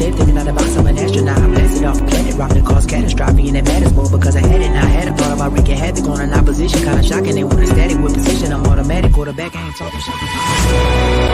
Thinking out the box, I'm an astronaut. I blasted off a planet, rock that caused catastrophe, and it matters more because I had it. Now I had a thought about wreaking havoc on an opposition, kinda shocking. They want a static with position. I'm automatic, quarterback, I ain't talking shit.